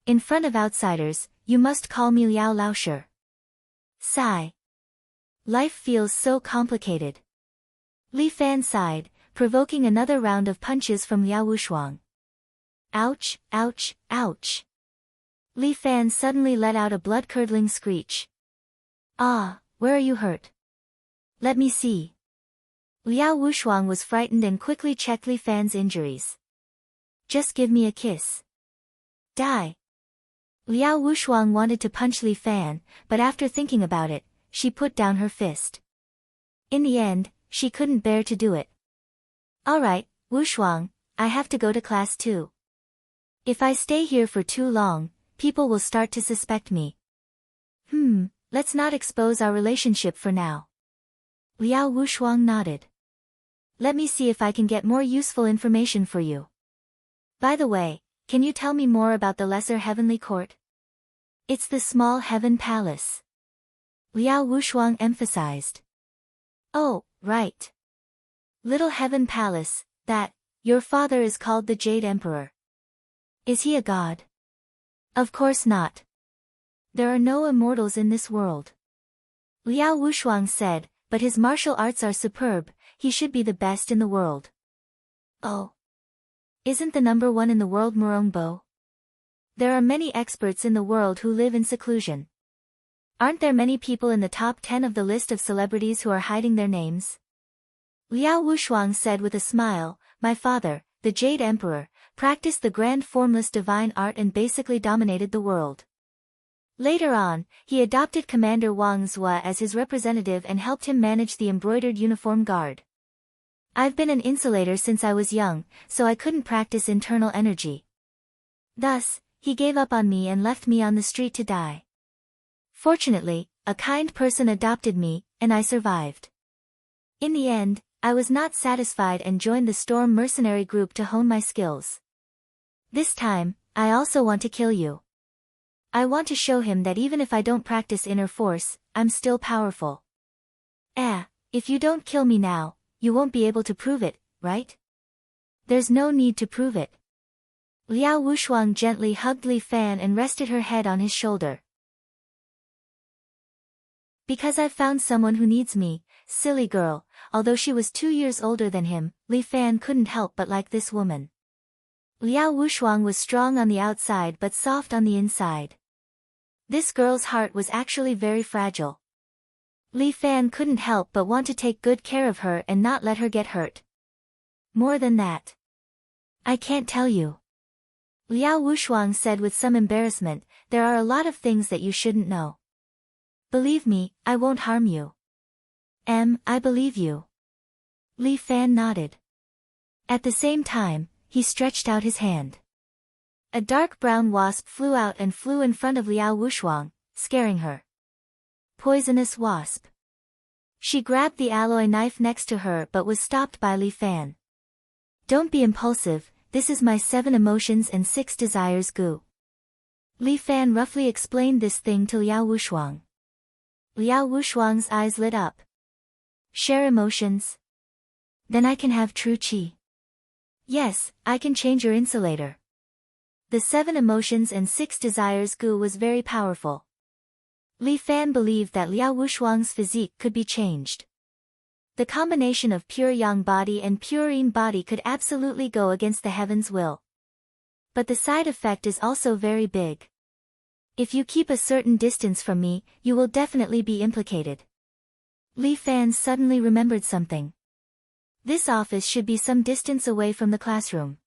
In front of outsiders, you must call me Liao Laosher. Sigh. Life feels so complicated. Li Fan sighed, provoking another round of punches from Liao Wushuang. Ouch, ouch, ouch. Li Fan suddenly let out a blood-curdling screech. Ah, where are you hurt? Let me see. Liao Wushuang was frightened and quickly checked Li Fan's injuries. Just give me a kiss. Die. Liao Wushuang wanted to punch Li Fan, but after thinking about it, she put down her fist. In the end, she couldn't bear to do it. Alright, Wushuang, I have to go to class too. If I stay here for too long, people will start to suspect me. Let's not expose our relationship for now. Liao Wushuang nodded. Let me see if I can get more useful information for you. By the way, can you tell me more about the Lesser Heavenly Court? It's the small heaven palace. Liao Wushuang emphasized. Oh, right. Little Heaven Palace, that, your father is called the Jade Emperor. Is he a god? Of course not. There are no immortals in this world. Liao Wushuang said, but his martial arts are superb, he should be the best in the world. Oh. Isn't the number one in the world Murong Bo? There are many experts in the world who live in seclusion. Aren't there many people in the top 10 of the list of celebrities who are hiding their names? Liao Wushuang said with a smile, my father, the Jade Emperor, practiced the grand formless divine art and basically dominated the world. Later on, he adopted Commander Wang Zhua as his representative and helped him manage the embroidered uniform guard. I've been an insulator since I was young, so I couldn't practice internal energy. Thus, he gave up on me and left me on the street to die. Fortunately, a kind person adopted me, and I survived. In the end, I was not satisfied and joined the Storm mercenary group to hone my skills. This time, I also want to kill you. I want to show him that even if I don't practice inner force, I'm still powerful. If you don't kill me now, you won't be able to prove it, right? There's no need to prove it. Liao Wushuang gently hugged Li Fan and rested her head on his shoulder. Because I've found someone who needs me, silly girl. Although she was 2 years older than him, Li Fan couldn't help but like this woman. Liao Wushuang was strong on the outside but soft on the inside. This girl's heart was actually very fragile. Li Fan couldn't help but want to take good care of her and not let her get hurt. More than that, I can't tell you. Liao Wushuang said with some embarrassment, there are a lot of things that you shouldn't know. Believe me, I won't harm you. I believe you. Li Fan nodded. At the same time, he stretched out his hand. A dark brown wasp flew out and flew in front of Liao Wushuang, scaring her. Poisonous wasp. She grabbed the alloy knife next to her but was stopped by Li Fan. Don't be impulsive, this is my 7 emotions and 6 desires goo. Li Fan roughly explained this thing to Liao Wushuang. Liao Wushuang's eyes lit up. Share emotions? Then I can have true qi. Yes, I can change your insulator. The 7 emotions and 6 desires goo was very powerful. Li Fan believed that Liao Wushuang's physique could be changed. The combination of pure yang body and pure yin body could absolutely go against the heaven's will. But the side effect is also very big. If you keep a certain distance from me, you will definitely be implicated. Li Fan suddenly remembered something. This office should be some distance away from the classroom.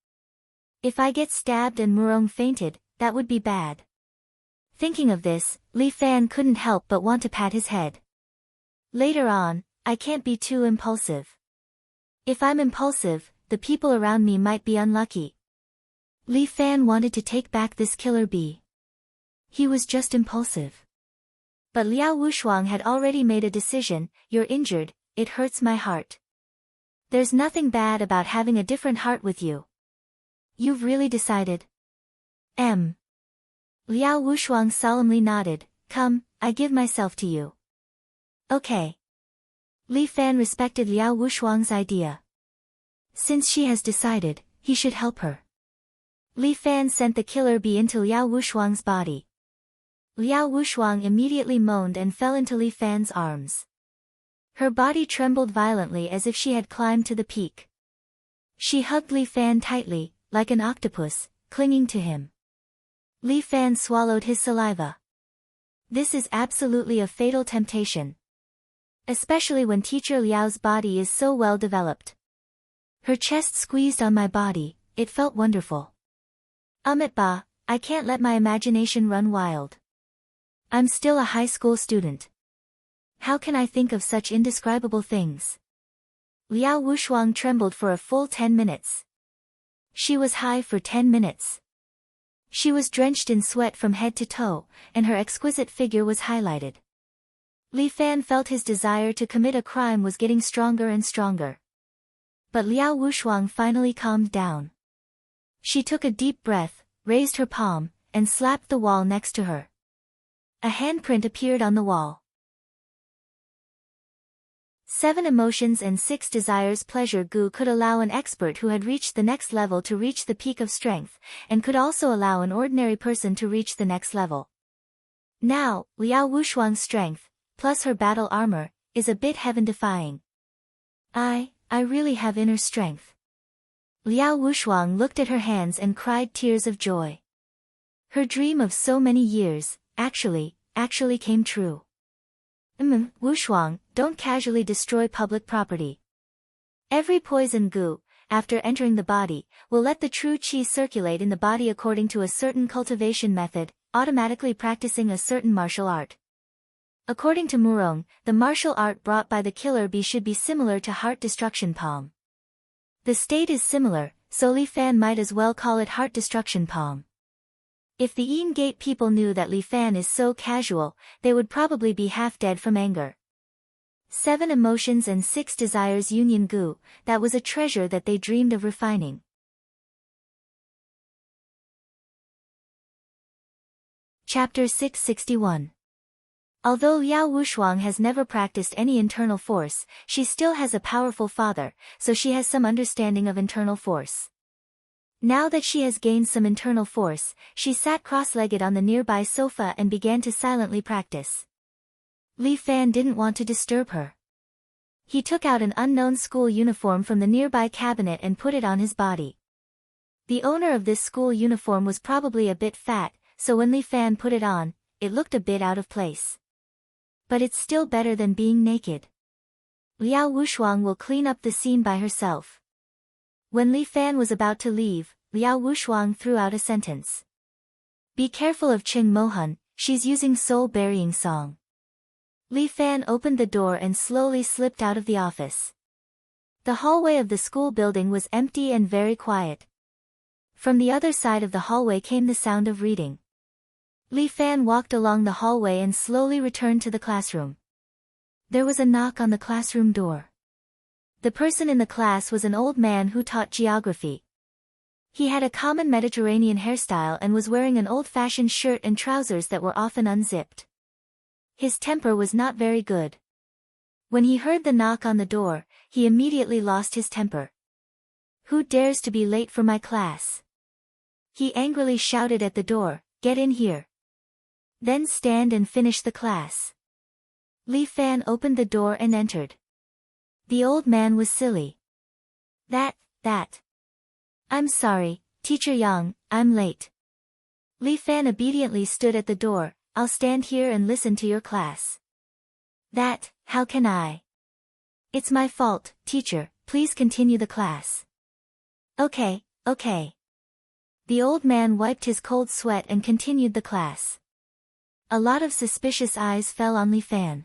If I get stabbed and Murong fainted, that would be bad. Thinking of this, Li Fan couldn't help but want to pat his head. Later on, I can't be too impulsive. If I'm impulsive, the people around me might be unlucky. Li Fan wanted to take back this killer bee. He was just impulsive. But Liao Wushuang had already made a decision, you're injured, it hurts my heart. There's nothing bad about having a different heart with you. You've really decided? Liao Wushuang solemnly nodded, come, I give myself to you. Okay. Li Fan respected Liao Wushuang's idea. Since she has decided, he should help her. Li Fan sent the killer bee into Liao Wushuang's body. Liao Wushuang immediately moaned and fell into Li Fan's arms. Her body trembled violently as if she had climbed to the peak. She hugged Li Fan tightly, like an octopus, clinging to him. Li Fan swallowed his saliva. This is absolutely a fatal temptation. Especially when teacher Liao's body is so well developed. Her chest squeezed on my body, it felt wonderful. Ba, I can't let my imagination run wild. I'm still a high school student. How can I think of such indescribable things? Liao Wushuang trembled for a full 10 minutes. She was high for 10 minutes. She was drenched in sweat from head to toe, and her exquisite figure was highlighted. Li Fan felt his desire to commit a crime was getting stronger and stronger. But Liao Wushuang finally calmed down. She took a deep breath, raised her palm, and slapped the wall next to her. A handprint appeared on the wall. 7 emotions and 6 desires. Pleasure Gu could allow an expert who had reached the next level to reach the peak of strength, and could also allow an ordinary person to reach the next level. Now, Liao Wushuang's strength, plus her battle armor, is a bit heaven-defying. I really have inner strength. Liao Wushuang looked at her hands and cried tears of joy. Her dream of so many years, actually came true. Wushuang, don't casually destroy public property. Every poison goo, after entering the body, will let the true qi circulate in the body according to a certain cultivation method, automatically practicing a certain martial art. According to Murong, the martial art brought by the killer bee should be similar to heart destruction palm. The state is similar, so Li Fan might as well call it heart destruction palm. If the Yin Gate people knew that Li Fan is so casual, they would probably be half dead from anger. 7 emotions and 6 desires union gu, that was a treasure that they dreamed of refining. Chapter 661. Although Liao Wushuang has never practiced any internal force, she still has a powerful father, so she has some understanding of internal force. Now that she has gained some internal force, she sat cross-legged on the nearby sofa and began to silently practice. Li Fan didn't want to disturb her. He took out an unknown school uniform from the nearby cabinet and put it on his body. The owner of this school uniform was probably a bit fat, so when Li Fan put it on, it looked a bit out of place. But it's still better than being naked. Liao Wushuang will clean up the scene by herself. When Li Fan was about to leave, Liao Wushuang threw out a sentence. Be careful of Qing Mohan, she's using soul-burying song. Li Fan opened the door and slowly slipped out of the office. The hallway of the school building was empty and very quiet. From the other side of the hallway came the sound of reading. Li Fan walked along the hallway and slowly returned to the classroom. There was a knock on the classroom door. The person in the class was an old man who taught geography. He had a common Mediterranean hairstyle and was wearing an old-fashioned shirt and trousers that were often unzipped. His temper was not very good. When he heard the knock on the door, he immediately lost his temper. Who dares to be late for my class? He angrily shouted at the door, get in here. Then stand and finish the class. Li Fan opened the door and entered. The old man was silly. That. I'm sorry, Teacher Yang, I'm late. Li Fan obediently stood at the door, I'll stand here and listen to your class. How can I? It's my fault, teacher, please continue the class. Okay. The old man wiped his cold sweat and continued the class. A lot of suspicious eyes fell on Li Fan.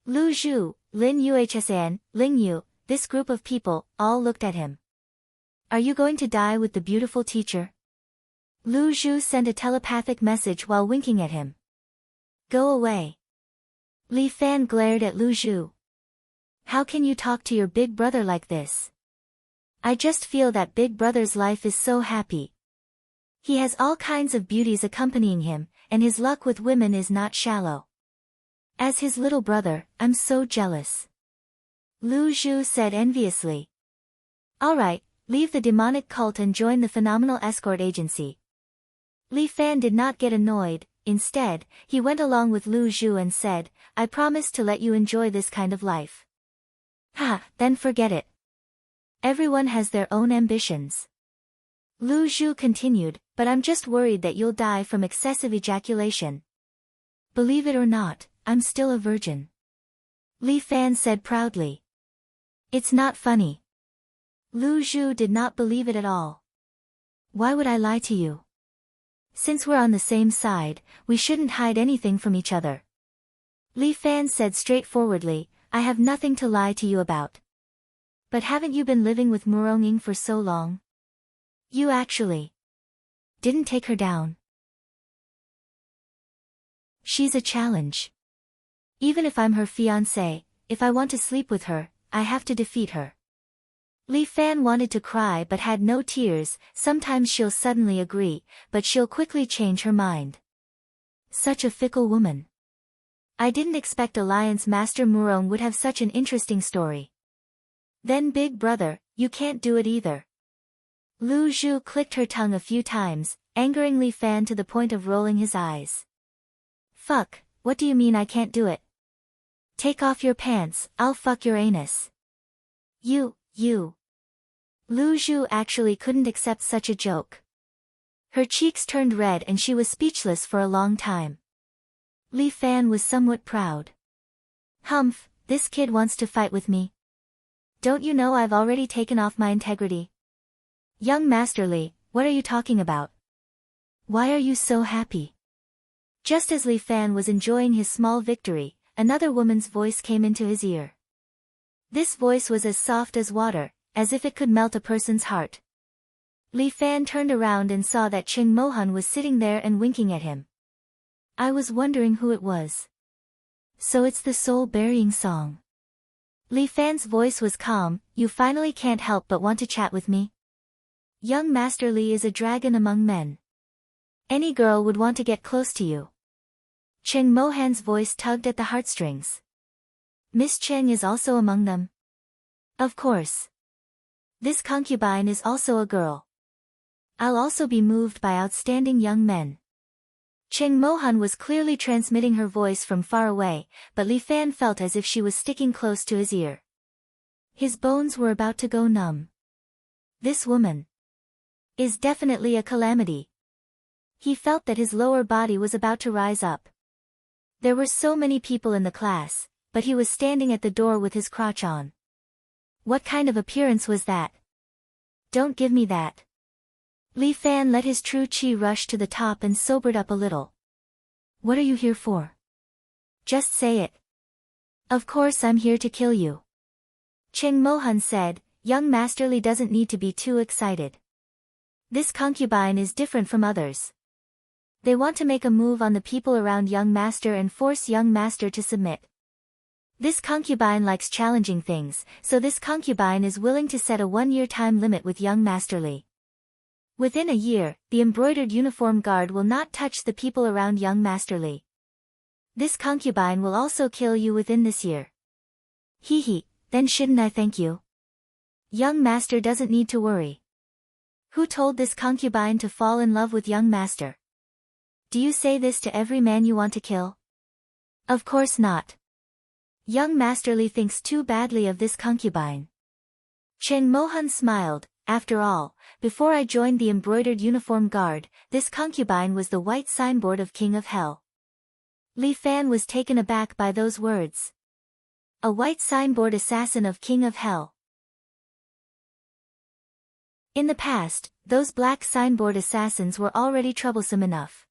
Lu Zhu, Lin Yuhsan, Ling Yu, this group of people, all looked at him. Are you going to die with the beautiful teacher? Lu Zhu sent a telepathic message while winking at him. Go away. Li Fan glared at Lu Zhu. How can you talk to your big brother like this? I just feel that big brother's life is so happy. He has all kinds of beauties accompanying him, and his luck with women is not shallow. As his little brother, I'm so jealous. Lu Zhu said enviously. Alright, leave the demonic cult and join the phenomenal escort agency. Li Fan did not get annoyed, Instead, he went along with Lu Zhu and said, I promise to let you enjoy this kind of life. Ha, then forget it. Everyone has their own ambitions. Lu Zhu continued, but I'm just worried that you'll die from excessive ejaculation. Believe it or not, I'm still a virgin. Li Fan said proudly. It's not funny. Lu Zhu did not believe it at all. Why would I lie to you? Since we're on the same side, we shouldn't hide anything from each other. Li Fan said straightforwardly, I have nothing to lie to you about. But haven't you been living with Muronging for so long? You actually didn't take her down. She's a challenge. Even if I'm her fiancé, if I want to sleep with her, I have to defeat her. Li Fan wanted to cry but had no tears. Sometimes she'll suddenly agree, but she'll quickly change her mind. Such a fickle woman. I didn't expect Alliance Master Murong would have such an interesting story. Then big brother, you can't do it either. Lu Zhu clicked her tongue a few times, angering Li Fan to the point of rolling his eyes. Fuck, what do you mean I can't do it? Take off your pants, I'll fuck your anus. You. Lu Zhu actually couldn't accept such a joke. Her cheeks turned red and she was speechless for a long time. Li Fan was somewhat proud. Humph, this kid wants to fight with me. Don't you know I've already taken off my integrity? Young Master Li, what are you talking about? Why are you so happy? Just as Li Fan was enjoying his small victory, another woman's voice came into his ear. This voice was as soft as water, as if it could melt a person's heart. Li Fan turned around and saw that Ching Mohan was sitting there and winking at him. I was wondering who it was. So it's the soul-burying song. Li Fan's voice was calm, you finally can't help but want to chat with me? Young Master Li is a dragon among men. Any girl would want to get close to you. Cheng Mohan's voice tugged at the heartstrings. Miss Cheng is also among them. Of course. This concubine is also a girl. I'll also be moved by outstanding young men. Cheng Mohan was clearly transmitting her voice from far away, but Li Fan felt as if she was sticking close to his ear. His bones were about to go numb. This woman is definitely a calamity. He felt that his lower body was about to rise up. There were so many people in the class, but he was standing at the door with his crotch on. What kind of appearance was that? Don't give me that. Li Fan let his true qi rush to the top and sobered up a little. What are you here for? Just say it. Of course I'm here to kill you. Cheng Mohan said, young Master Li doesn't need to be too excited. This concubine is different from others. They want to make a move on the people around young Master and force young Master to submit. This concubine likes challenging things, so this concubine is willing to set a 1-year time limit with young Master Li. Within a year, the embroidered uniform guard will not touch the people around young Master Li. This concubine will also kill you within this year. Hee, then shouldn't I thank you? Young Master doesn't need to worry. Who told this concubine to fall in love with young Master? Do you say this to every man you want to kill? Of course not. Young Master Li thinks too badly of this concubine. Cheng Mohan smiled. After all, before I joined the embroidered uniform guard, this concubine was the white signboard of King of Hell. Li Fan was taken aback by those words. A white signboard assassin of King of Hell. In the past, those black signboard assassins were already troublesome enough.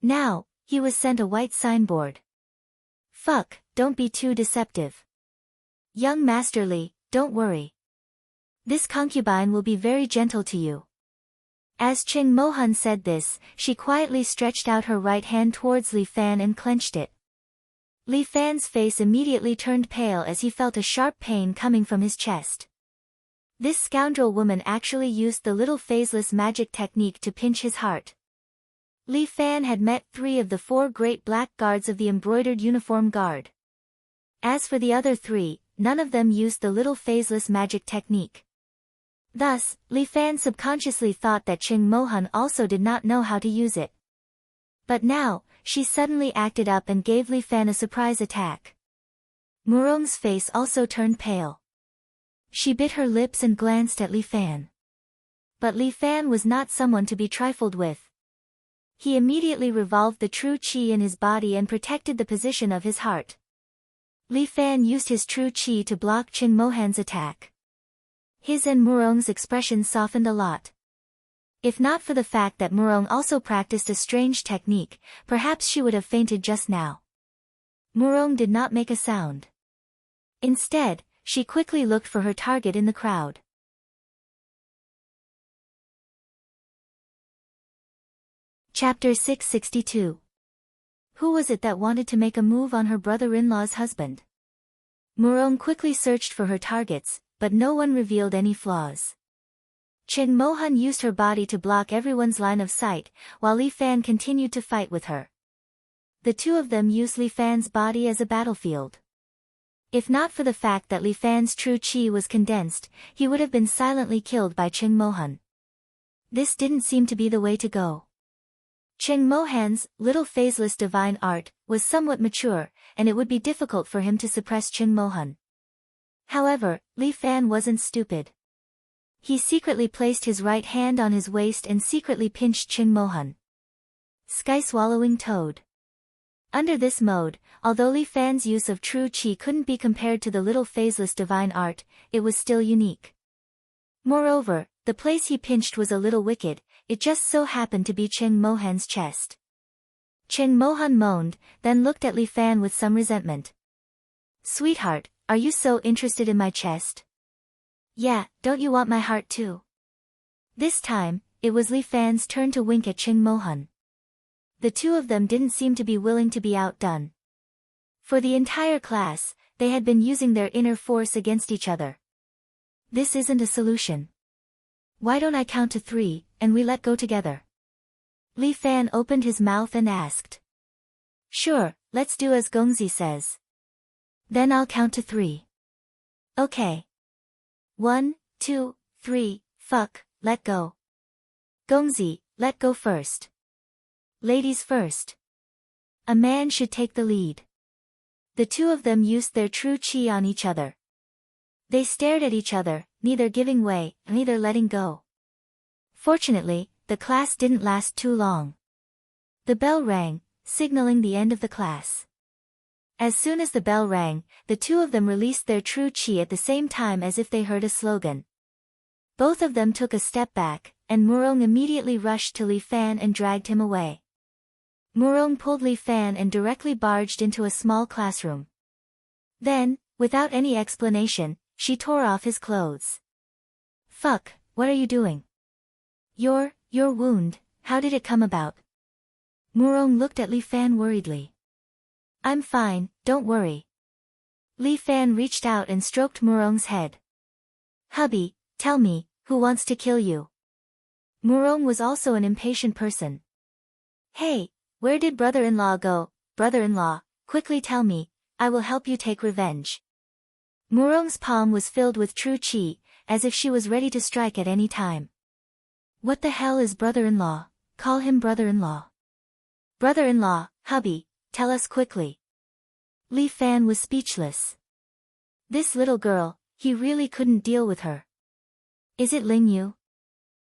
Now, he was sent a white signboard. Fuck, don't be too deceptive. Young Master Li, don't worry. This concubine will be very gentle to you. As Cheng Mohan said this, she quietly stretched out her right hand towards Li Fan and clenched it. Li Fan's face immediately turned pale as he felt a sharp pain coming from his chest. This scoundrel woman actually used the little phaseless magic technique to pinch his heart. Li Fan had met 3 of the 4 great black guards of the embroidered uniform guard. As for the other 3, none of them used the little phaseless magic technique. Thus, Li Fan subconsciously thought that Cheng Mohan also did not know how to use it. But now, she suddenly acted up and gave Li Fan a surprise attack. Murong's face also turned pale. She bit her lips and glanced at Li Fan. But Li Fan was not someone to be trifled with. He immediately revolved the true qi in his body and protected the position of his heart. Li Fan used his true qi to block Qing Mohan's attack. His and Murong's expression softened a lot. If not for the fact that Murong also practiced a strange technique, perhaps she would have fainted just now. Murong did not make a sound. Instead, she quickly looked for her target in the crowd. Chapter 662. Who was it that wanted to make a move on her brother-in-law's husband? Murong quickly searched for her targets, but no one revealed any flaws. Qing Mohan used her body to block everyone's line of sight, while Li Fan continued to fight with her. The two of them used Li Fan's body as a battlefield. If not for the fact that Li Fan's true qi was condensed, he would have been silently killed by Qing Mohan. This didn't seem to be the way to go. Qing Mohan's little phaseless divine art was somewhat mature, and it would be difficult for him to suppress Qing Mohan. However, Li Fan wasn't stupid. He secretly placed his right hand on his waist and secretly pinched Qing Mohan. Sky-swallowing toad. Under this mode, although Li Fan's use of true qi couldn't be compared to the little phaseless divine art, it was still unique. Moreover, the place he pinched was a little wicked, it just so happened to be Qing Mohan's chest. Qing Mohan moaned, then looked at Li Fan with some resentment. "Sweetheart, are you so interested in my chest?" "Yeah, don't you want my heart too?" This time, it was Li Fan's turn to wink at Qing Mohan. The two of them didn't seem to be willing to be outdone. For the entire class, they had been using their inner force against each other. This isn't a solution. Why don't I count to 3, and we let go together? Li Fan opened his mouth and asked. Sure, let's do as Gongzi says. Then I'll count to 3. Okay. 1, 2, 3, fuck, let go. Gongzi, let go first. Ladies first. A man should take the lead. The two of them used their true qi on each other. They stared at each other, neither giving way, neither letting go. Fortunately, the class didn't last too long. The bell rang, signaling the end of the class. As soon as the bell rang, the two of them released their true qi at the same time as if they heard a slogan. Both of them took a step back, and Murong immediately rushed to Li Fan and dragged him away. Murong pulled Li Fan and directly barged into a small classroom. Then, without any explanation, she tore off his clothes. Fuck, what are you doing? Your wound, how did it come about? Murong looked at Li Fan worriedly. I'm fine, don't worry. Li Fan reached out and stroked Murong's head. Hubby, tell me, who wants to kill you? Murong was also an impatient person. Hey, where did brother-in-law go? Brother-in-law, quickly tell me, I will help you take revenge. Murong's palm was filled with true qi, as if she was ready to strike at any time. What the hell is brother-in-law? Call him brother-in-law. Brother-in-law, hubby, tell us quickly. Li Fan was speechless. This little girl, he really couldn't deal with her. Is it Ling Yu?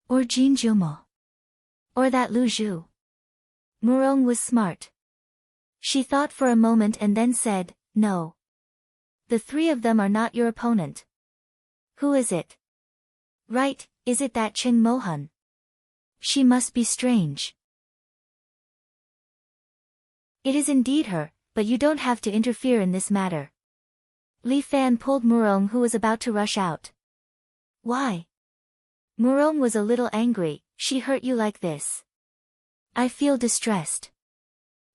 Or Jin Jiumo? Or that Lu Zhu? Murong was smart. She thought for a moment and then said, no. The three of them are not your opponent. Who is it? Right, is it that Qing Mohan? She must be strange. It is indeed her, but you don't have to interfere in this matter. Li Fan pulled Murong, who was about to rush out. Why? Murong was a little angry. She hurt you like this. I feel distressed.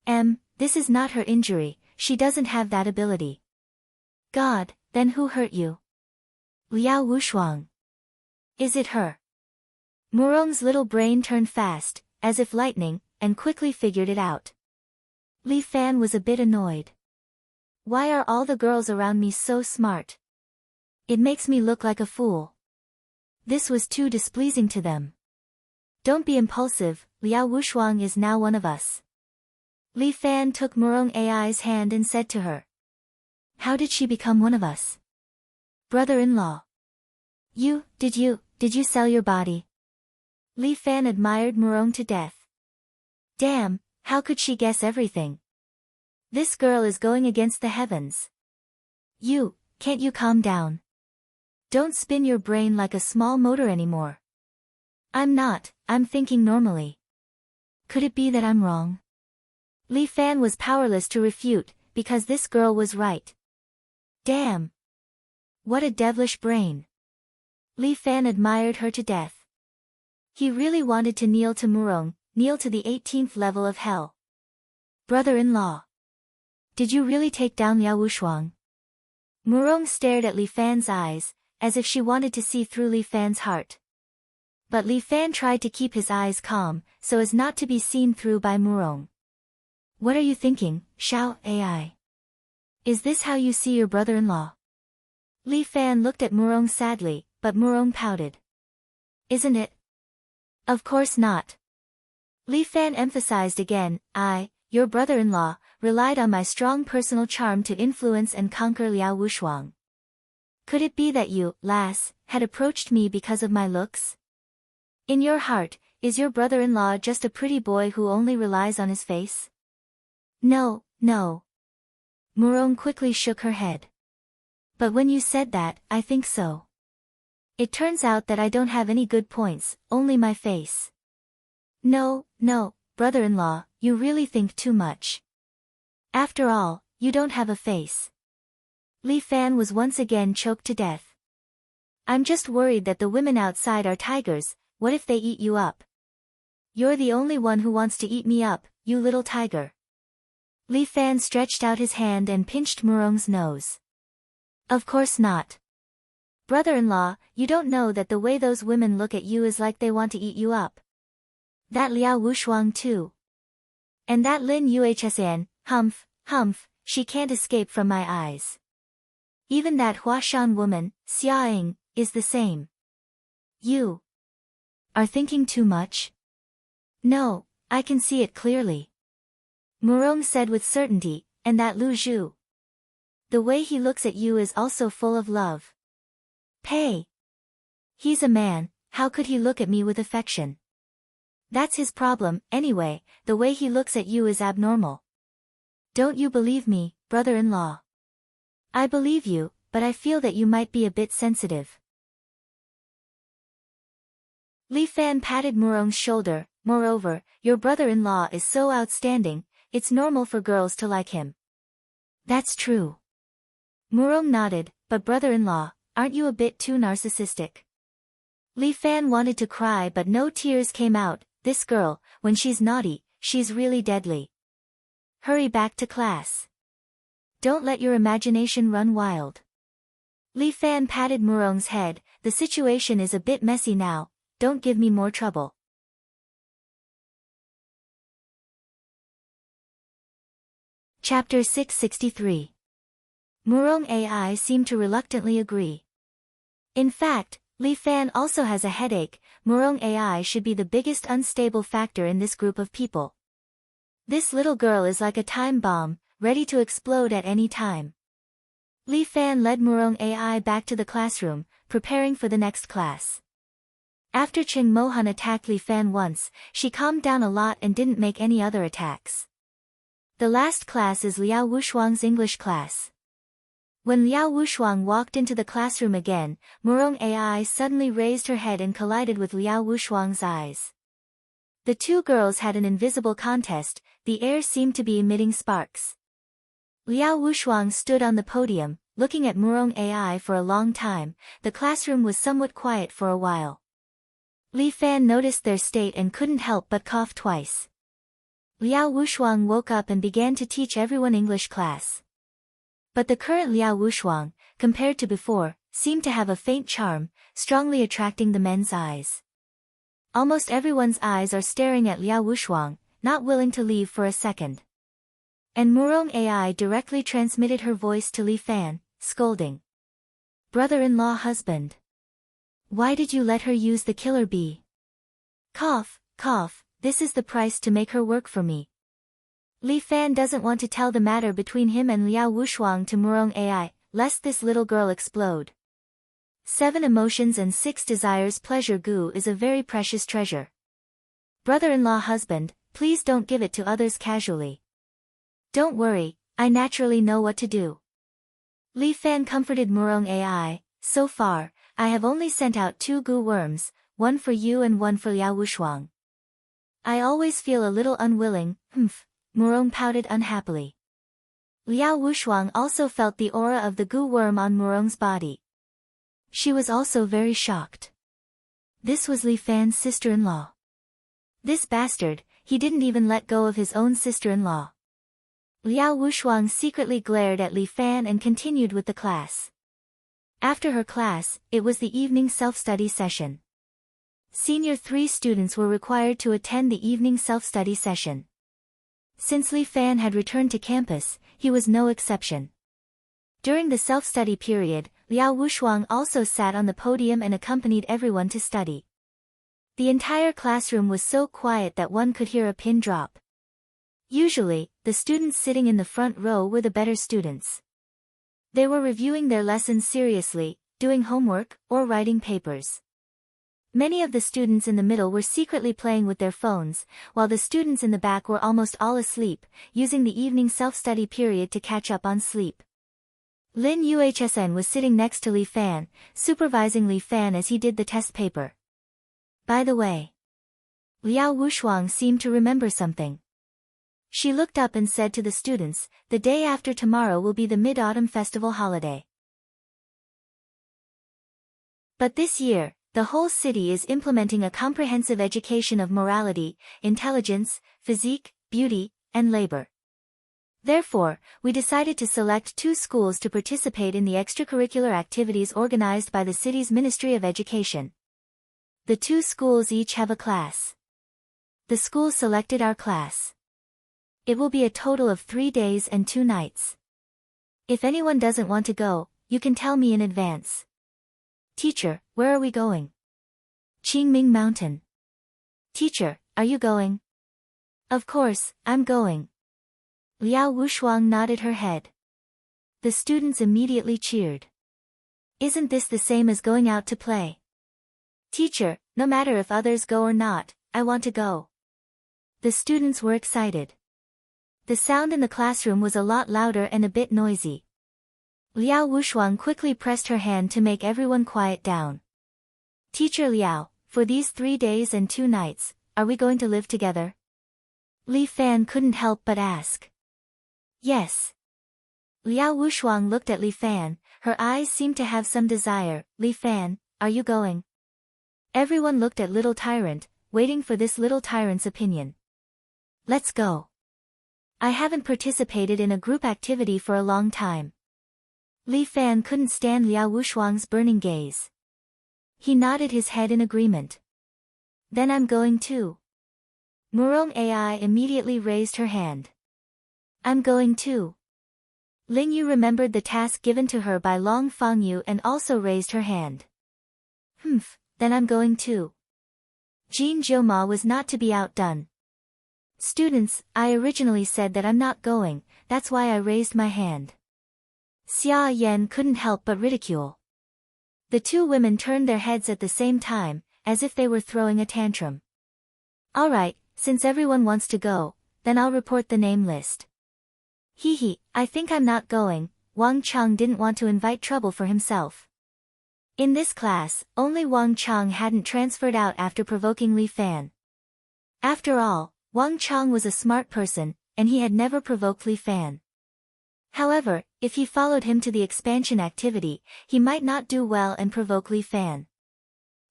This is not her injury, she doesn't have that ability. God, then who hurt you? Liao Wushuang. Is it her? Murong's little brain turned fast, as if lightning, and quickly figured it out. Li Fan was a bit annoyed. Why are all the girls around me so smart? It makes me look like a fool. This was too displeasing to them. Don't be impulsive, Liao Wushuang is now one of us. Li Fan took Murong Ai's hand and said to her. How did she become one of us? Brother-in-law. Did you sell your body? Li Fan admired Murong to death. Damn, how could she guess everything? This girl is going against the heavens. Can't you calm down? Don't spin your brain like a small motor anymore. I'm thinking normally. Could it be that I'm wrong? Li Fan was powerless to refute, because this girl was right. Damn. What a devilish brain. Li Fan admired her to death. He really wanted to kneel to Murong, kneel to the 18th level of hell. Brother-in-law. Did you really take down Liao Wushuang? Murong stared at Li Fan's eyes, as if she wanted to see through Li Fan's heart. But Li Fan tried to keep his eyes calm, so as not to be seen through by Murong. What are you thinking, Xiao Ai? Is this how you see your brother-in-law? Li Fan looked at Murong sadly, but Murong pouted. Isn't it? Of course not. Li Fan emphasized again, your brother-in-law, relied on my strong personal charm to influence and conquer Liao Wushuang. Could it be that you, lass, had approached me because of my looks? In your heart, is your brother-in-law just a pretty boy who only relies on his face? No. Murong quickly shook her head. But when you said that, I think so. It turns out that I don't have any good points, only my face. No, brother-in-law, you really think too much. After all, you don't have a face. Li Fan was once again choked to death. I'm just worried that the women outside are tigers. What if they eat you up? You're the only one who wants to eat me up, you little tiger. Li Fan stretched out his hand and pinched Murong's nose. Of course not. Brother-in-law, you don't know that the way those women look at you is like they want to eat you up. That Liao Wushuang too. And that Lin Yuhsan, humph, she can't escape from my eyes. Even that Huashan woman, Xiaoying, is the same. You are thinking too much? No, I can see it clearly. Murong said with certainty, and that Lu Zhu. The way he looks at you is also full of love. Pei. He's a man, how could he look at me with affection? That's his problem, anyway, the way he looks at you is abnormal. Don't you believe me, brother-in-law? I believe you, but I feel that you might be a bit sensitive. Li Fan patted Murong's shoulder. Moreover, your brother-in-law is so outstanding, it's normal for girls to like him. That's true. Murong nodded, but brother-in-law, aren't you a bit too narcissistic? Li Fan wanted to cry but no tears came out. This girl, when she's naughty, she's really deadly. Hurry back to class. Don't let your imagination run wild. Li Fan patted Murong's head. The situation is a bit messy now, don't give me more trouble. Chapter 663. Murong Ai seemed to reluctantly agree. In fact, Li Fan also has a headache. Murong Ai should be the biggest unstable factor in this group of people. This little girl is like a time bomb, ready to explode at any time. Li Fan led Murong Ai back to the classroom, preparing for the next class. After Ching Mohan attacked Li Fan once, she calmed down a lot and didn't make any other attacks. The last class is Liao Wushuang's English class. When Liao Wushuang walked into the classroom again, Murong Ai suddenly raised her head and collided with Liao Wushuang's eyes. The two girls had an invisible contest, the air seemed to be emitting sparks. Liao Wushuang stood on the podium, looking at Murong Ai for a long time. The classroom was somewhat quiet for a while. Li Fan noticed their state and couldn't help but cough twice. Liao Wushuang woke up and began to teach everyone English class. But the current Liao Wushuang, compared to before, seemed to have a faint charm, strongly attracting the men's eyes. Almost everyone's eyes are staring at Liao Wushuang, not willing to leave for a second. And Murong Ai directly transmitted her voice to Li Fan, scolding. Brother-in-law husband. Why did you let her use the killer bee? Cough, this is the price to make her work for me. Li Fan doesn't want to tell the matter between him and Liao Wushuang to Murong Ai, lest this little girl explode. 7 emotions and 6 desires. Pleasure goo is a very precious treasure. Brother-in-law husband, please don't give it to others casually. Don't worry, I naturally know what to do. Li Fan comforted Murong Ai, so far, I have only sent out 2 goo worms, one for you and one for Liao Wushuang. I always feel a little unwilling, Murong pouted unhappily. Liao Wushuang also felt the aura of the goo worm on Murong's body. She was also very shocked. This was Li Fan's sister-in-law. This bastard, he didn't even let go of his own sister-in-law. Liao Wushuang secretly glared at Li Fan and continued with the class. After her class, it was the evening self-study session. Senior 3 students were required to attend the evening self-study session. Since Li Fan had returned to campus, he was no exception. During the self-study period, Liao Wushuang also sat on the podium and accompanied everyone to study. The entire classroom was so quiet that one could hear a pin drop. Usually, the students sitting in the front row were the better students. They were reviewing their lessons seriously, doing homework, or writing papers. Many of the students in the middle were secretly playing with their phones, while the students in the back were almost all asleep, using the evening self-study period to catch up on sleep. Lin Yuhsn was sitting next to Li Fan, supervising Li Fan as he did the test paper. By the way, Liao Wushuang seemed to remember something. She looked up and said to the students, the day after tomorrow will be the Mid-Autumn Festival holiday. But this year, the whole city is implementing a comprehensive education of morality, intelligence, physique, beauty, and labor. Therefore, we decided to select 2 schools to participate in the extracurricular activities organized by the city's Ministry of Education. The 2 schools each have a class. The school selected our class. It will be a total of 3 days and 2 nights. If anyone doesn't want to go, you can tell me in advance. Teacher, where are we going? Qingming Mountain. Teacher, are you going? Of course, I'm going. Liao Wushuang nodded her head. The students immediately cheered. Isn't this the same as going out to play? Teacher, no matter if others go or not, I want to go. The students were excited. The sound in the classroom was a lot louder and a bit noisy. Liao Wushuang quickly pressed her hand to make everyone quiet down. Teacher Liao, for these 3 days and 2 nights, are we going to live together? Li Fan couldn't help but ask. Yes. Liao Wushuang looked at Li Fan, her eyes seemed to have some desire. Li Fan, are you going? Everyone looked at Little Tyrant, waiting for this little tyrant's opinion. Let's go. I haven't participated in a group activity for a long time. Li Fan couldn't stand Liao Wushuang's burning gaze. He nodded his head in agreement. Then I'm going too. Murong Ai immediately raised her hand. I'm going too. Ling Yu remembered the task given to her by Long Fangyu and also raised her hand. Then I'm going too. Jean Jioma was not to be outdone. Students, I originally said that I'm not going, that's why I raised my hand. Xia Yan couldn't help but ridicule. The 2 women turned their heads at the same time, as if they were throwing a tantrum. Alright, since everyone wants to go, then I'll report the name list. I think I'm not going. Wang Cheng didn't want to invite trouble for himself. In this class, only Wang Cheng hadn't transferred out after provoking Li Fan. After all, Wang Cheng was a smart person, and he had never provoked Li Fan. However, if he followed him to the expansion activity, he might not do well and provoke Li Fan.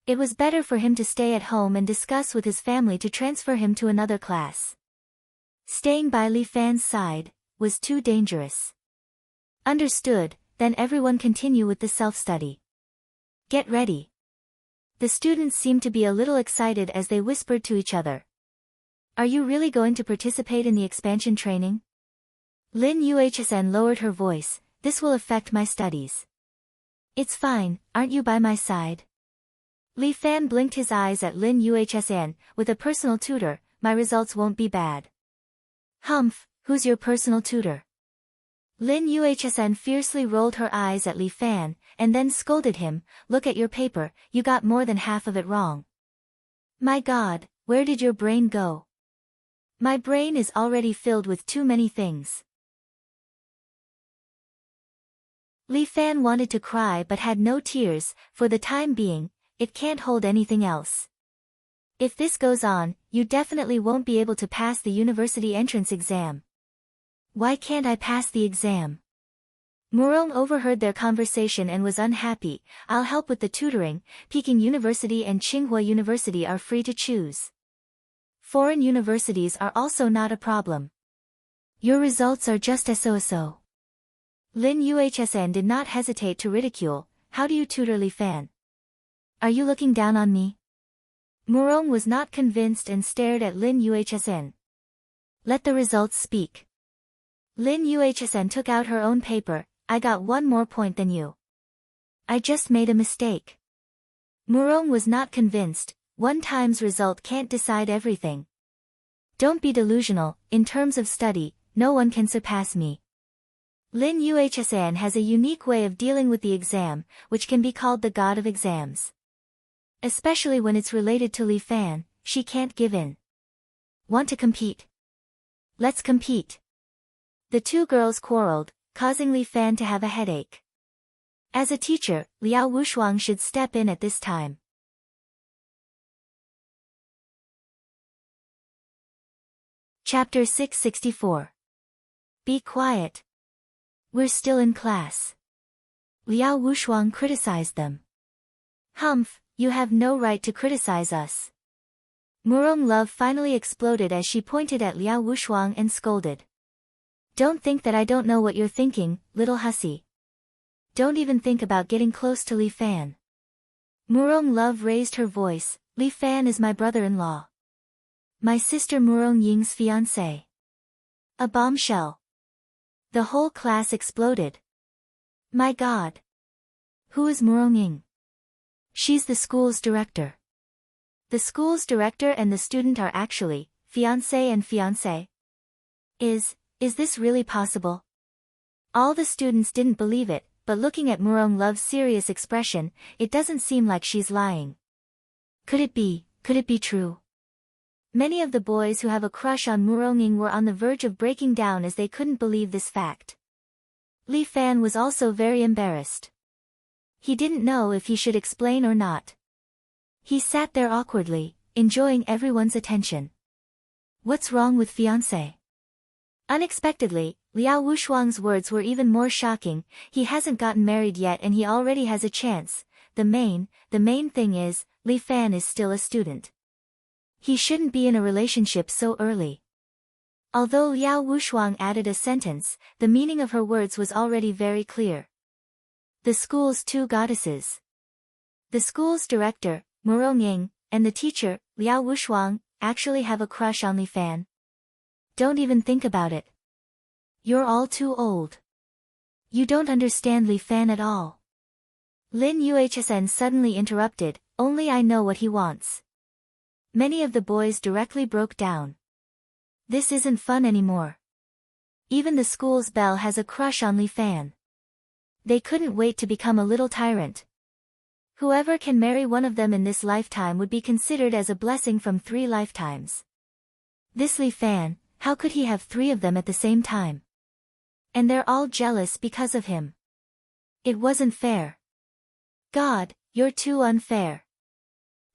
It was better for him to stay at home and discuss with his family to transfer him to another class. Staying by Li Fan's side was too dangerous. Understood, then everyone continue with the self-study. Get ready. The students seemed to be a little excited as they whispered to each other. Are you really going to participate in the expansion training? Lin Yuhsn lowered her voice, this will affect my studies. It's fine, aren't you by my side? Li Fan blinked his eyes at Lin Yuhsn, with a personal tutor, my results won't be bad. Who's your personal tutor? Lin Yuhsn fiercely rolled her eyes at Li Fan, and then scolded him, look at your paper, you got more than half of it wrong. My God, where did your brain go? My brain is already filled with too many things. Li Fan wanted to cry but had no tears. For the time being, it can't hold anything else. If this goes on, you definitely won't be able to pass the university entrance exam. Why can't I pass the exam? Murong overheard their conversation and was unhappy. I'll help with the tutoring. Peking University and Tsinghua University are free to choose. Foreign universities are also not a problem. Your results are just so. Lin Yuhsn did not hesitate to ridicule. How do you tutor Li Fan? Are you looking down on me? Murong was not convinced and stared at Lin Yuhsn. Let the results speak. Lin Yuhsn took out her own paper. I got one more point than you. I just made a mistake. Murong was not convinced. One time's result can't decide everything. Don't be delusional. In terms of study, no one can surpass me. Lin Yuhsn has a unique way of dealing with the exam, which can be called the god of exams. Especially when it's related to Li Fan, she can't give in. Want to compete? Let's compete. The two girls quarreled, causing Li Fan to have a headache. As a teacher, Liao Wushuang should step in at this time. Chapter 664. Be quiet. We're still in class. Liao Wushuang criticized them. Humph, you have no right to criticize us. Murong love finally exploded as she pointed at Liao Wushuang and scolded. Don't think that I don't know what you're thinking, little hussy. Don't even think about getting close to Li Fan. Murong love raised her voice. Li Fan is my brother-in-law. My sister Murong Ying's fiancé. A bombshell. The whole class exploded. My God. Who is Murong Ying? She's the school's director. The school's director and the student are actually fiancé and fiancée. Is this really possible? All the students didn't believe it, but looking at Murong Love's serious expression, it doesn't seem like she's lying. Could it be true? Many of the boys who have a crush on Murong Ying were on the verge of breaking down as they couldn't believe this fact. Li Fan was also very embarrassed. He didn't know if he should explain or not. He sat there awkwardly, enjoying everyone's attention. What's wrong with fiancé? Unexpectedly, Liao Wushuang's words were even more shocking. He hasn't gotten married yet and he already has a chance. The main thing is, Li Fan is still a student. He shouldn't be in a relationship so early. Although Liao Wushuang added a sentence, the meaning of her words was already very clear. The school's two goddesses. The school's director, Murong Ying, and the teacher, Liao Wushuang, actually have a crush on Li Fan. Don't even think about it. You're all too old. You don't understand Li Fan at all. Lin Yuhsn suddenly interrupted, only I know what he wants. Many of the boys directly broke down. This isn't fun anymore. Even the school's belle has a crush on Li Fan. They couldn't wait to become a little tyrant. Whoever can marry one of them in this lifetime would be considered as a blessing from 3 lifetimes. This Li Fan, how could he have 3 of them at the same time? And they're all jealous because of him. It wasn't fair. God, you're too unfair.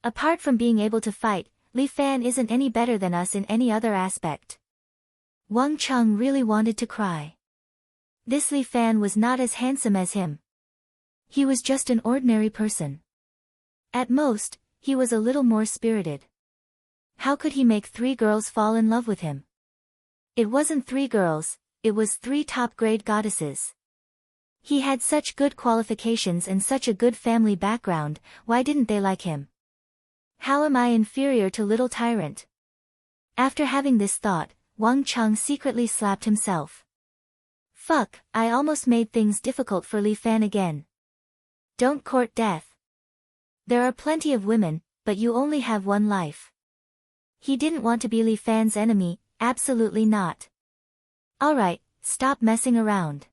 Apart from being able to fight, Li Fan isn't any better than us in any other aspect. Wang Cheng really wanted to cry. This Li Fan was not as handsome as him. He was just an ordinary person. At most, he was a little more spirited. How could he make 3 girls fall in love with him? It wasn't 3 girls, it was 3 top-grade goddesses. He had such good qualifications and such a good family background, why didn't they like him? How am I inferior to little tyrant? After having this thought, Wang Cheng secretly slapped himself. Fuck, I almost made things difficult for Li Fan again. Don't court death. There are plenty of women, but you only have one life. He didn't want to be Li Fan's enemy, absolutely not. Alright, stop messing around.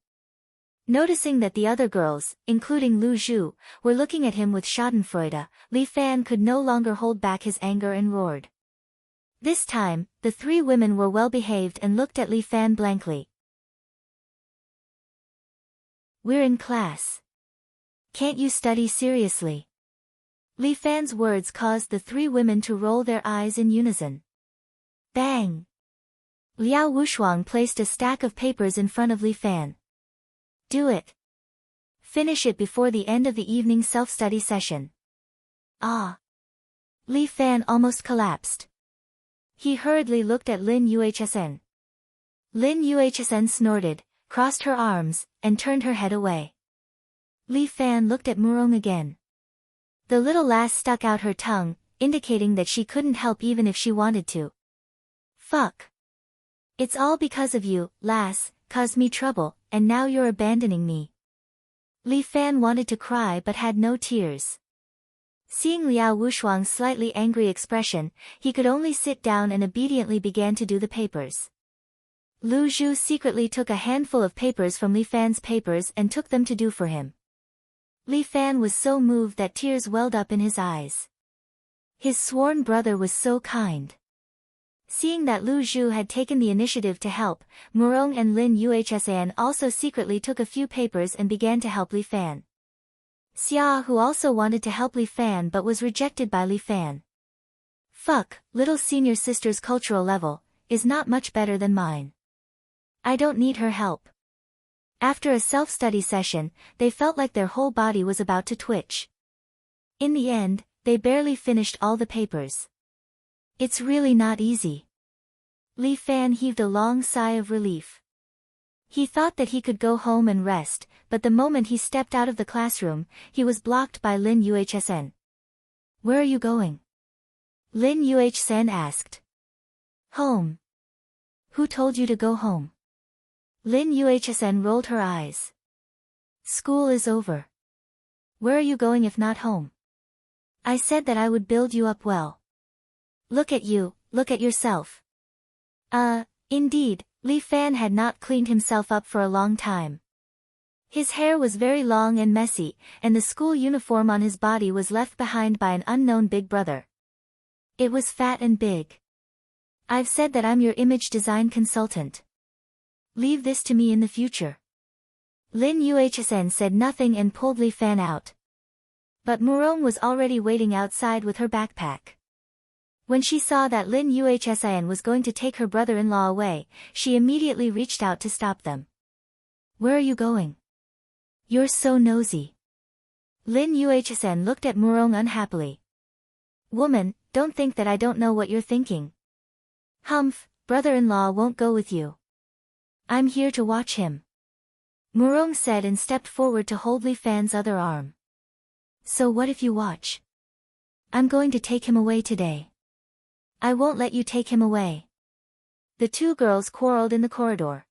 Noticing that the other girls, including Lu Zhu, were looking at him with schadenfreude, Li Fan could no longer hold back his anger and roared. This time, the three women were well behaved and looked at Li Fan blankly. We're in class. Can't you study seriously? Li Fan's words caused the three women to roll their eyes in unison. Bang! Liao Wushuang placed a stack of papers in front of Li Fan. Do it. Finish it before the end of the evening self-study session. Ah! Li Fan almost collapsed. He hurriedly looked at Lin Yuhsn. Lin Yuhsn snorted, crossed her arms, and turned her head away. Li Fan looked at Murong again. The little lass stuck out her tongue, indicating that she couldn't help even if she wanted to. Fuck. It's all because of you, lass, caused me trouble, and now you're abandoning me. Li Fan wanted to cry but had no tears. Seeing Liao Wushuang's slightly angry expression, he could only sit down and obediently began to do the papers. Lu Zhu secretly took a handful of papers from Li Fan's papers and took them to do for him. Li Fan was so moved that tears welled up in his eyes. His sworn brother was so kind. Seeing that Lu Zhu had taken the initiative to help, Murong and Lin Yuhsn also secretly took a few papers and began to help Li Fan. Xia, who also wanted to help Li Fan but was rejected by Li Fan. Fuck, little senior sister's cultural level is not much better than mine. I don't need her help. After a self-study session, they felt like their whole body was about to twitch. In the end, they barely finished all the papers. It's really not easy. Li Fan heaved a long sigh of relief. He thought that he could go home and rest, but the moment he stepped out of the classroom, he was blocked by Lin Yuhsn. Where are you going? Lin Yuhsn asked. Home. Who told you to go home? Lin Yuhsn rolled her eyes. School is over. Where are you going if not home? I said that I would build you up well. Look at you, look at yourself. Indeed, Li Fan had not cleaned himself up for a long time. His hair was very long and messy, and the school uniform on his body was left behind by an unknown big brother. It was fat and big. I've said that I'm your image design consultant. Leave this to me in the future. Lin Yuhsn said nothing and pulled Li Fan out. But Murong was already waiting outside with her backpack. When she saw that Lin Yuhsn was going to take her brother-in-law away, she immediately reached out to stop them. Where are you going? You're so nosy. Lin Yuhsn looked at Murong unhappily. Woman, don't think that I don't know what you're thinking. Humph, brother-in-law won't go with you. I'm here to watch him. Murong said and stepped forward to hold Li Fan's other arm. So what if you watch? I'm going to take him away today. I won't let you take him away. The two girls quarreled in the corridor.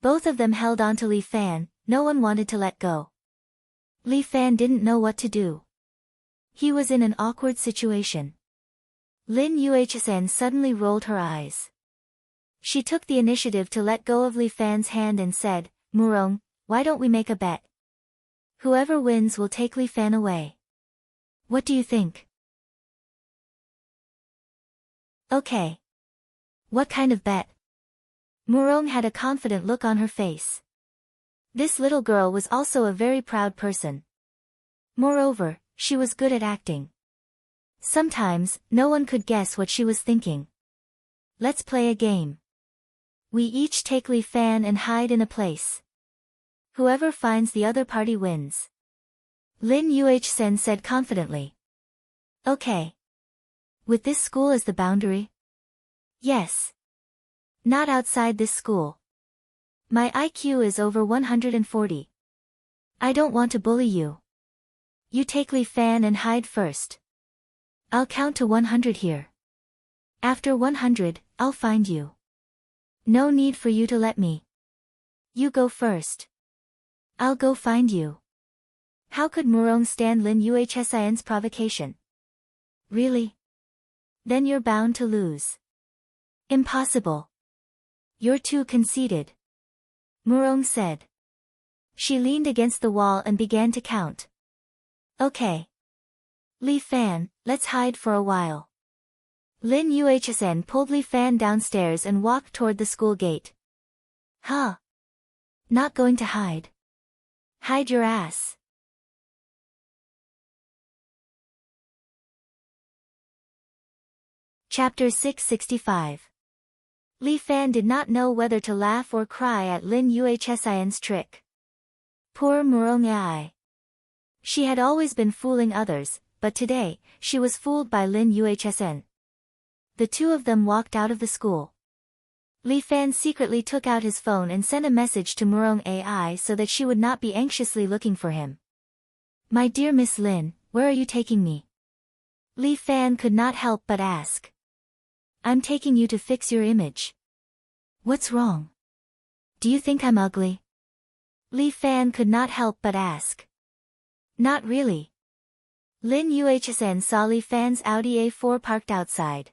Both of them held on to Li Fan, no one wanted to let go. Li Fan didn't know what to do. He was in an awkward situation. Lin Yuhsn suddenly rolled her eyes. She took the initiative to let go of Li Fan's hand and said, Murong, why don't we make a bet? Whoever wins will take Li Fan away. What do you think? Okay. What kind of bet? Murong had a confident look on her face. This little girl was also a very proud person. Moreover, she was good at acting. Sometimes, no one could guess what she was thinking. Let's play a game. We each take Li Fan and hide in a place. Whoever finds the other party wins. Lin Yuhsn said confidently. Okay. With this school as the boundary? Yes. Not outside this school. My IQ is over 140. I don't want to bully you. You take Li Fan and hide first. I'll count to 100 here. After 100, I'll find you. No need for you to let me. You go first. I'll go find you. How could Murong stand Lin Yuhsn's provocation? Really? Then you're bound to lose. Impossible. You're too conceited. Murong said. She leaned against the wall and began to count. Okay. Li Fan, let's hide for a while. Lin Yuhsn pulled Li Fan downstairs and walked toward the school gate. Huh? Not going to hide. Hide your ass. Chapter 665. Li Fan did not know whether to laugh or cry at Lin Yuhsn's trick. Poor Murong Ai. She had always been fooling others, but today, she was fooled by Lin Yuhsn. The two of them walked out of the school. Li Fan secretly took out his phone and sent a message to Murong Ai so that she would not be anxiously looking for him. My dear Miss Lin, where are you taking me? Li Fan could not help but ask. I'm taking you to fix your image. What's wrong? Do you think I'm ugly? Li Fan could not help but ask. Not really. Lin Yuhsn saw Li Fan's Audi A4 parked outside.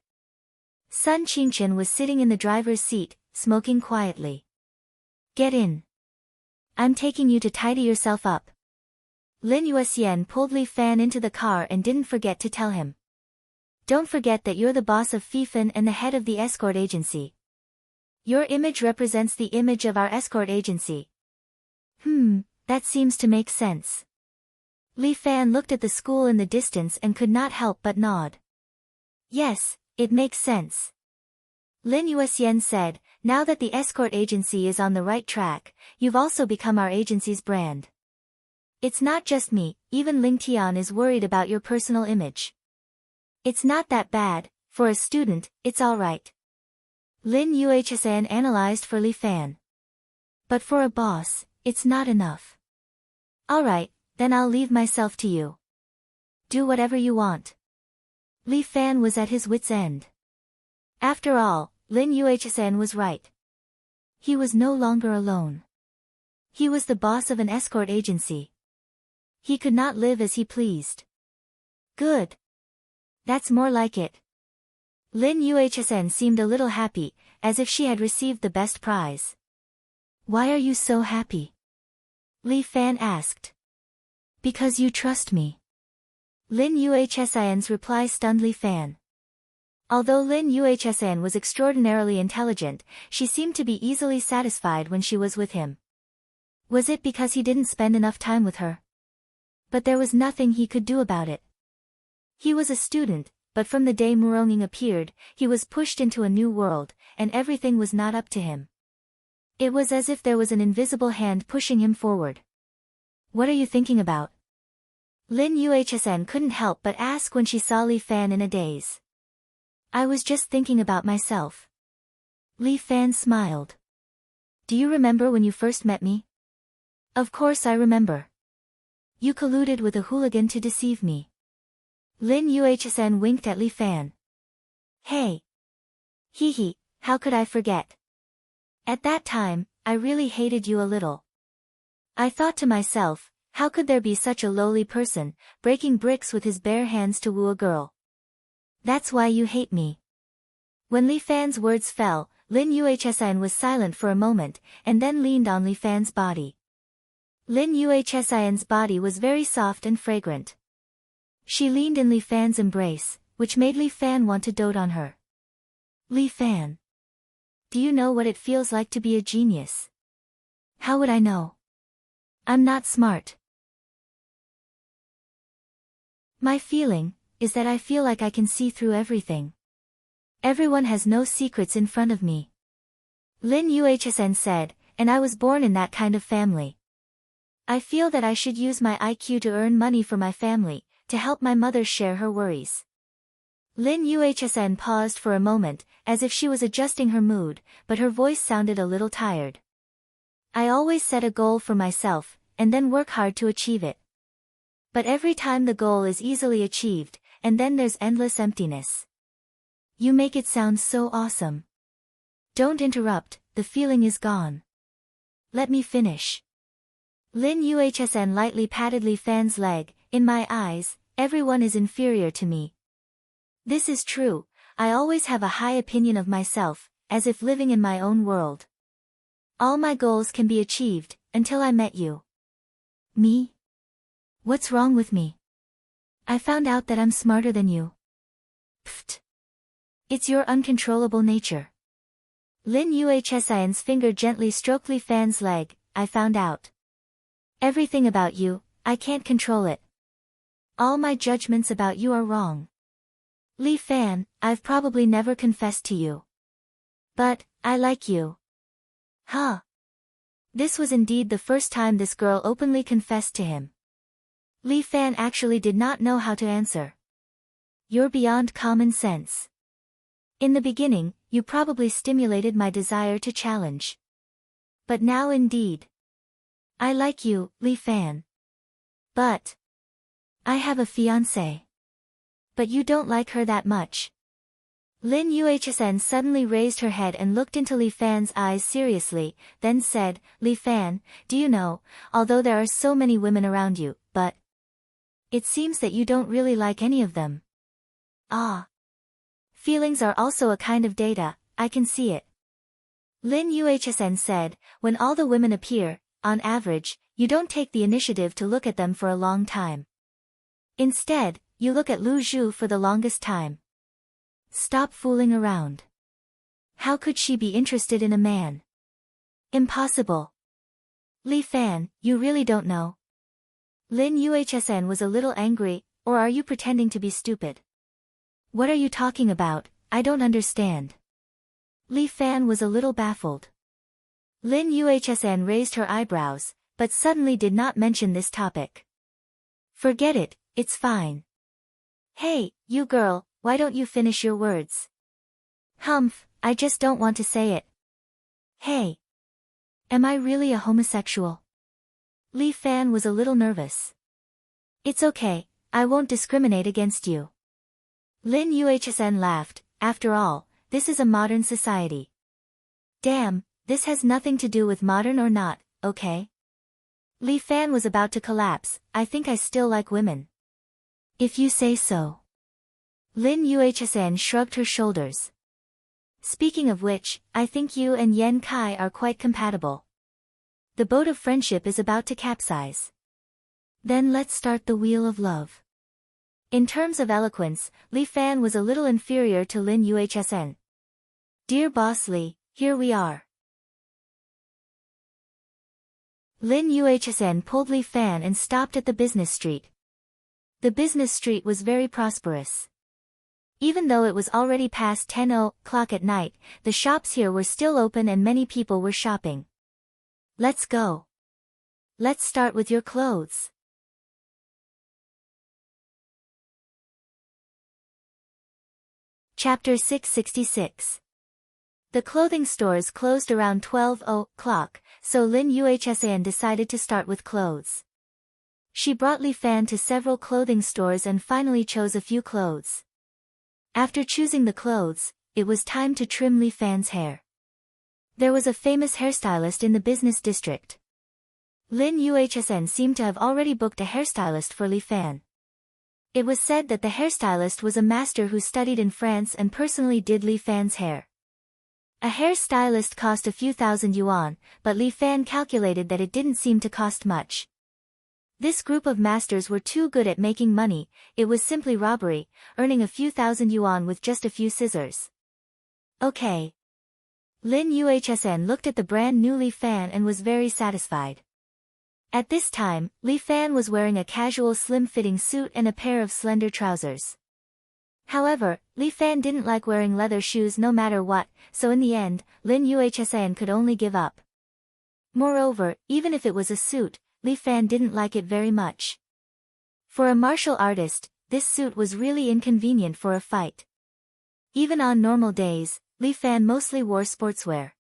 Sun Qingchen was sitting in the driver's seat, smoking quietly. Get in. I'm taking you to tidy yourself up. Lin Yuhsn pulled Li Fan into the car and didn't forget to tell him. Don't forget that you're the boss of Fifan and the head of the escort agency. Your image represents the image of our escort agency. That seems to make sense. Li Fan looked at the school in the distance and could not help but nod. Yes, it makes sense. Lin Yuhsn said, now that the escort agency is on the right track, you've also become our agency's brand. It's not just me, even Ling Tian is worried about your personal image. It's not that bad, for a student, it's alright. Lin Yuhsn analyzed for Li Fan. But for a boss, it's not enough. Alright, then I'll leave myself to you. Do whatever you want. Li Fan was at his wit's end. After all, Lin Yuhsn was right. He was no longer alone. He was the boss of an escort agency. He could not live as he pleased. Good. That's more like it. Lin Yuhsn seemed a little happy, as if she had received the best prize. Why are you so happy? Li Fan asked. Because you trust me. Lin Yuhsn's reply stunned Li Fan. Although Lin Yuhsn was extraordinarily intelligent, she seemed to be easily satisfied when she was with him. Was it because he didn't spend enough time with her? But there was nothing he could do about it. He was a student, but from the day Muronging appeared, he was pushed into a new world, and everything was not up to him. It was as if there was an invisible hand pushing him forward. What are you thinking about? Lin Yuhsn couldn't help but ask when she saw Li Fan in a daze. I was just thinking about myself. Li Fan smiled. Do you remember when you first met me? Of course I remember. You colluded with a hooligan to deceive me. Lin Yuhsn winked at Li Fan. Hey. Hee hee, how could I forget? At that time, I really hated you a little. I thought to myself, how could there be such a lowly person, breaking bricks with his bare hands to woo a girl? That's why you hate me. When Li Fan's words fell, Lin Yuhsn was silent for a moment, and then leaned on Li Fan's body. Lin Yuhsn's body was very soft and fragrant. She leaned in Li Fan's embrace, which made Li Fan want to dote on her. Li Fan. Do you know what it feels like to be a genius? How would I know? I'm not smart. My feeling is that I feel like I can see through everything. Everyone has no secrets in front of me. Lin Yuhsn said, and I was born in that kind of family. I feel that I should use my IQ to earn money for my family, to help my mother share her worries. Lin Yuhsn paused for a moment, as if she was adjusting her mood, but her voice sounded a little tired. I always set a goal for myself, and then work hard to achieve it. But every time the goal is easily achieved, and then there's endless emptiness. You make it sound so awesome. Don't interrupt, the feeling is gone. Let me finish. Lin Yuhsn lightly patted Li Fan's leg. In my eyes, everyone is inferior to me. This is true, I always have a high opinion of myself, as if living in my own world. All my goals can be achieved, until I met you. Me? What's wrong with me? I found out that I'm smarter than you. Pfft. It's your uncontrollable nature. Lin Yuhsin's finger gently stroked Li Fan's leg. I found out everything about you, I can't control it. All my judgments about you are wrong. Li Fan, I've probably never confessed to you. But, I like you. Huh? This was indeed the first time this girl openly confessed to him. Li Fan actually did not know how to answer. You're beyond common sense. In the beginning, you probably stimulated my desire to challenge. But now indeed. I like you, Li Fan. But I have a fiancé. But you don't like her that much. Lin Yuhsin suddenly raised her head and looked into Li Fan's eyes seriously, then said, Li Fan, do you know, although there are so many women around you, but it seems that you don't really like any of them. Ah. Feelings are also a kind of data, I can see it. Lin Yuhsin said, when all the women appear, on average, you don't take the initiative to look at them for a long time. Instead, you look at Lu Zhu for the longest time. Stop fooling around. How could she be interested in a man? Impossible. Li Fan, you really don't know. Lin Yuhsin was a little angry, or are you pretending to be stupid? What are you talking about? I don't understand. Li Fan was a little baffled. Lin Yuhsin raised her eyebrows, but suddenly did not mention this topic. Forget it, it's fine. Hey, you girl, why don't you finish your words? Humph, I just don't want to say it. Hey. Am I really a homosexual? Li Fan was a little nervous. It's okay, I won't discriminate against you. Lin Yuhsin laughed, after all, this is a modern society. Damn, this has nothing to do with modern or not, okay? Li Fan was about to collapse, I think I still like women. If you say so. Lin Yuhsin shrugged her shoulders. Speaking of which, I think you and Yan Kai are quite compatible. The boat of friendship is about to capsize. Then let's start the wheel of love. In terms of eloquence, Li Fan was a little inferior to Lin Yuhsin. Dear Boss Li, here we are. Lin Yuhsin pulled Li Fan and stopped at the business street. The business street was very prosperous. Even though it was already past 10 o'clock at night, the shops here were still open and many people were shopping. Let's go. Let's start with your clothes. Chapter 666. The clothing stores closed around 12 o'clock, so Lin Yuhsin decided to start with clothes. She brought Li Fan to several clothing stores and finally chose a few clothes. After choosing the clothes, it was time to trim Li Fan's hair. There was a famous hairstylist in the business district. Lin Yuhsin seemed to have already booked a hairstylist for Li Fan. It was said that the hairstylist was a master who studied in France and personally did Li Fan's hair. A hairstylist cost a few thousand yuan, but Li Fan calculated that it didn't seem to cost much. This group of masters were too good at making money, it was simply robbery, earning a few thousand yuan with just a few scissors. Okay. Lin Yuhsin looked at the brand new Li Fan and was very satisfied. At this time, Li Fan was wearing a casual slim-fitting suit and a pair of slender trousers. However, Li Fan didn't like wearing leather shoes no matter what, so in the end, Lin Yuhsin could only give up. Moreover, even if it was a suit, Li Fan didn't like it very much. For a martial artist, this suit was really inconvenient for a fight. Even on normal days, Li Fan mostly wore sportswear.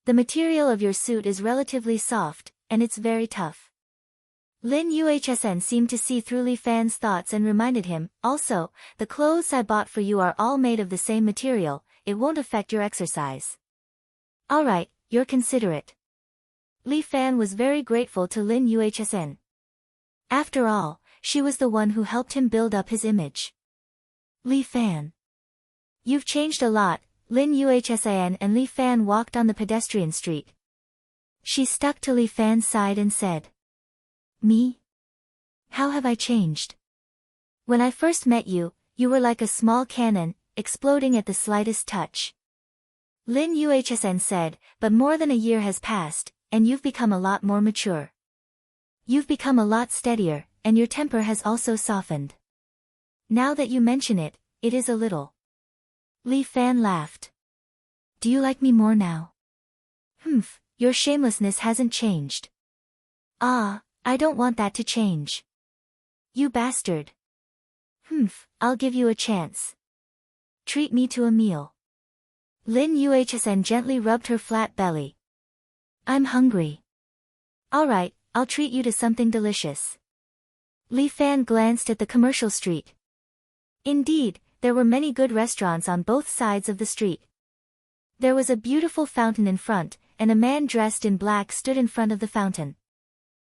The material of your suit is relatively soft, and it's very tough. Lin Yuhsin seemed to see through Li Fan's thoughts and reminded him, also, the clothes I bought for you are all made of the same material, it won't affect your exercise. Alright, you're considerate. Li Fan was very grateful to Lin Yuhsin. After all, she was the one who helped him build up his image. Li Fan. You've changed a lot, Lin Yuhsan and Li Fan walked on the pedestrian street. She stuck to Li Fan's side and said, "Me? How have I changed? When I first met you, you were like a small cannon, exploding at the slightest touch." Lin Yuhsan said, "But more than a year has passed, and you've become a lot more mature. You've become a lot steadier, and your temper has also softened. Now that you mention it, it is a little." Li Fan laughed. "Do you like me more now?" "Humph, your shamelessness hasn't changed." "Ah, I don't want that to change." "You bastard." "Humph, I'll give you a chance. Treat me to a meal." Lin Yuhsan gently rubbed her flat belly. "I'm hungry." "Alright, I'll treat you to something delicious." Li Fan glanced at the commercial street. Indeed, there were many good restaurants on both sides of the street. There was a beautiful fountain in front, and a man dressed in black stood in front of the fountain.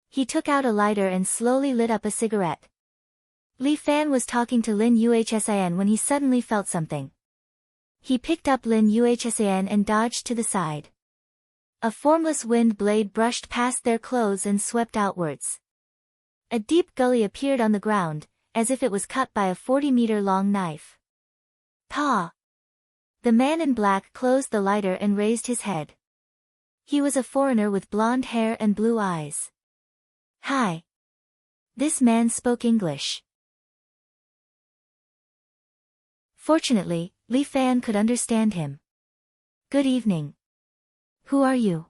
He took out a lighter and slowly lit up a cigarette. Li Fan was talking to Lin Yuhsan when he suddenly felt something. He picked up Lin Yuhsan and dodged to the side. A formless wind blade brushed past their clothes and swept outwards. A deep gully appeared on the ground, as if it was cut by a 40-meter-long knife. "Pa!" The man in black closed the lighter and raised his head. He was a foreigner with blonde hair and blue eyes. "Hi." This man spoke English. Fortunately, Li Fan could understand him. "Good evening. Who are you?"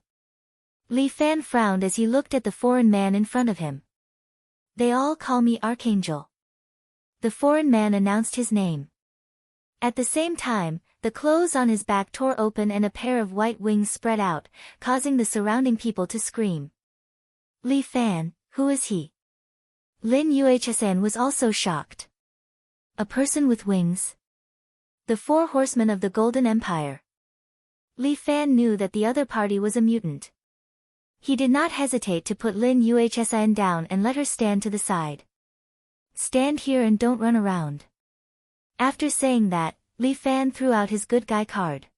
Li Fan frowned as he looked at the foreign man in front of him. "They all call me Archangel." The foreign man announced his name. At the same time, the clothes on his back tore open and a pair of white wings spread out, causing the surrounding people to scream. "Li Fan, who is he?" Lin Yuhsan was also shocked. "A person with wings? The 4 horsemen of the Golden Empire." Li Fan knew that the other party was a mutant. He did not hesitate to put Lin Yuhsan down and let her stand to the side. "Stand here and don't run around." After saying that, Li Fan threw out his good guy card.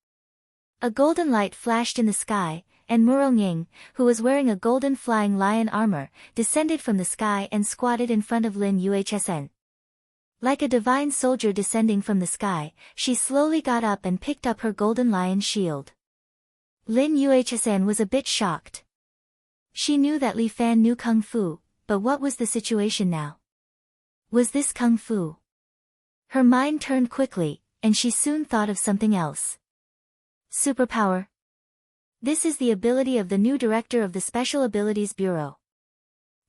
A golden light flashed in the sky, and Murong Ying, who was wearing a golden flying lion armor, descended from the sky and squatted in front of Lin Yuhsan. Like a divine soldier descending from the sky, she slowly got up and picked up her golden lion shield. Lin Yuhsan was a bit shocked. She knew that Li Fan knew Kung Fu, but what was the situation now? Was this Kung Fu? Her mind turned quickly, and she soon thought of something else. Superpower. This is the ability of the new director of the Special Abilities Bureau.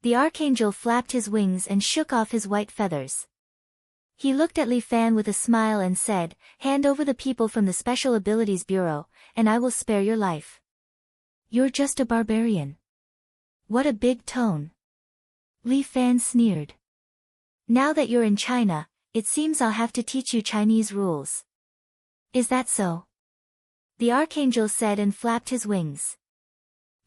The Archangel flapped his wings and shook off his white feathers. He looked at Li Fan with a smile and said, "Hand over the people from the Special Abilities Bureau, and I will spare your life." "You're just a barbarian." "What a big tone." Li Fan sneered. "Now that you're in China, it seems I'll have to teach you Chinese rules." "Is that so?" the Archangel said and flapped his wings.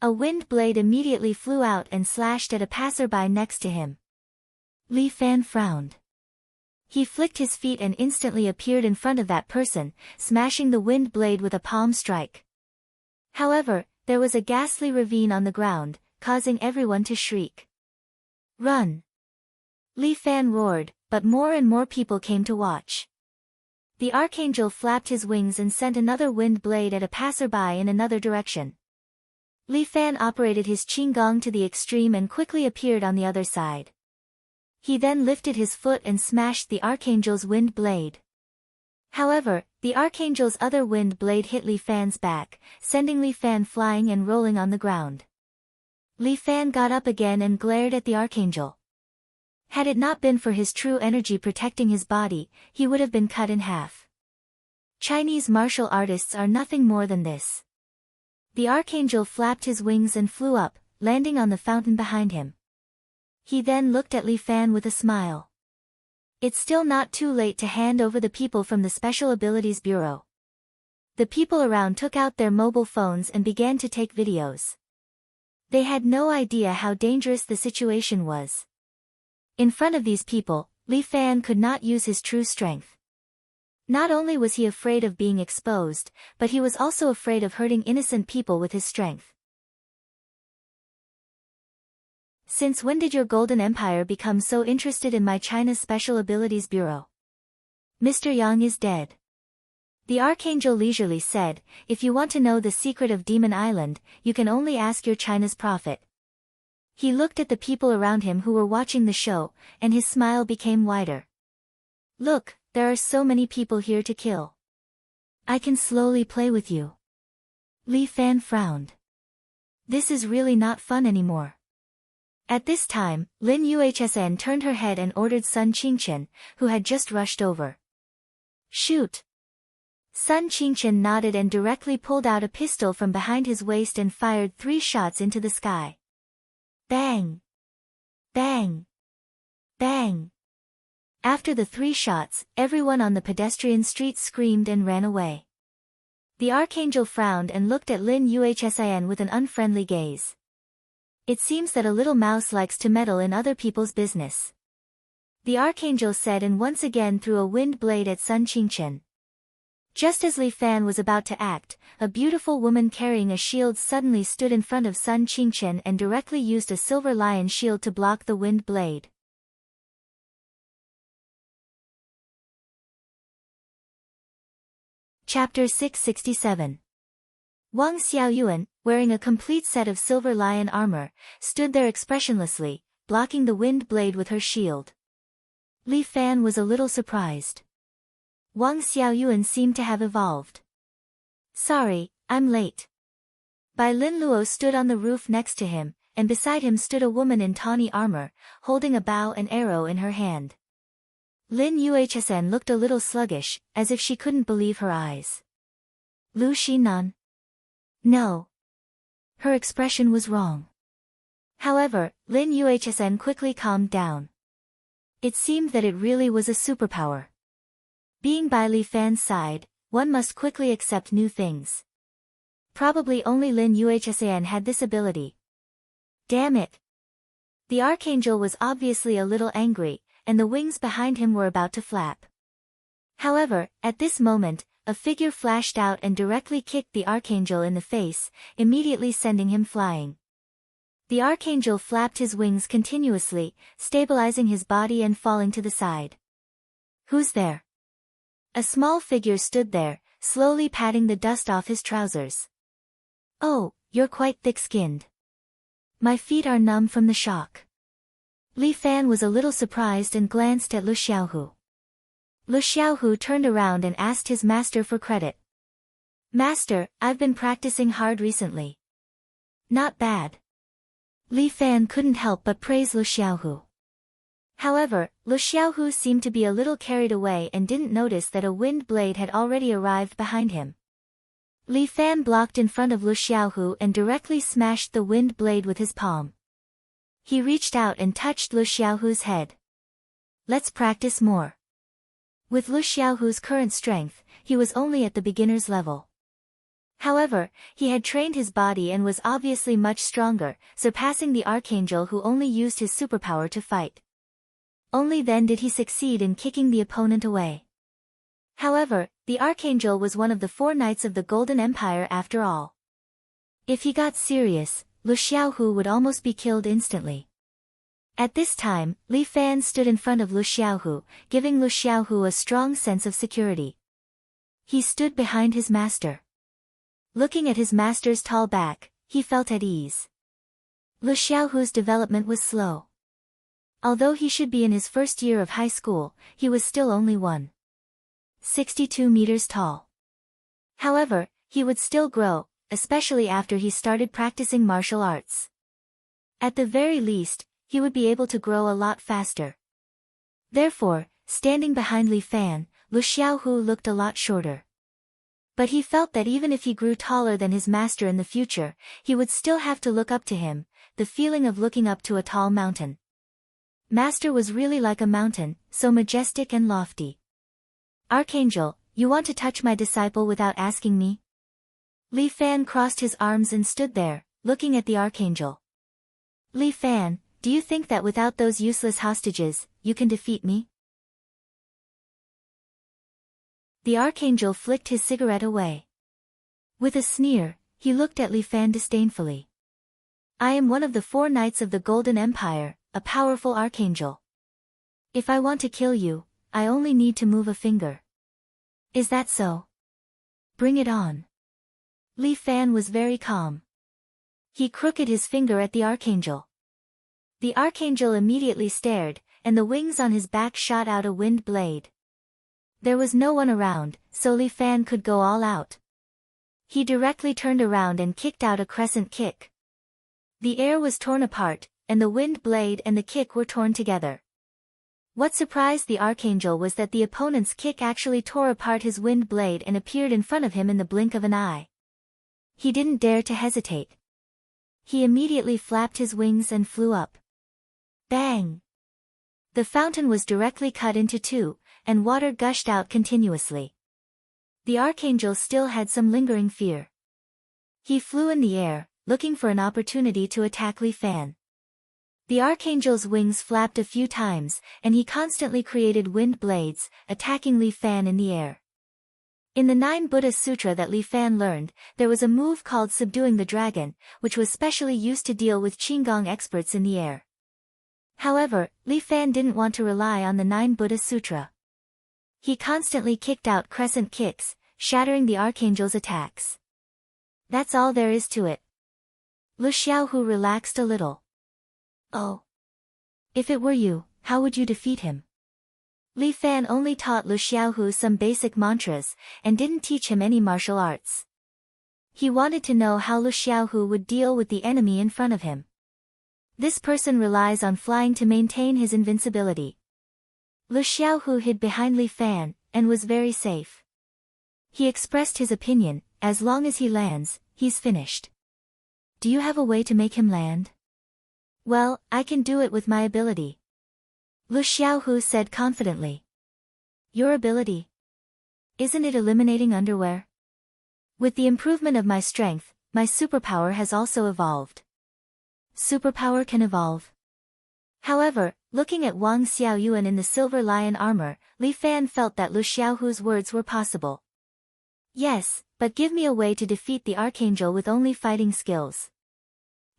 A wind blade immediately flew out and slashed at a passerby next to him. Li Fan frowned. He flicked his feet and instantly appeared in front of that person, smashing the wind blade with a palm strike. However, there was a ghastly ravine on the ground, causing everyone to shriek. "Run!" Li Fan roared, but more and more people came to watch. The Archangel flapped his wings and sent another wind blade at a passerby in another direction. Li Fan operated his qigong to the extreme and quickly appeared on the other side. He then lifted his foot and smashed the Archangel's wind blade. However, the Archangel's other wind blade hit Li Fan's back, sending Li Fan flying and rolling on the ground. Li Fan got up again and glared at the Archangel. Had it not been for his true energy protecting his body, he would have been cut in half. Chinese martial artists are nothing more than this. The Archangel flapped his wings and flew up, landing on the fountain behind him. He then looked at Li Fan with a smile. "It's still not too late to hand over the people from the Special Abilities Bureau." The people around took out their mobile phones and began to take videos. They had no idea how dangerous the situation was. In front of these people, Li Fan could not use his true strength. Not only was he afraid of being exposed, but he was also afraid of hurting innocent people with his strength. Since when did your Golden Empire become so interested in my China's Special Abilities Bureau? Mr. Yang is dead. The Archangel leisurely said, if you want to know the secret of Demon Island, you can only ask your China's prophet. He looked at the people around him who were watching the show, and his smile became wider. Look, there are so many people here to kill. I can slowly play with you. Li Fan frowned. This is really not fun anymore. At this time, Lin Yuhsn turned her head and ordered Sun Qingchen, who had just rushed over. Shoot! Sun Qingchen nodded and directly pulled out a pistol from behind his waist and fired 3 shots into the sky. Bang! Bang! Bang! After the 3 shots, everyone on the pedestrian street screamed and ran away. The Archangel frowned and looked at Lin Yuhsn with an unfriendly gaze. It seems that a little mouse likes to meddle in other people's business. The Archangel said and once again threw a wind blade at Sun Qingchen. Just as Li Fan was about to act, a beautiful woman carrying a shield suddenly stood in front of Sun Qingchen and directly used a silver lion shield to block the wind blade. Chapter 667. Wang Xiaoyuan, wearing a complete set of silver lion armor, stood there expressionlessly, blocking the wind blade with her shield. Li Fan was a little surprised. Wang Xiaoyuan seemed to have evolved. Sorry, I'm late. Bai Lin Luo stood on the roof next to him, and beside him stood a woman in tawny armor, holding a bow and arrow in her hand. Lin Yuhsn looked a little sluggish, as if she couldn't believe her eyes. Lu Xinan? No. Her expression was wrong. However, Lin Yuhsn quickly calmed down. It seemed that it really was a superpower. Being by Li Fan's side, one must quickly accept new things. Probably only Lin Yuhsn had this ability. Damn it! The Archangel was obviously a little angry, and the wings behind him were about to flap. However, at this moment, a figure flashed out and directly kicked the Archangel in the face, immediately sending him flying. The Archangel flapped his wings continuously, stabilizing his body and falling to the side. Who's there? A small figure stood there, slowly patting the dust off his trousers. Oh, you're quite thick-skinned. My feet are numb from the shock. Li Fan was a little surprised and glanced at Lu Xiaohu. Lu Xiaohu turned around and asked his master for credit. Master, I've been practicing hard recently. Not bad. Li Fan couldn't help but praise Lu Xiaohu. However, Lu Xiaohu seemed to be a little carried away and didn't notice that a wind blade had already arrived behind him. Li Fan blocked in front of Lu Xiaohu and directly smashed the wind blade with his palm. He reached out and touched Lu Xiaohu's head. Let's practice more. With Lu Xiaohu's current strength, he was only at the beginner's level. However, he had trained his body and was obviously much stronger, surpassing the Archangel who only used his superpower to fight. Only then did he succeed in kicking the opponent away. However, the Archangel was one of the 4 knights of the Golden Empire after all. If he got serious, Lu Xiaohu would almost be killed instantly. At this time, Li Fan stood in front of Lu Xiaohu, giving Lu Xiaohu a strong sense of security. He stood behind his master. Looking at his master's tall back, he felt at ease. Lu Xiaohu's development was slow. Although he should be in his first year of high school, he was still only 1.62 meters tall. However, he would still grow, especially after he started practicing martial arts. At the very least, he would be able to grow a lot faster. Therefore, standing behind Li Fan, Lu Xiaohu looked a lot shorter. But he felt that even if he grew taller than his master in the future, he would still have to look up to him, the feeling of looking up to a tall mountain. Master was really like a mountain, so majestic and lofty. Archangel, you want to touch my disciple without asking me? Li Fan crossed his arms and stood there, looking at the Archangel. Li Fan, do you think that without those useless hostages, you can defeat me? The archangel flicked his cigarette away. With a sneer, he looked at Li Fan disdainfully. I am one of the 4 knights of the Golden Empire, a powerful archangel. If I want to kill you, I only need to move a finger. Is that so? Bring it on. Li Fan was very calm. He crooked his finger at the archangel. The archangel immediately stared, and the wings on his back shot out a wind blade. There was no one around, so Li Fan could go all out. He directly turned around and kicked out a crescent kick. The air was torn apart, and the wind blade and the kick were torn together. What surprised the archangel was that the opponent's kick actually tore apart his wind blade and appeared in front of him in the blink of an eye. He didn't dare to hesitate. He immediately flapped his wings and flew up. Bang! The fountain was directly cut into 2, and water gushed out continuously. The archangel still had some lingering fear. He flew in the air, looking for an opportunity to attack Li Fan. The archangel's wings flapped a few times, and he constantly created wind blades, attacking Li Fan in the air. In the 9 Buddha Sutra that Li Fan learned, there was a move called Subduing the Dragon, which was specially used to deal with Qigong experts in the air. However, Li Fan didn't want to rely on the 9 Buddha Sutra. He constantly kicked out crescent kicks, shattering the archangel's attacks. That's all there is to it. Lu Xiaohu relaxed a little. Oh. If it were you, how would you defeat him? Li Fan only taught Lu Xiaohu some basic mantras, and didn't teach him any martial arts. He wanted to know how Lu Xiaohu would deal with the enemy in front of him. This person relies on flying to maintain his invincibility. Lu Xiaohu hid behind Li Fan, and was very safe. He expressed his opinion, as long as he lands, he's finished. Do you have a way to make him land? Well, I can do it with my ability. Lu Xiaohu said confidently. Your ability? Isn't it eliminating underwear? With the improvement of my strength, my superpower has also evolved. Superpower can evolve. However, looking at Wang Xiaoyuan in the silver lion armor, Li Fan felt that Lu Xiaohu's words were possible. Yes, but give me a way to defeat the archangel with only fighting skills.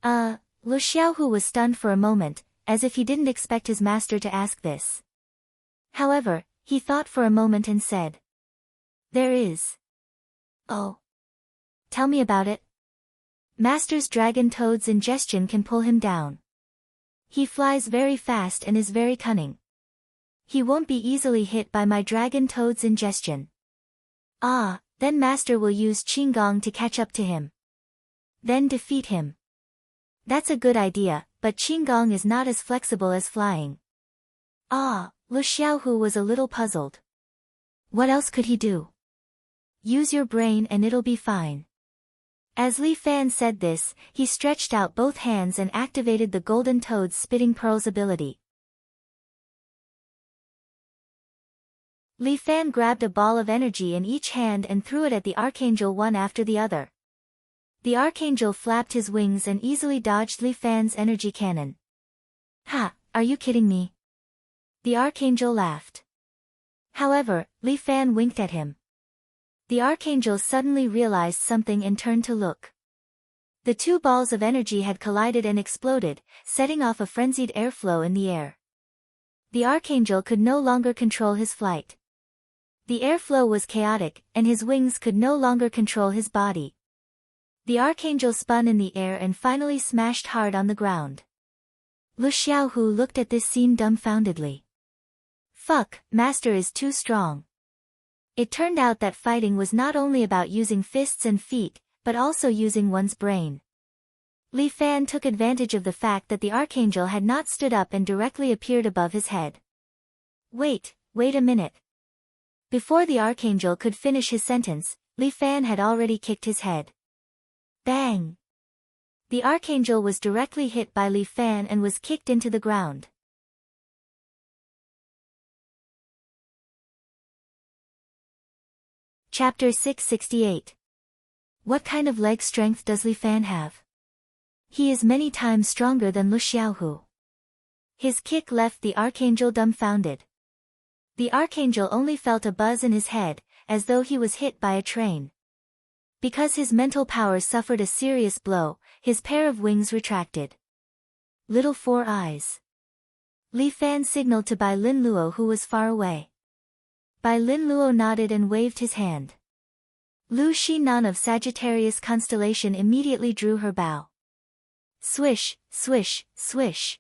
Lu Xiaohu was stunned for a moment, as if he didn't expect his master to ask this. However, he thought for a moment and said. There is. Oh. Tell me about it. Master's dragon toad's ingestion can pull him down. He flies very fast and is very cunning. He won't be easily hit by my dragon toad's ingestion. Ah, then master will use Qigong to catch up to him. Then defeat him. That's a good idea, but Qigong is not as flexible as flying. Ah, Lu Xiaohu was a little puzzled. What else could he do? Use your brain and it'll be fine. As Li Fan said this, he stretched out both hands and activated the golden toad's spitting pearls ability. Li Fan grabbed a ball of energy in each hand and threw it at the archangel one after the other. The archangel flapped his wings and easily dodged Li Fan's energy cannon. Ha, are you kidding me? The archangel laughed. However, Li Fan winked at him. The archangel suddenly realized something and turned to look. The 2 balls of energy had collided and exploded, setting off a frenzied airflow in the air. The archangel could no longer control his flight. The airflow was chaotic, and his wings could no longer control his body. The archangel spun in the air and finally smashed hard on the ground. Lu Xiaohu looked at this scene dumbfoundedly. Fuck, master is too strong. It turned out that fighting was not only about using fists and feet, but also using one's brain. Li Fan took advantage of the fact that the archangel had not stood up and directly appeared above his head. Wait a minute. Before the archangel could finish his sentence, Li Fan had already kicked his head. Bang! The archangel was directly hit by Li Fan and was kicked into the ground. Chapter 668. What kind of leg strength does Li Fan have? He is many times stronger than Lu Xiaohu. His kick left the archangel dumbfounded. The archangel only felt a buzz in his head, as though he was hit by a train. Because his mental power suffered a serious blow, his pair of wings retracted. Little four eyes. Li Fan signaled to Bai Lin Luo, who was far away. Bai Lin Luo nodded and waved his hand. Lu Shi Nan of Sagittarius constellation immediately drew her bow. Swish, swish, swish.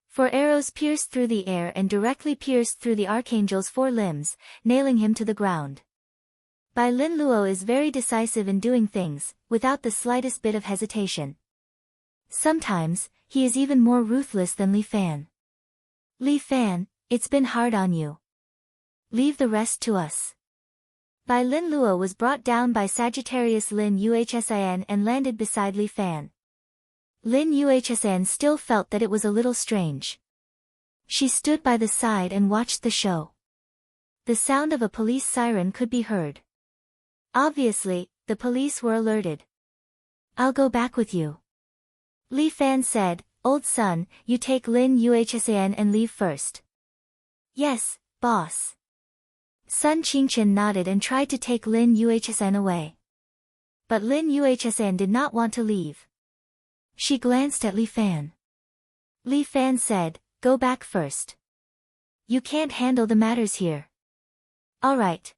Four arrows pierced through the air and directly pierced through the archangel's four limbs, nailing him to the ground. Bai Lin Luo is very decisive in doing things, without the slightest bit of hesitation. Sometimes, he is even more ruthless than Li Fan. Li Fan, it's been hard on you. Leave the rest to us. Bai Lin Luo was brought down by Sagittarius Lin Yuhsin and landed beside Li Fan. Lin Yuhsin still felt that it was a little strange. She stood by the side and watched the show. The sound of a police siren could be heard. Obviously, the police were alerted. I'll go back with you. Li Fan said, Old son, you take Lin Yuhsin and leave first. Yes, boss. Sun Qingchen nodded and tried to take Lin Yuhsin away. But Lin Yuhsin did not want to leave. She glanced at Li Fan. Li Fan said, go back first. You can't handle the matters here. All right.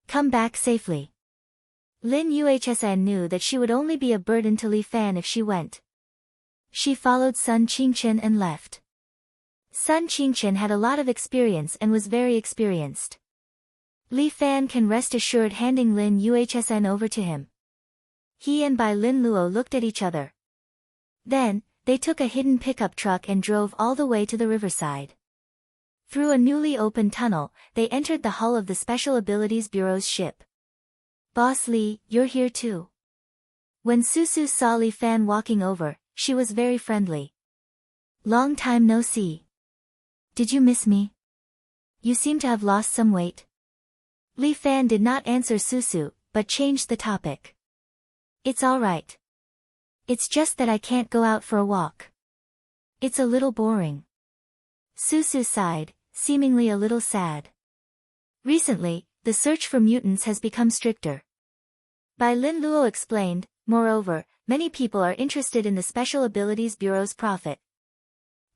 Come back safely. Lin Yuhsin knew that she would only be a burden to Li Fan if she went. She followed Sun Qingchen and left. Sun Qingchen had a lot of experience and was very experienced. Li Fan can rest assured handing Lin Yuhsin over to him. He and Bai Lin Luo looked at each other. Then, they took a hidden pickup truck and drove all the way to the riverside. Through a newly opened tunnel, they entered the hull of the Special Abilities Bureau's ship. Boss Li, you're here too. When Susu saw Li Fan walking over, she was very friendly. Long time no see. Did you miss me? You seem to have lost some weight. Li Fan did not answer Susu, but changed the topic. It's all right. It's just that I can't go out for a walk. It's a little boring. Susu sighed, seemingly a little sad. Recently, the search for mutants has become stricter. Bai Lin Luo explained, moreover, many people are interested in the Special Abilities Bureau's prophet.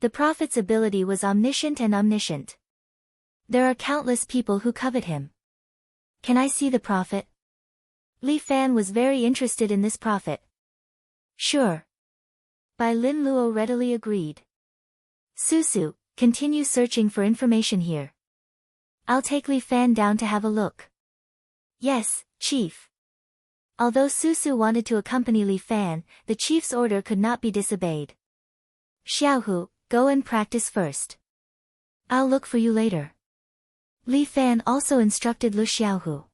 The prophet's ability was omniscient and omniscient. There are countless people who covet him. Can I see the prophet? Li Fan was very interested in this prophet. Sure. Bai Lin Luo readily agreed. Susu, continue searching for information here. I'll take Li Fan down to have a look. Yes, Chief. Although Susu wanted to accompany Li Fan, the chief's order could not be disobeyed. Xiaohu, go and practice first. I'll look for you later. Li Fan also instructed Lu Xiaohu.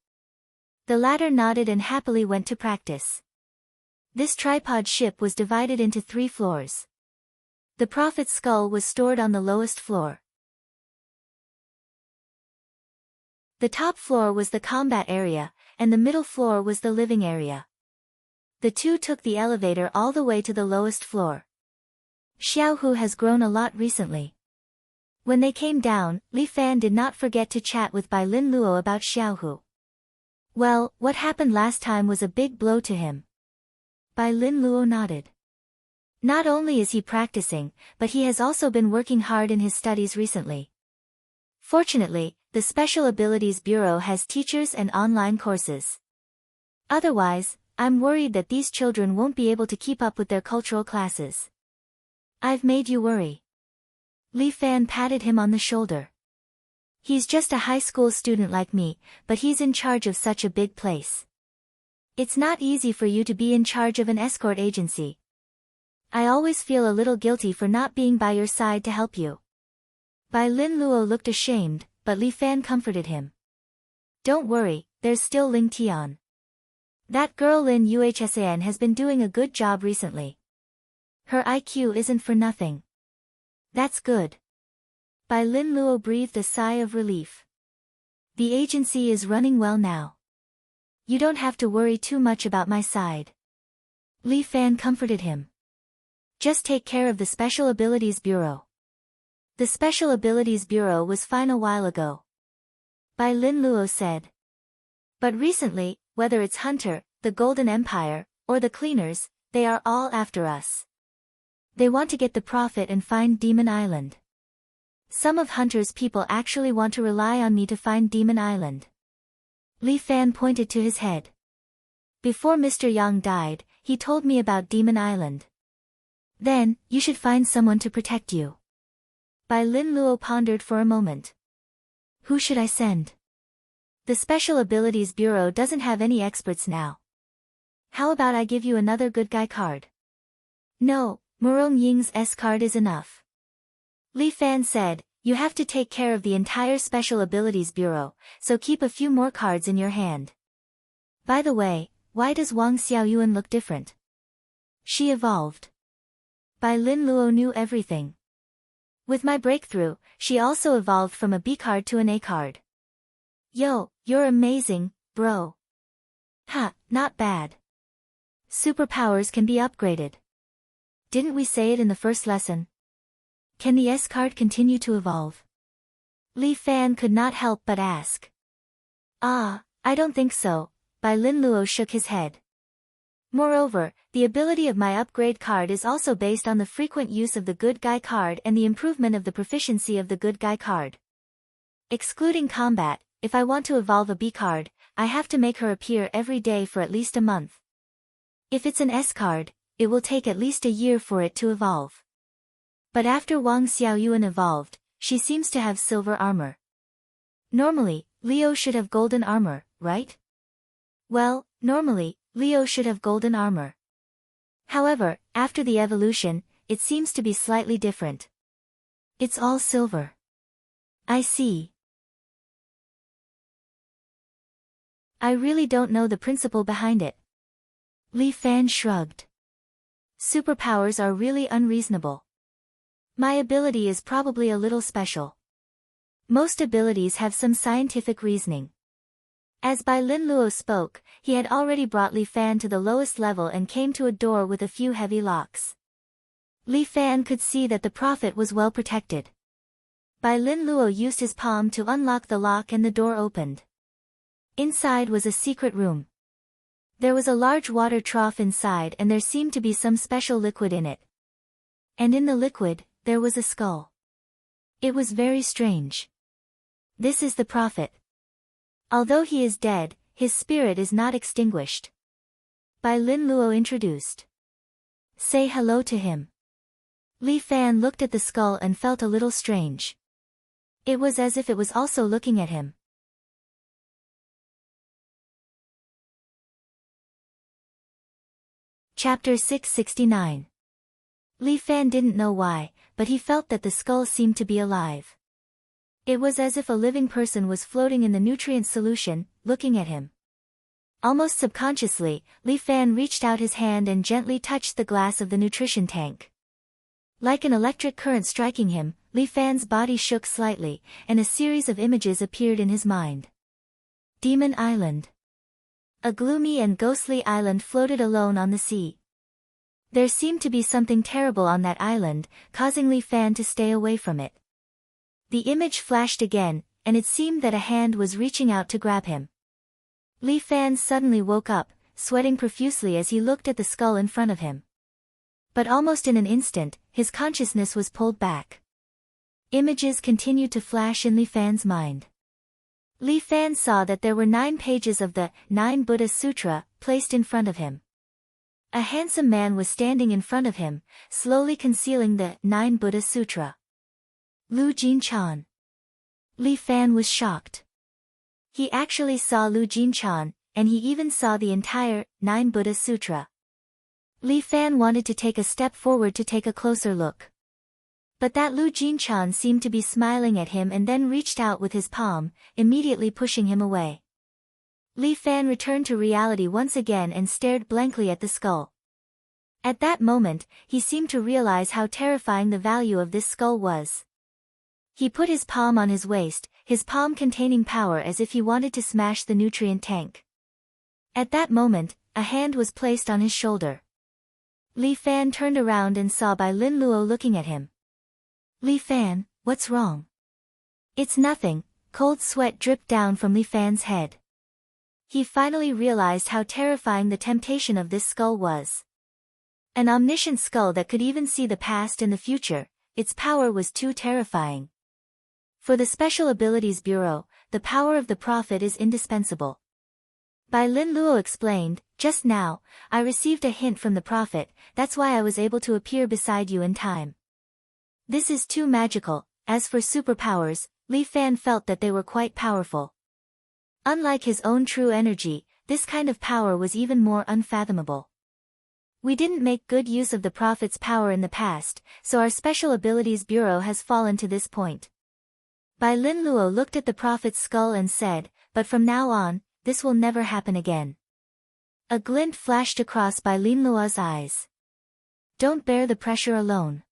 The latter nodded and happily went to practice. This tripod ship was divided into 3 floors. The prophet's skull was stored on the lowest floor. The top floor was the combat area, and the middle floor was the living area. The two took the elevator all the way to the lowest floor. Xiaohu has grown a lot recently. When they came down, Li Fan did not forget to chat with Bai Lin Luo about Xiaohu. Well, what happened last time was a big blow to him. Bai Lin Luo nodded. Not only is he practicing, but he has also been working hard in his studies recently. Fortunately, the Special Abilities Bureau has teachers and online courses. Otherwise, I'm worried that these children won't be able to keep up with their cultural classes. I've made you worry. Li Fan patted him on the shoulder. He's just a high school student like me, but he's in charge of such a big place. It's not easy for you to be in charge of an escort agency. I always feel a little guilty for not being by your side to help you. Bai Lin Luo looked ashamed, but Li Fan comforted him. Don't worry, there's still Ling Tian. That girl Lin Yuhsan has been doing a good job recently. Her IQ isn't for nothing. That's good. Bai Lin Luo breathed a sigh of relief. The agency is running well now. You don't have to worry too much about my side. Li Fan comforted him. Just take care of the Special Abilities Bureau. The Special Abilities Bureau was fine a while ago. Bai Lin Luo said. But recently, whether it's Hunter, the Golden Empire, or the Cleaners, they are all after us. They want to get the profit and find Demon Island. Some of Hunter's people actually want to rely on me to find Demon Island. Li Fan pointed to his head. Before Mr. Yang died, he told me about Demon Island. Then, you should find someone to protect you. Bai Lin Luo pondered for a moment. Who should I send? The Special Abilities Bureau doesn't have any experts now. How about I give you another good guy card? No, Murong Ying's S card is enough. Li Fan said, you have to take care of the entire Special Abilities Bureau, so keep a few more cards in your hand. By the way, why does Wang Xiaoyuan look different? She evolved. Bai Lin Luo knew everything. With my breakthrough, she also evolved from a B card to an A card. Yo, you're amazing, bro. Ha, not bad. Superpowers can be upgraded. Didn't we say it in the first lesson? Can the S card continue to evolve? Li Fan could not help but ask. I don't think so, Bai Lin Luo shook his head. Moreover, the ability of my upgrade card is also based on the frequent use of the good guy card and the improvement of the proficiency of the good guy card. Excluding combat, if I want to evolve a B card, I have to make her appear every day for at least a month. If it's an S card, it will take at least a year for it to evolve. But after Wang Xiaoyuan evolved, she seems to have silver armor. Normally, Leo should have golden armor, right? Well, normally, Leo should have golden armor. However, after the evolution, it seems to be slightly different. It's all silver. I see. I really don't know the principle behind it. Li Fan shrugged. Superpowers are really unreasonable. My ability is probably a little special. Most abilities have some scientific reasoning. As Bai Lin Luo spoke, he had already brought Li Fan to the lowest level and came to a door with a few heavy locks. Li Fan could see that the prophet was well protected. Bai Lin Luo used his palm to unlock the lock and the door opened. Inside was a secret room. There was a large water trough inside and there seemed to be some special liquid in it. And in the liquid, there was a skull. It was very strange. This is the prophet. Although he is dead, his spirit is not extinguished. Bai Lin Luo introduced. Say hello to him. Li Fan looked at the skull and felt a little strange. It was as if it was also looking at him. Chapter 669. Li Fan didn't know why, but he felt that the skull seemed to be alive. It was as if a living person was floating in the nutrient solution, looking at him. Almost subconsciously, Li Fan reached out his hand and gently touched the glass of the nutrition tank. Like an electric current striking him, Li Fan's body shook slightly, and a series of images appeared in his mind. Demon Island. A gloomy and ghostly island floated alone on the sea. There seemed to be something terrible on that island, causing Li Fan to stay away from it. The image flashed again, and it seemed that a hand was reaching out to grab him. Li Fan suddenly woke up, sweating profusely as he looked at the skull in front of him. But almost in an instant, his consciousness was pulled back. Images continued to flash in Li Fan's mind. Li Fan saw that there were 9 pages of the 9 Buddha Sutra placed in front of him. A handsome man was standing in front of him, slowly concealing the 9 Buddha Sutra. Lu Jinchan. Li Fan was shocked. He actually saw Lu Jinchan, and he even saw the entire 9 Buddha Sutra. Li Fan wanted to take a step forward to take a closer look. But that Lu Jinchan seemed to be smiling at him and then reached out with his palm, immediately pushing him away. Li Fan returned to reality once again and stared blankly at the skull. At that moment, he seemed to realize how terrifying the value of this skull was. He put his palm on his waist, his palm containing power as if he wanted to smash the nutrient tank. At that moment, a hand was placed on his shoulder. Li Fan turned around and saw Bai Lin Luo looking at him. Li Fan, what's wrong? It's nothing. Cold sweat dripped down from Li Fan's head. He finally realized how terrifying the temptation of this skull was. An omniscient skull that could even see the past and the future, its power was too terrifying. For the Special Abilities Bureau, the power of the prophet is indispensable. Bai Lin Luo explained, "Just now, I received a hint from the prophet, that's why I was able to appear beside you in time." This is too magical. As for superpowers, Li Fan felt that they were quite powerful. Unlike his own true energy, this kind of power was even more unfathomable. We didn't make good use of the prophet's power in the past, so our Special Abilities Bureau has fallen to this point. Bai Lin Luo looked at the prophet's skull and said, "But from now on, this will never happen again." A glint flashed across Bai Lin Luo's eyes. "Don't bear the pressure alone.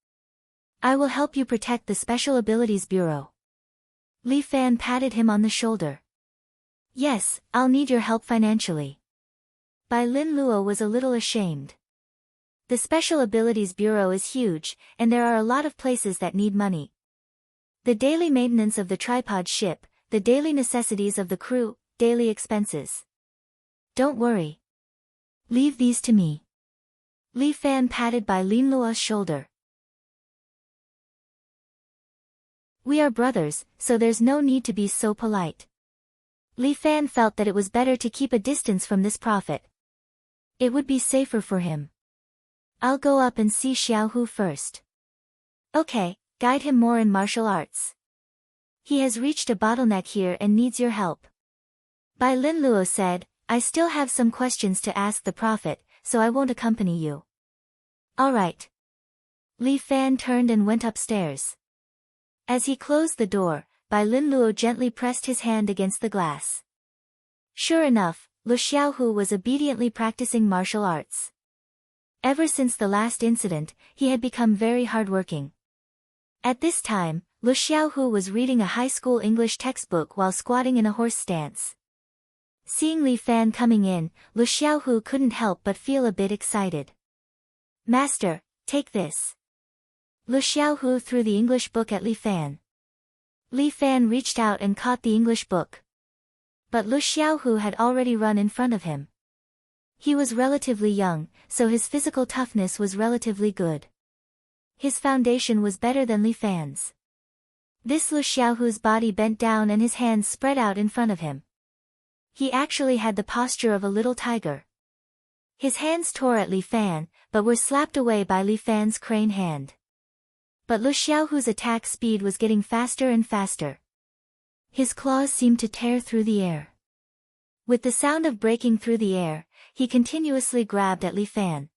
I will help you protect the Special Abilities Bureau." Li Fan patted him on the shoulder. "Yes, I'll need your help financially." Bai Lin Luo was a little ashamed. The Special Abilities Bureau is huge, and there are a lot of places that need money. The daily maintenance of the tripod ship, the daily necessities of the crew, daily expenses. "Don't worry. Leave these to me." Li Fan patted Bai Lin Luo's shoulder. "We are brothers, so there's no need to be so polite." Li Fan felt that it was better to keep a distance from this prophet. It would be safer for him. "I'll go up and see Xiaohu first." "Okay, guide him more in martial arts. He has reached a bottleneck here and needs your help." Bai Lin Luo said, "I still have some questions to ask the prophet, so I won't accompany you." "All right." Li Fan turned and went upstairs. As he closed the door, Bai Lin Luo gently pressed his hand against the glass. Sure enough, Lu Xiaohu was obediently practicing martial arts. Ever since the last incident, he had become very hardworking. At this time, Lu Xiaohu was reading a high school English textbook while squatting in a horse stance. Seeing Li Fan coming in, Lu Xiaohu couldn't help but feel a bit excited. "Master, take this." Lu Xiaohu threw the English book at Li Fan. Li Fan reached out and caught the English book. But Lu Xiaohu had already run in front of him. He was relatively young, so his physical toughness was relatively good. His foundation was better than Li Fan's. This Lu Xiaohu's body bent down and his hands spread out in front of him. He actually had the posture of a little tiger. His hands tore at Li Fan, but were slapped away by Li Fan's crane hand. But Lu Xiaohu's attack speed was getting faster and faster. His claws seemed to tear through the air. With the sound of breaking through the air, he continuously grabbed at Li Fan.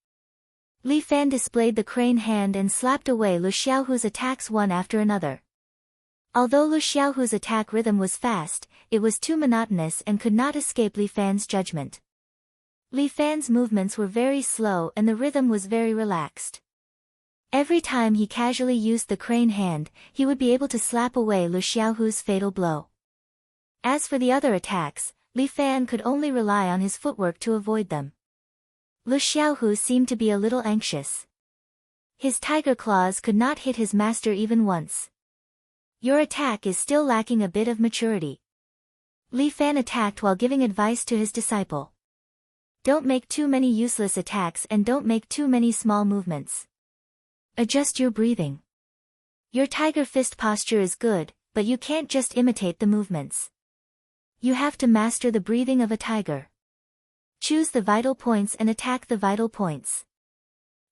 Li Fan displayed the crane hand and slapped away Lu Xiaohu's attacks one after another. Although Lu Xiaohu's attack rhythm was fast, it was too monotonous and could not escape Li Fan's judgment. Li Fan's movements were very slow and the rhythm was very relaxed. Every time he casually used the crane hand, he would be able to slap away Lu Xiaohu's fatal blow. As for the other attacks, Li Fan could only rely on his footwork to avoid them. Lu Xiaohu seemed to be a little anxious. His tiger claws could not hit his master even once. "Your attack is still lacking a bit of maturity." Li Fan attacked while giving advice to his disciple. "Don't make too many useless attacks and don't make too many small movements. Adjust your breathing. Your tiger fist posture is good, but you can't just imitate the movements. You have to master the breathing of a tiger. Choose the vital points and attack the vital points.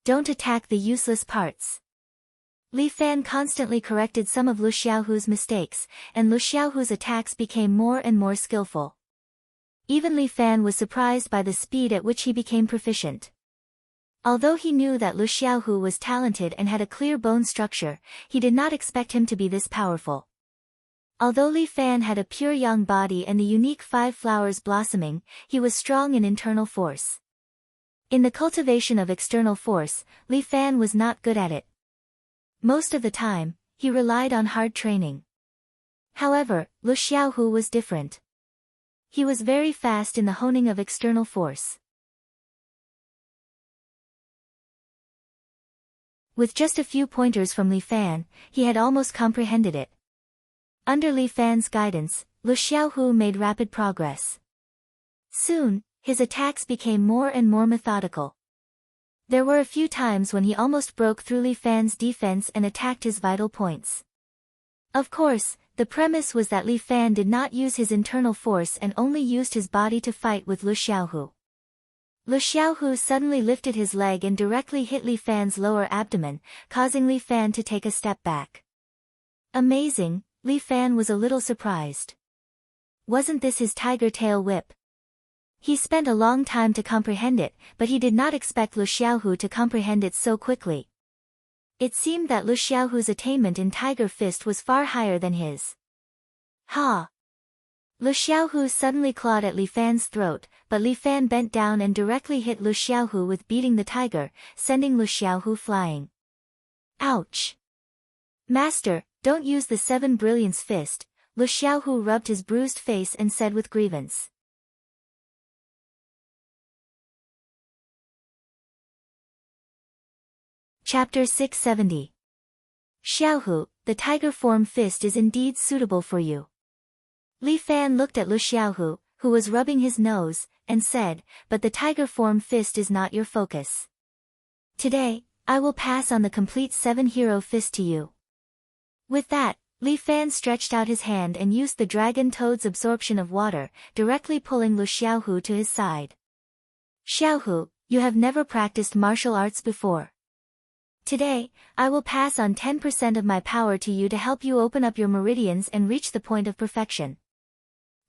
Don't attack the useless parts." Li Fan constantly corrected some of Lu Xiaohu's mistakes, and Lu Xiaohu's attacks became more and more skillful. Even Li Fan was surprised by the speed at which he became proficient. Although he knew that Lu Xiaohu was talented and had a clear bone structure, he did not expect him to be this powerful. Although Li Fan had a pure yang body and the unique 5 flowers blossoming, he was strong in internal force. In the cultivation of external force, Li Fan was not good at it. Most of the time, he relied on hard training. However, Lu Xiaohu was different. He was very fast in the honing of external force. With just a few pointers from Li Fan, he had almost comprehended it. Under Li Fan's guidance, Lu Xiaohu made rapid progress. Soon, his attacks became more and more methodical. There were a few times when he almost broke through Li Fan's defense and attacked his vital points. Of course, the premise was that Li Fan did not use his internal force and only used his body to fight with Lu Xiaohu. Lu Xiaohu suddenly lifted his leg and directly hit Li Fan's lower abdomen, causing Li Fan to take a step back. Amazing, Li Fan was a little surprised. Wasn't this his tiger tail whip? He spent a long time to comprehend it, but he did not expect Lu Xiaohu to comprehend it so quickly. It seemed that Lu Xiaohu's attainment in Tiger Fist was far higher than his. Ha! Lu Xiaohu suddenly clawed at Li Fan's throat, but Li Fan bent down and directly hit Lu Xiaohu with beating the tiger, sending Lu Xiaohu flying. Ouch! Master, don't use the 7 Brilliance Fist, Lu Xiaohu rubbed his bruised face and said with grievance. Chapter 670. Xiaohu, the tiger form fist is indeed suitable for you. Li Fan looked at Lu Xiaohu, who was rubbing his nose, and said, but the tiger form fist is not your focus. Today, I will pass on the complete 7-hero fist to you. With that, Li Fan stretched out his hand and used the dragon toad's absorption of water, directly pulling Lu Xiaohu to his side. Xiaohu, you have never practiced martial arts before. Today, I will pass on 10% of my power to you to help you open up your meridians and reach the point of perfection.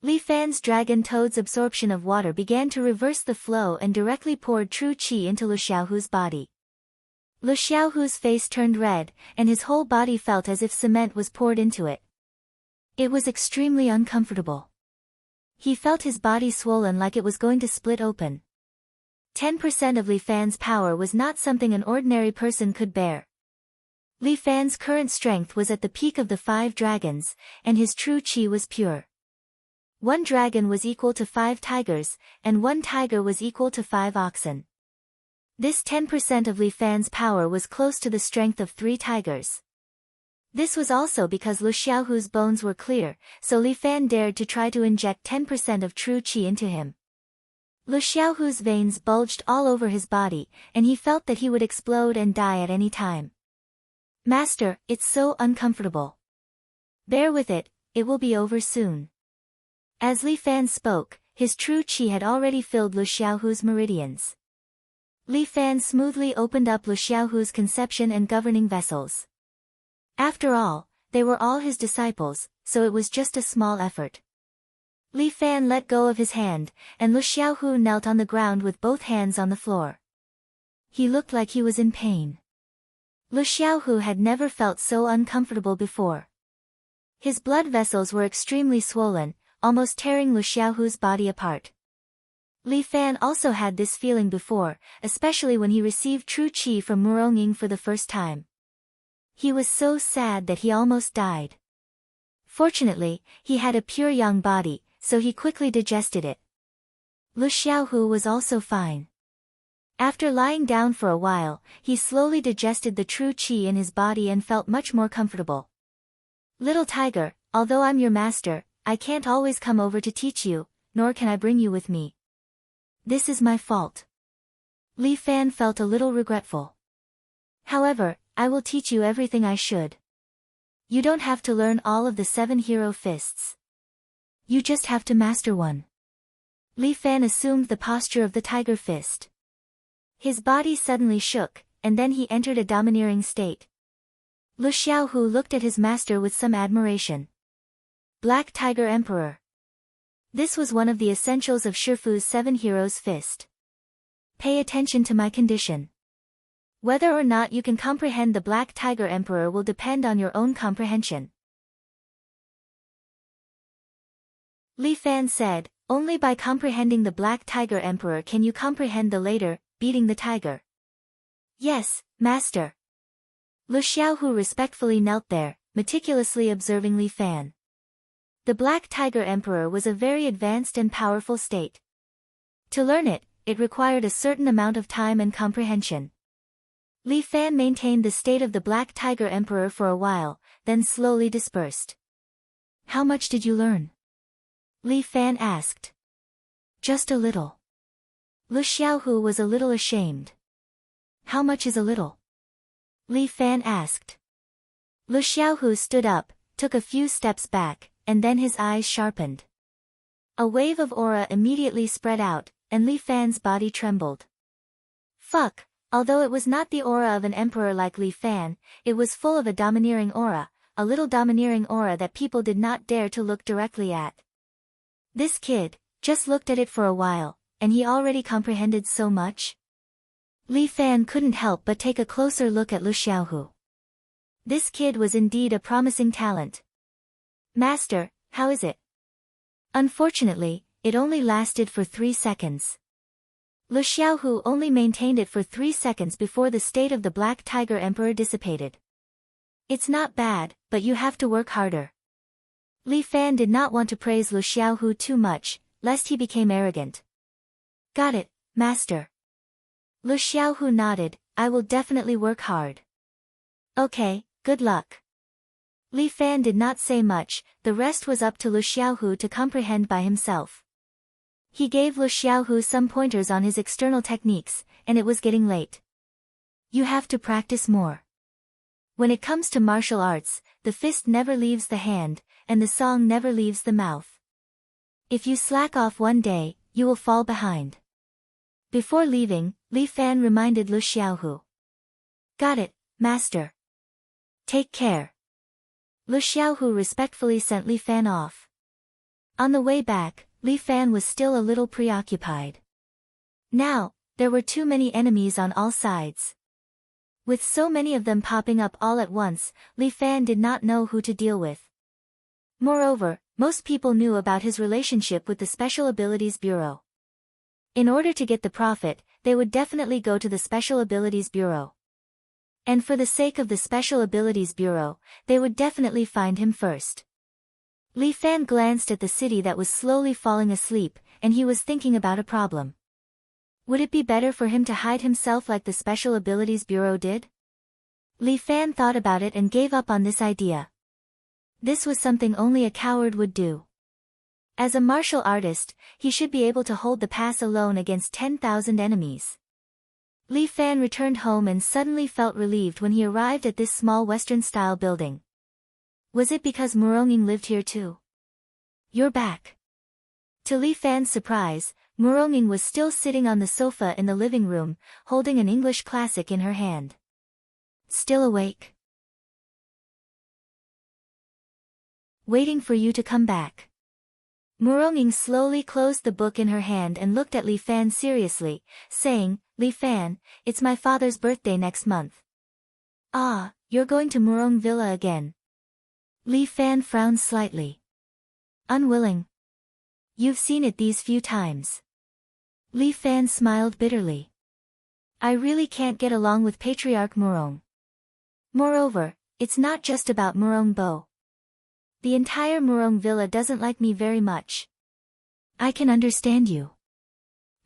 Li Fan's dragon toad's absorption of water began to reverse the flow and directly poured true qi into Lu Xiaohu's body. Lu Xiaohu's face turned red, and his whole body felt as if cement was poured into it. It was extremely uncomfortable. He felt his body swollen like it was going to split open. 10% of Li Fan's power was not something an ordinary person could bear. Li Fan's current strength was at the peak of the 5 dragons, and his true qi was pure. 1 dragon was equal to 5 tigers, and 1 tiger was equal to 5 oxen. This 10% of Li Fan's power was close to the strength of 3 tigers. This was also because Lu Xiaohu's bones were clear, so Li Fan dared to try to inject 10% of true qi into him. Lu Xiaohu's veins bulged all over his body, and he felt that he would explode and die at any time. Master, it's so uncomfortable. Bear with it, it will be over soon. As Li Fan spoke, his true qi had already filled Lu Xiaohu's meridians. Li Fan smoothly opened up Lu Xiaohu's conception and governing vessels. After all, they were all his disciples, so it was just a small effort. Li Fan let go of his hand, and Lu Xiaohu knelt on the ground with both hands on the floor. He looked like he was in pain. Lu Xiaohu had never felt so uncomfortable before. His blood vessels were extremely swollen, almost tearing Lu Xiaohu's body apart. Li Fan also had this feeling before, especially when he received true qi from Muronging for the first time. He was so sad that he almost died. Fortunately, he had a pure yang body, so he quickly digested it. Lu Xiaohu was also fine. After lying down for a while, he slowly digested the true qi in his body and felt much more comfortable. Little tiger, although I'm your master, I can't always come over to teach you, nor can I bring you with me. This is my fault. Li Fan felt a little regretful. However, I will teach you everything I should. You don't have to learn all of the 7 hero fists. You just have to master one. Li Fan assumed the posture of the tiger fist. His body suddenly shook, and then he entered a domineering state. Lu Xiaohu looked at his master with some admiration. Black Tiger Emperor. This was one of the essentials of Shifu's 7 heroes fist. Pay attention to my condition. Whether or not you can comprehend the Black Tiger Emperor will depend on your own comprehension. Li Fan said, only by comprehending the Black Tiger Emperor can you comprehend the later, beating the tiger. Yes, master. Lu Xiaohu respectfully knelt there, meticulously observing Li Fan. The Black Tiger Emperor was a very advanced and powerful state. To learn it, it required a certain amount of time and comprehension. Li Fan maintained the state of the Black Tiger Emperor for a while, then slowly dispersed. How much did you learn? Li Fan asked. Just a little. Lu Xiaohu was a little ashamed. How much is a little? Li Fan asked. Lu Xiaohu stood up, took a few steps back, and then his eyes sharpened. A wave of aura immediately spread out, and Li Fan's body trembled. Fuck, although it was not the aura of an emperor like Li Fan, it was full of a domineering aura, a little domineering aura that people did not dare to look directly at. This kid just looked at it for a while, and he already comprehended so much. Li Fan couldn't help but take a closer look at Lu Xiaohu. This kid was indeed a promising talent. Master, how is it? Unfortunately, it only lasted for 3 seconds. Lu Xiaohu only maintained it for 3 seconds before the state of the Black Tiger Emperor dissipated. It's not bad, but you have to work harder. Li Fan did not want to praise Lu Xiaohu too much, lest he became arrogant. Got it, master. Lu Xiaohu nodded, I will definitely work hard. Okay, good luck. Li Fan did not say much, the rest was up to Lu Xiaohu to comprehend by himself. He gave Lu Xiaohu some pointers on his external techniques, and it was getting late. You have to practice more. When it comes to martial arts, the fist never leaves the hand, and the song never leaves the mouth. If you slack off one day, you will fall behind. Before leaving, Li Fan reminded Lu Xiaohu. Got it, master. Take care. Lu Xiaohu respectfully sent Li Fan off. On the way back, Li Fan was still a little preoccupied. Now, there were too many enemies on all sides. With so many of them popping up all at once, Li Fan did not know who to deal with. Moreover, most people knew about his relationship with the Special Abilities Bureau. In order to get the profit, they would definitely go to the Special Abilities Bureau. And for the sake of the Special Abilities Bureau, they would definitely find him first. Li Fan glanced at the city that was slowly falling asleep, and he was thinking about a problem. Would it be better for him to hide himself like the Special Abilities Bureau did? Li Fan thought about it and gave up on this idea. This was something only a coward would do. As a martial artist, he should be able to hold the pass alone against 10,000 enemies. Li Fan returned home and suddenly felt relieved when he arrived at this small Western-style building. Was it because Muronging lived here too? You're back. To Li Fan's surprise, Muronging was still sitting on the sofa in the living room, holding an English classic in her hand. Still awake? Waiting for you to come back. Muronging slowly closed the book in her hand and looked at Li Fan seriously, saying, Li Fan, it's my father's birthday next month. Ah, you're going to Murong Villa again. Li Fan frowned slightly. Unwilling. You've seen it these few times. Li Fan smiled bitterly. I really can't get along with Patriarch Murong. Moreover, it's not just about Murong Bo. The entire Murong Villa doesn't like me very much. I can understand you.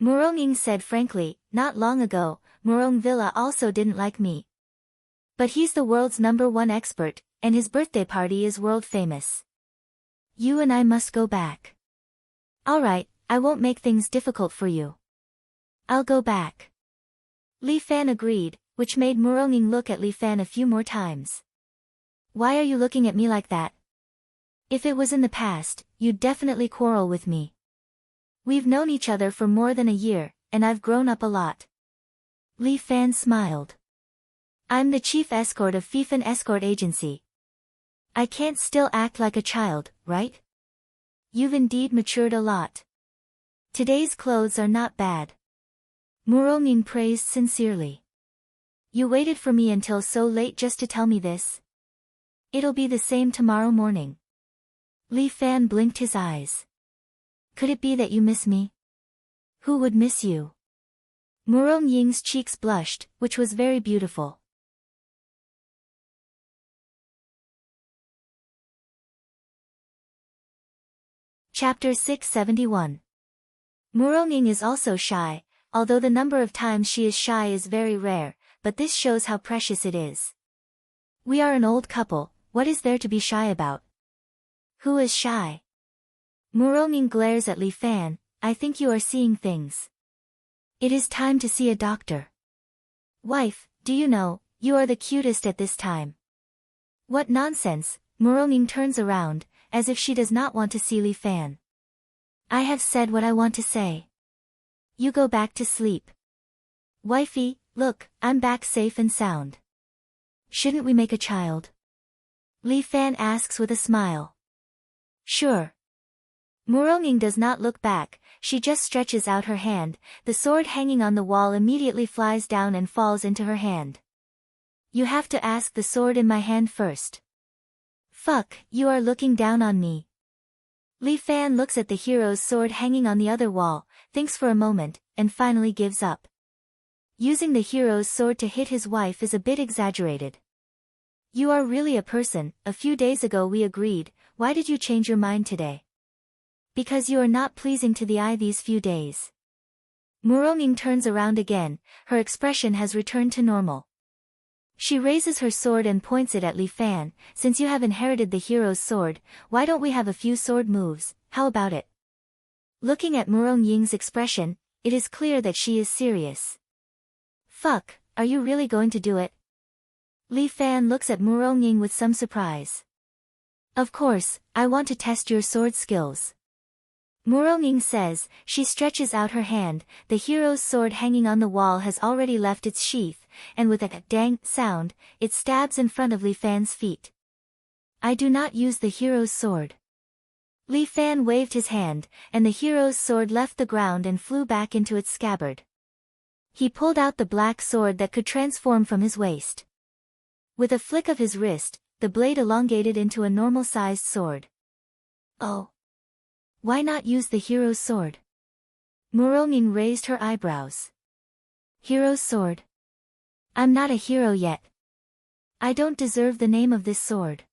Muronging said frankly, not long ago, Murong Villa also didn't like me. But he's the world's #1 expert, and his birthday party is world famous. You and I must go back. Alright, I won't make things difficult for you. I'll go back. Li Fan agreed, which made Muronging look at Li Fan a few more times. Why are you looking at me like that? If it was in the past, you'd definitely quarrel with me. We've known each other for more than a year, and I've grown up a lot. Li Fan smiled. I'm the chief escort of Fifan Escort Agency. I can't still act like a child, right? You've indeed matured a lot. Today's clothes are not bad. Muronging praised sincerely. You waited for me until so late just to tell me this? It'll be the same tomorrow morning. Li Fan blinked his eyes. Could it be that you miss me? Who would miss you? Murong-Ying's cheeks blushed, which was very beautiful. Chapter 671. Murong-Ying is also shy, although the number of times she is shy is very rare, but this shows how precious it is. We are an old couple, what is there to be shy about? Who is shy? Muronging glares at Li Fan, I think you are seeing things. It is time to see a doctor. Wife, do you know, you are the cutest at this time. What nonsense, Muronging turns around, as if she does not want to see Li Fan. I have said what I want to say. You go back to sleep. Wifey, look, I'm back safe and sound. Shouldn't we make a child? Li Fan asks with a smile. Sure. Muronging does not look back, she just stretches out her hand, the sword hanging on the wall immediately flies down and falls into her hand. You have to ask the sword in my hand first. Fuck, you are looking down on me. Li Fan looks at the hero's sword hanging on the other wall, thinks for a moment, and finally gives up. Using the hero's sword to hit his wife is a bit exaggerated. You are really a person, a few days ago we agreed, why did you change your mind today? Because you are not pleasing to the eye these few days. Muronging turns around again, her expression has returned to normal. She raises her sword and points it at Li Fan, since you have inherited the hero's sword, why don't we have a few sword moves, how about it? Looking at Murongying's expression, it is clear that she is serious. Fuck, are you really going to do it? Li Fan looks at Murongying with some surprise. Of course, I want to test your sword skills. Muronging says, she stretches out her hand, the hero's sword hanging on the wall has already left its sheath, and with a dang sound, it stabs in front of Li Fan's feet. I do not use the hero's sword. Li Fan waved his hand, and the hero's sword left the ground and flew back into its scabbard. He pulled out the black sword that could transform from his waist. With a flick of his wrist, the blade elongated into a normal-sized sword. Oh. Why not use the hero's sword? Muronging raised her eyebrows. Hero's sword? I'm not a hero yet. I don't deserve the name of this sword.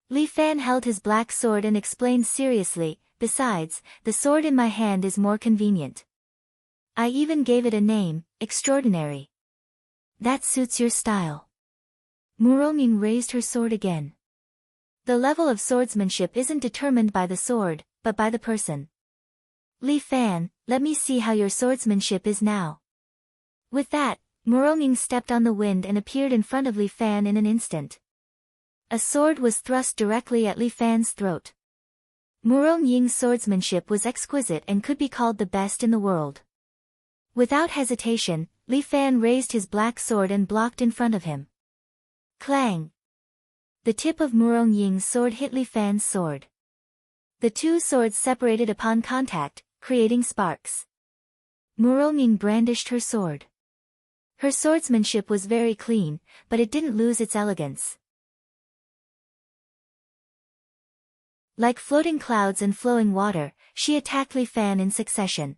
Li Fan held his black sword and explained seriously, besides, the sword in my hand is more convenient. I even gave it a name, Extraordinary. That suits your style. Muronging raised her sword again. The level of swordsmanship isn't determined by the sword, but by the person. Li Fan, let me see how your swordsmanship is now. With that, Muronging stepped on the wind and appeared in front of Li Fan in an instant. A sword was thrust directly at Li Fan's throat. Murongying's swordsmanship was exquisite and could be called the best in the world. Without hesitation, Li Fan raised his black sword and blocked in front of him. Clang! The tip of Murongying's sword hit Li Fan's sword. The two swords separated upon contact, creating sparks. Murongying brandished her sword. Her swordsmanship was very clean, but it didn't lose its elegance. Like floating clouds and flowing water, she attacked Li Fan in succession.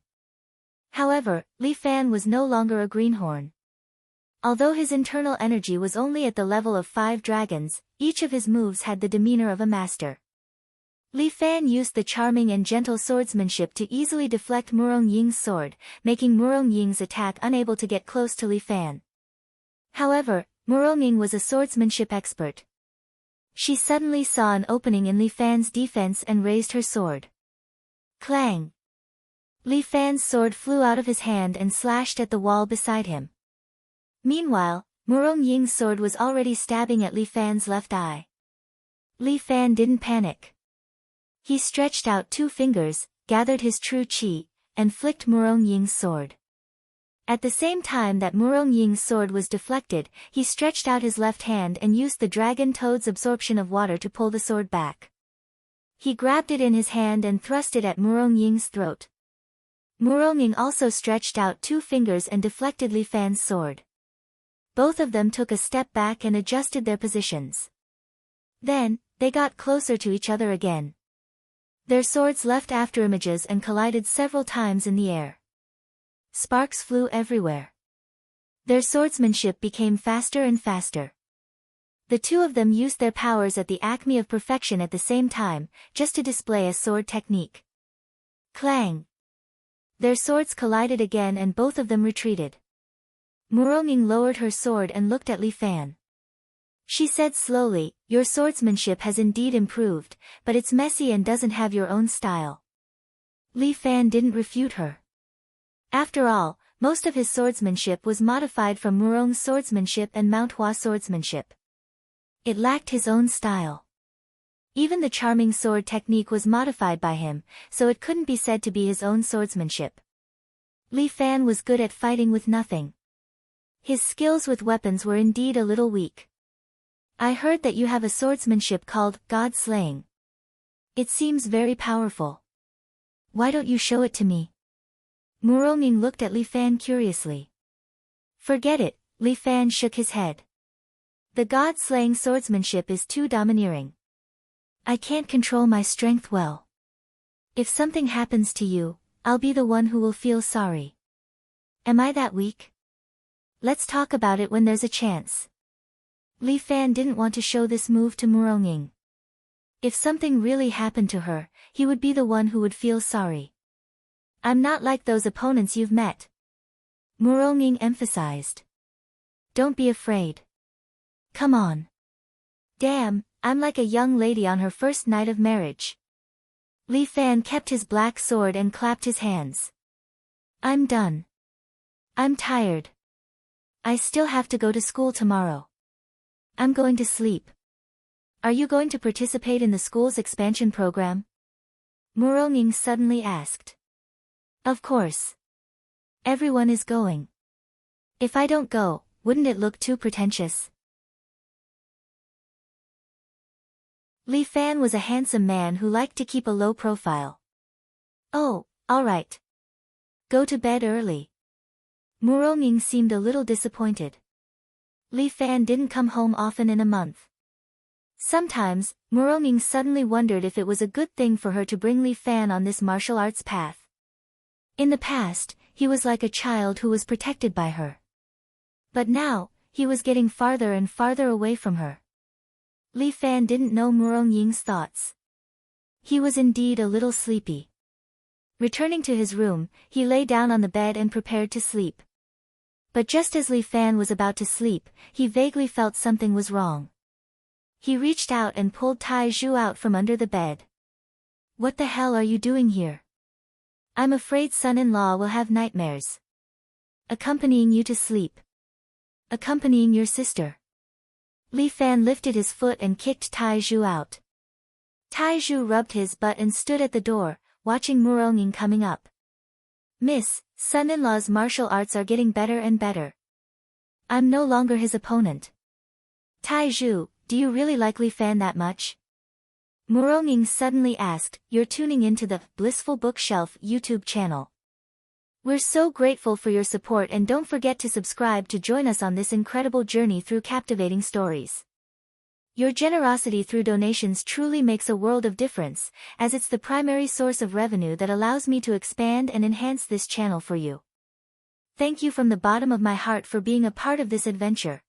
However, Li Fan was no longer a greenhorn. Although his internal energy was only at the level of 5 dragons, each of his moves had the demeanor of a master. Li Fan used the charming and gentle swordsmanship to easily deflect Murongying's sword, making Murongying's attack unable to get close to Li Fan. However, Murongying was a swordsmanship expert. She suddenly saw an opening in Li Fan's defense and raised her sword. Clang! Li Fan's sword flew out of his hand and slashed at the wall beside him. Meanwhile, Murongying's sword was already stabbing at Li Fan's left eye. Li Fan didn't panic. He stretched out 2 fingers, gathered his true chi, and flicked Murongying's sword. At the same time that Murongying's sword was deflected, he stretched out his left hand and used the dragon toad's absorption of water to pull the sword back. He grabbed it in his hand and thrust it at Murongying's throat. Murongying also stretched out 2 fingers and deflected Li Fan's sword. Both of them took a step back and adjusted their positions. Then, they got closer to each other again. Their swords left afterimages and collided several times in the air. Sparks flew everywhere. Their swordsmanship became faster and faster. The two of them used their powers at the acme of perfection at the same time, just to display a sword technique. Clang! Their swords collided again and both of them retreated. Murongying lowered her sword and looked at Li Fan. She said slowly, your swordsmanship has indeed improved, but it's messy and doesn't have your own style. Li Fan didn't refute her. After all, most of his swordsmanship was modified from Murong's swordsmanship and Mount Hua swordsmanship. It lacked his own style. Even the charming sword technique was modified by him, so it couldn't be said to be his own swordsmanship. Li Fan was good at fighting with nothing. His skills with weapons were indeed a little weak. I heard that you have a swordsmanship called God Slaying. It seems very powerful. Why don't you show it to me? Muronging looked at Li Fan curiously. Forget it, Li Fan shook his head. The God-slaying swordsmanship is too domineering. I can't control my strength well. If something happens to you, I'll be the one who will feel sorry. Am I that weak? Let's talk about it when there's a chance. Li Fan didn't want to show this move to Muronging. If something really happened to her, he would be the one who would feel sorry. I'm not like those opponents you've met. Muronging emphasized. Don't be afraid. Come on. Damn, I'm like a young lady on her first night of marriage. Li Fan kept his black sword and clapped his hands. I'm done. I'm tired. I still have to go to school tomorrow. I'm going to sleep. Are you going to participate in the school's expansion program? Muronging suddenly asked. Of course. Everyone is going. If I don't go, wouldn't it look too pretentious? Li Fan was a handsome man who liked to keep a low profile. Oh, all right. Go to bed early. Muronging seemed a little disappointed. Li Fan didn't come home often in a month. Sometimes, Muronging suddenly wondered if it was a good thing for her to bring Li Fan on this martial arts path. In the past, he was like a child who was protected by her. But now, he was getting farther and farther away from her. Li Fan didn't know Muronging's thoughts. He was indeed a little sleepy. Returning to his room, he lay down on the bed and prepared to sleep. But just as Li Fan was about to sleep, he vaguely felt something was wrong. He reached out and pulled Tai Zhu out from under the bed. What the hell are you doing here? I'm afraid son-in-law will have nightmares. Accompanying you to sleep. Accompanying your sister. Li Fan lifted his foot and kicked Tai Zhu out. Tai Zhu rubbed his butt and stood at the door, watching Muronging coming up. Miss, son-in-law's martial arts are getting better and better. I'm no longer his opponent. Tai Zhu, do you really like Li Fan that much? Muronging suddenly asked. You're tuning into the Blissful Bookshelf YouTube channel. We're so grateful for your support and don't forget to subscribe to join us on this incredible journey through captivating stories. Your generosity through donations truly makes a world of difference, as it's the primary source of revenue that allows me to expand and enhance this channel for you. Thank you from the bottom of my heart for being a part of this adventure.